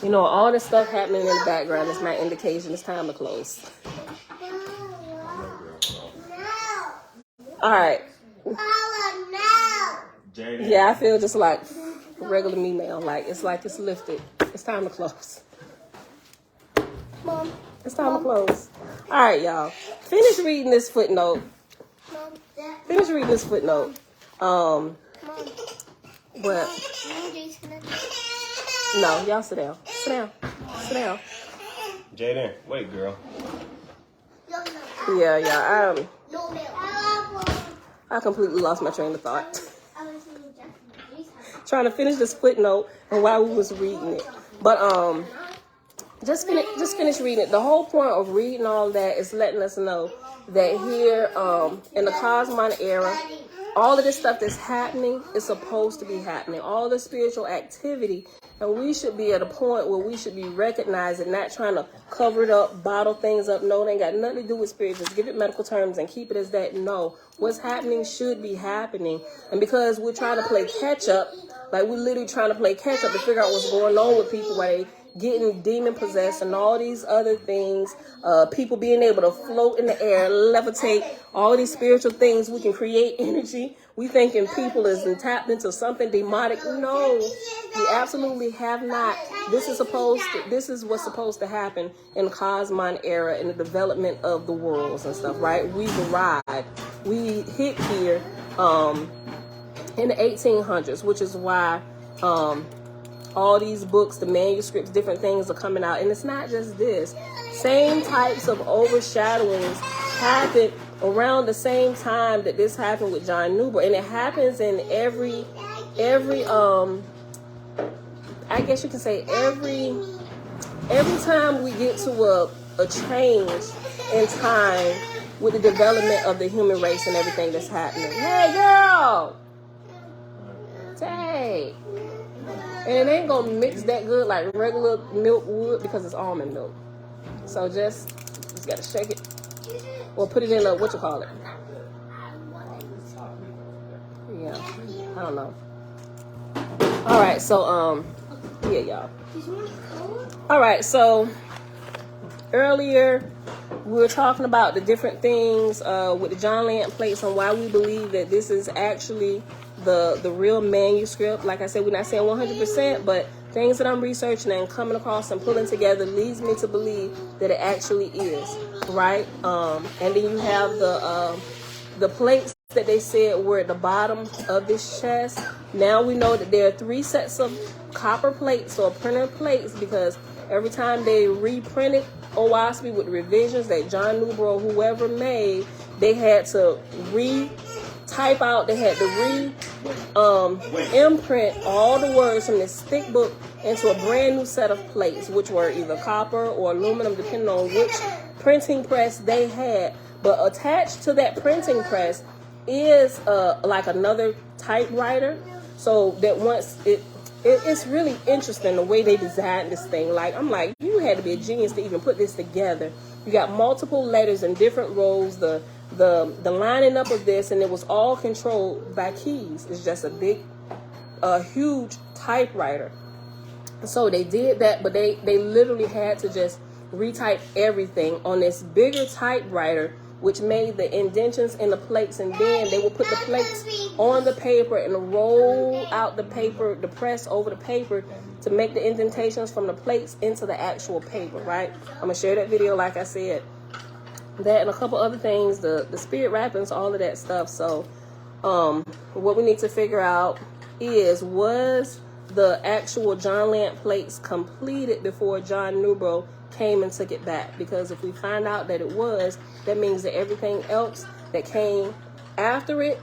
You know, all this stuff happening in the background is my indication it's time to close. All right. Yeah, I feel just like regular me now. It's like it's lifted. It's time to close. Mom. It's time to close. All right, y'all. Finish reading this footnote. Finish reading this footnote. But no, y'all sit down. Sit down. Sit down. Jaden, wait, girl. Yeah. I completely lost my train of thought. Trying to finish this footnote and while we was reading it. But just finish reading it. The whole point of reading all that is letting us know that here in the Cosmon era, all of this stuff that's happening is supposed to be happening. All the spiritual activity, and we should be at a point where we should be recognizing, not trying to cover it up, bottle things up. No, it ain't got nothing to do with spirit. Just give it medical terms and keep it as that. No, what's happening should be happening. And because we're trying to play catch up, like we're literally trying to play catch up to figure out what's going on with people, why they getting demon possessed and all these other things, people being able to float in the air, levitate, all these spiritual things. We can create energy. We thinking people is tapped into something demonic. No, we absolutely have not. This is what's supposed to happen in the Cosmon era, in the development of the worlds and stuff, right? We've arrived. We hit here in the 1800s, which is why all these books, the manuscripts, different things are coming out. And it's not just this. Same types of overshadowings happen around the same time that this happened with John Newber. And it happens in every I guess you can say every time we get to a change in time with the development of the human race and everything that's happening. Hey, girl! Hey! And it ain't gonna mix that good like regular milk would because it's almond milk. So just gotta shake it. Or put it in a, what you call it? Yeah, I don't know. Alright, so, yeah, y'all. Alright, so, earlier we were talking about the different things with the John Lant plates and why we believe that this is actually the real manuscript. Like I said, we're not saying 100%, but things that I'm researching and coming across and pulling together leads me to believe that it actually is, right? And then you have the plates that they said were at the bottom of this chest. Now we know that there are 3 sets of copper plates or printer plates, because every time they reprinted OWASP with the revisions that John Newber or whoever made, they had to type out, they had to imprint all the words from this thick book into a brand new set of plates, which were either copper or aluminum, depending on which printing press they had. But attached to that printing press is like another typewriter, so that once it's really interesting the way they designed this thing. Like, I'm like, you had to be a genius to even put this together. You got multiple letters in different rows, the lining up of this, and it was all controlled by keys. It's just a huge typewriter. So they did that, but they literally had to just retype everything on this bigger typewriter, which made the indentions in the plates, and then they would put the plates on the paper and roll out the paper, the press over the paper to make the indentations from the plates into the actual paper, right? I'm going to share that video, like I said. That and a couple other things, the spirit wrappings, all of that stuff. So what we need to figure out is, was the actual John Lant plates completed before John Newber came and took it back? Because if we find out that it was, that means that everything else that came after it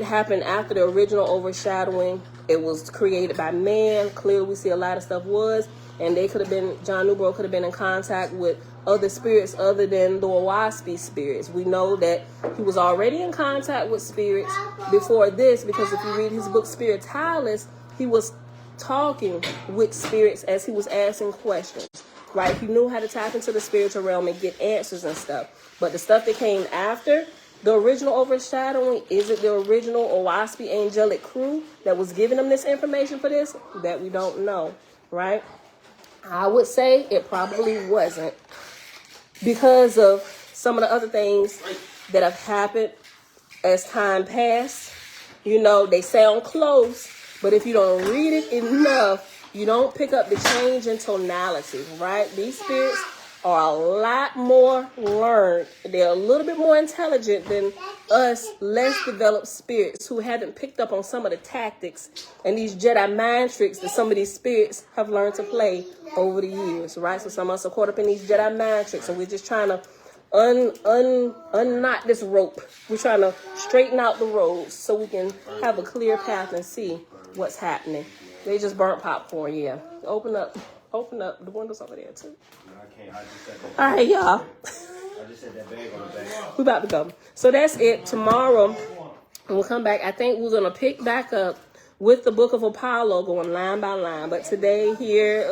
happened after the original overshadowing. It was created by man. Clearly we see a lot of stuff was, and they could have been, John Newber could have been in contact with other spirits other than the OWASP spirits. We know that he was already in contact with spirits before this, because if you read his book Spiritualis, he was talking with spirits as he was asking questions, right? He knew how to tap into the spiritual realm and get answers and stuff. But the stuff that came after the original overshadowing, is it the original OWASP angelic crew that was giving them this information for this? That we don't know, right? I would say it probably wasn't, because of some of the other things that have happened as time passed. You know, they sound close, but if you don't read it enough, you don't pick up the change in tonality, right? These spirits are a lot more learned. They're a little bit more intelligent than us less developed spirits who haven't picked up on some of the tactics and these Jedi mind tricks that some of these spirits have learned to play over the years, right? So some of us are caught up in these Jedi mind tricks, and we're just trying to unknot this rope. We're trying to straighten out the roads so we can have a clear path and see what's happening. They just burnt popcorn, yeah. Open up. open up the windows over there too. No, I can't. I just said that. All right, y'all. I just said that bag on the back. We about to go. So that's it. Tomorrow, when we come back, I think we're going to pick back up with the book of Apollo, going line by line. But today here,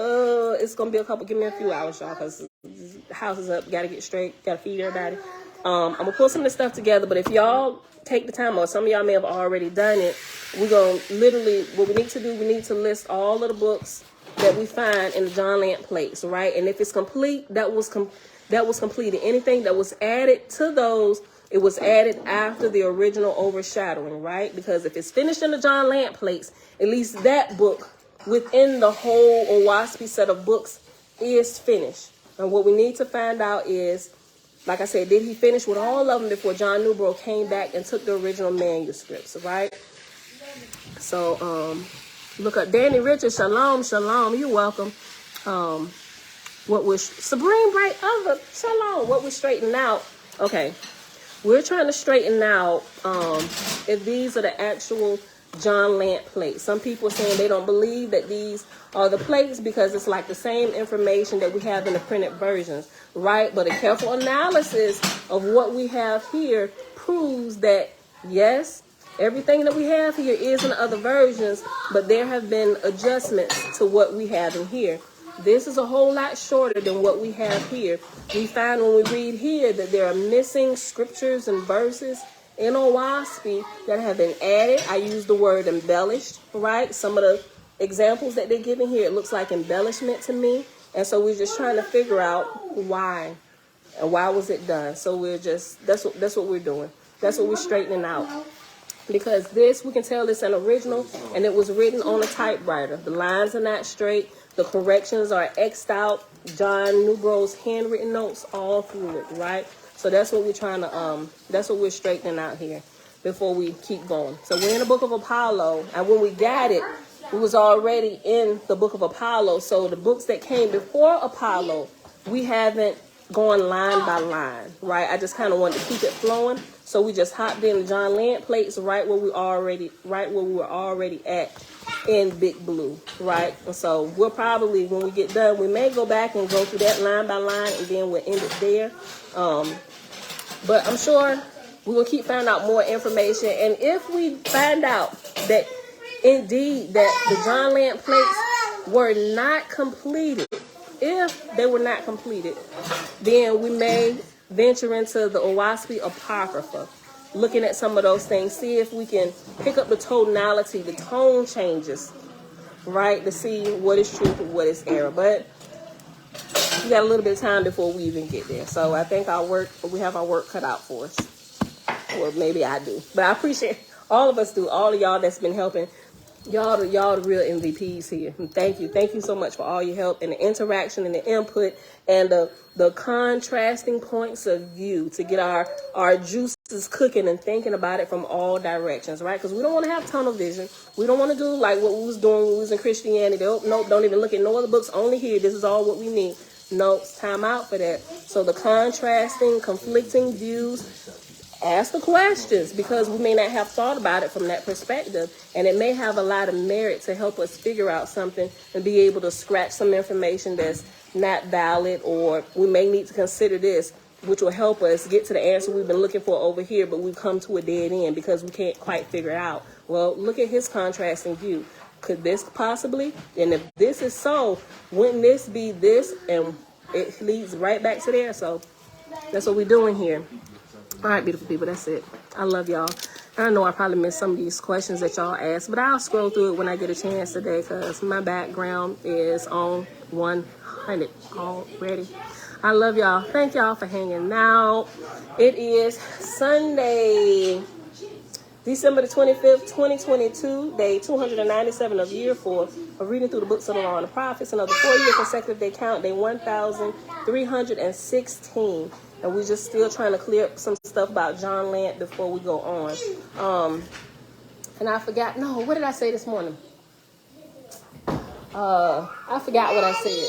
it's going to be a couple. Give me a few hours, y'all, because the house is up. Got to get straight. Got to feed everybody. I'm going to pull some of this stuff together. But if y'all take the time, or some of y'all may have already done it, we're going to literally, what we need to do, we need to list all of the books that we find in the John Lant plates, right? And if it's complete, that was completed. Anything that was added to those, it was added after the original overshadowing, right? Because if it's finished in the John Lant plates, at least that book within the whole Owaspy set of books is finished. And what we need to find out is, like I said, did he finish with all of them before John Newbro came back and took the original manuscripts, right? So, look up Danny Richards. Shalom, shalom. You're welcome. What was Sabrine Bright? Shalom. What we're straightening out? Okay, we're trying to straighten out if these are the actual John Lant plates. Some people are saying they don't believe that these are the plates because it's like the same information that we have in the printed versions, right? But a careful analysis of what we have here proves that yes, everything that we have here is in other versions, but there have been adjustments to what we have in here. This is a whole lot shorter than what we have here. We find when we read here that there are missing scriptures and verses in Owaspy that have been added. I use the word embellished, right? Some of the examples that they're giving here, it looks like embellishment to me. And so we're just trying to figure out why and why was it done. So we're just, that's what we're doing. That's what we're straightening out. Because this, we can tell it's an original and it was written on a typewriter. The lines are not straight. The corrections are X'd out. John Newbro's handwritten notes all through it, right? So that's what we're trying to, that's what we're straightening out here before we keep going. So we're in the book of Apollo, and when we got it, we was already in the book of Apollo. So the books that came before Apollo, we haven't gone line by line, right? I just kind of wanted to keep it flowing. So we just hopped in the John Lant plates right where we were already at in Big Blue, right? And so we'll probably, when we get done, we may go back and go through that line by line, and then we'll end it there. But I'm sure we will keep finding out more information. And if we find out that indeed that the John Lant plates were not completed, if they were not completed, then we may venture into the Owaspy Apocrypha, looking at some of those things, see if we can pick up the tonality, the tone changes, right, to see what is truth and what is error. But we got a little bit of time before we even get there. So I think we have our work cut out for us. Or maybe I do. But I appreciate all of us do, all of y'all that's been helping. Y'all the real MVPs here. And thank you. Thank you so much for all your help and the interaction and the input and the contrasting points of view to get our juices cooking and thinking about it from all directions, right? Because we don't want to have tunnel vision. We don't want to do like what we was doing when we was in Christianity. Nope, don't even look at no other books, only here. This is all what we need. Nope, it's time out for that. So the contrasting, conflicting views, ask the questions, because we may not have thought about it from that perspective, and it may have a lot of merit to help us figure out something and be able to scratch some information that's not valid, or we may need to consider this, which will help us get to the answer we've been looking for over here, but we've come to a dead end because we can't quite figure it out. Well, look at his contrasting view. Could this possibly, and if this is so, wouldn't this be this? And it leads right back to there. So that's what we're doing here. All right, beautiful people, that's it. I love y'all. I know I probably missed some of these questions that y'all asked, but I'll scroll through it when I get a chance today, because my background is on 100 already. I love y'all. Thank y'all for hanging out. It is Sunday, December the 25th, 2022, day 297 of year 4 of reading through the books of the Law and the Prophets, another 4-year consecutive day count, day 1,316. And we're just still trying to clear up some stuff about John Lant before we go on. And I forgot, what did I say this morning? I forgot what I said.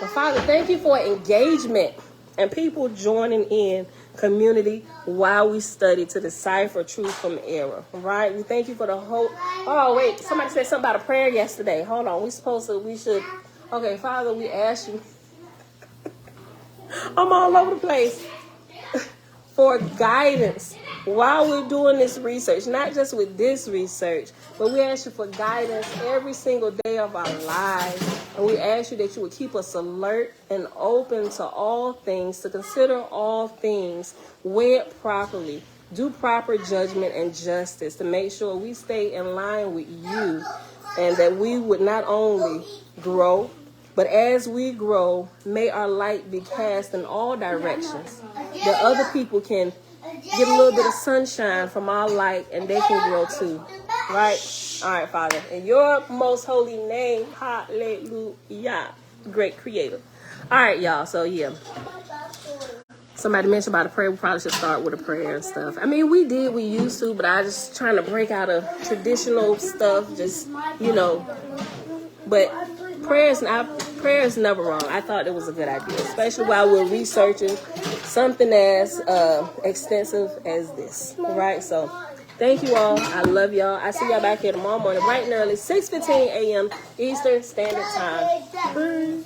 But Father, thank you for engagement and people joining in community while we study to decipher truth from error, right? We thank you for the hope. Oh, wait, somebody said something about a prayer yesterday. Hold on, Okay, Father, we ask you. I'm all over the place. For guidance while we're doing this research, not just with this research, but we ask you for guidance every single day of our lives. And we ask you that you would keep us alert and open to all things, to consider all things, weigh it properly, do proper judgment and justice, to make sure we stay in line with you, and that we would not only grow, but as we grow, may our light be cast in all directions, that other people can get a little bit of sunshine from our light and they can grow too. Right? All right, Father. In your most holy name, hallelujah, great creator. All right, y'all. So, yeah. Somebody mentioned about a prayer. We probably should start with a prayer and stuff. I mean, we used to, but I just trying to break out of traditional stuff, just, you know. But prayer is never wrong. I thought it was a good idea, especially while we're researching something as extensive as this, right? So thank you all. I love y'all. I see y'all back here tomorrow morning, bright and early, 6:15 a.m. Eastern Standard Time. Bye.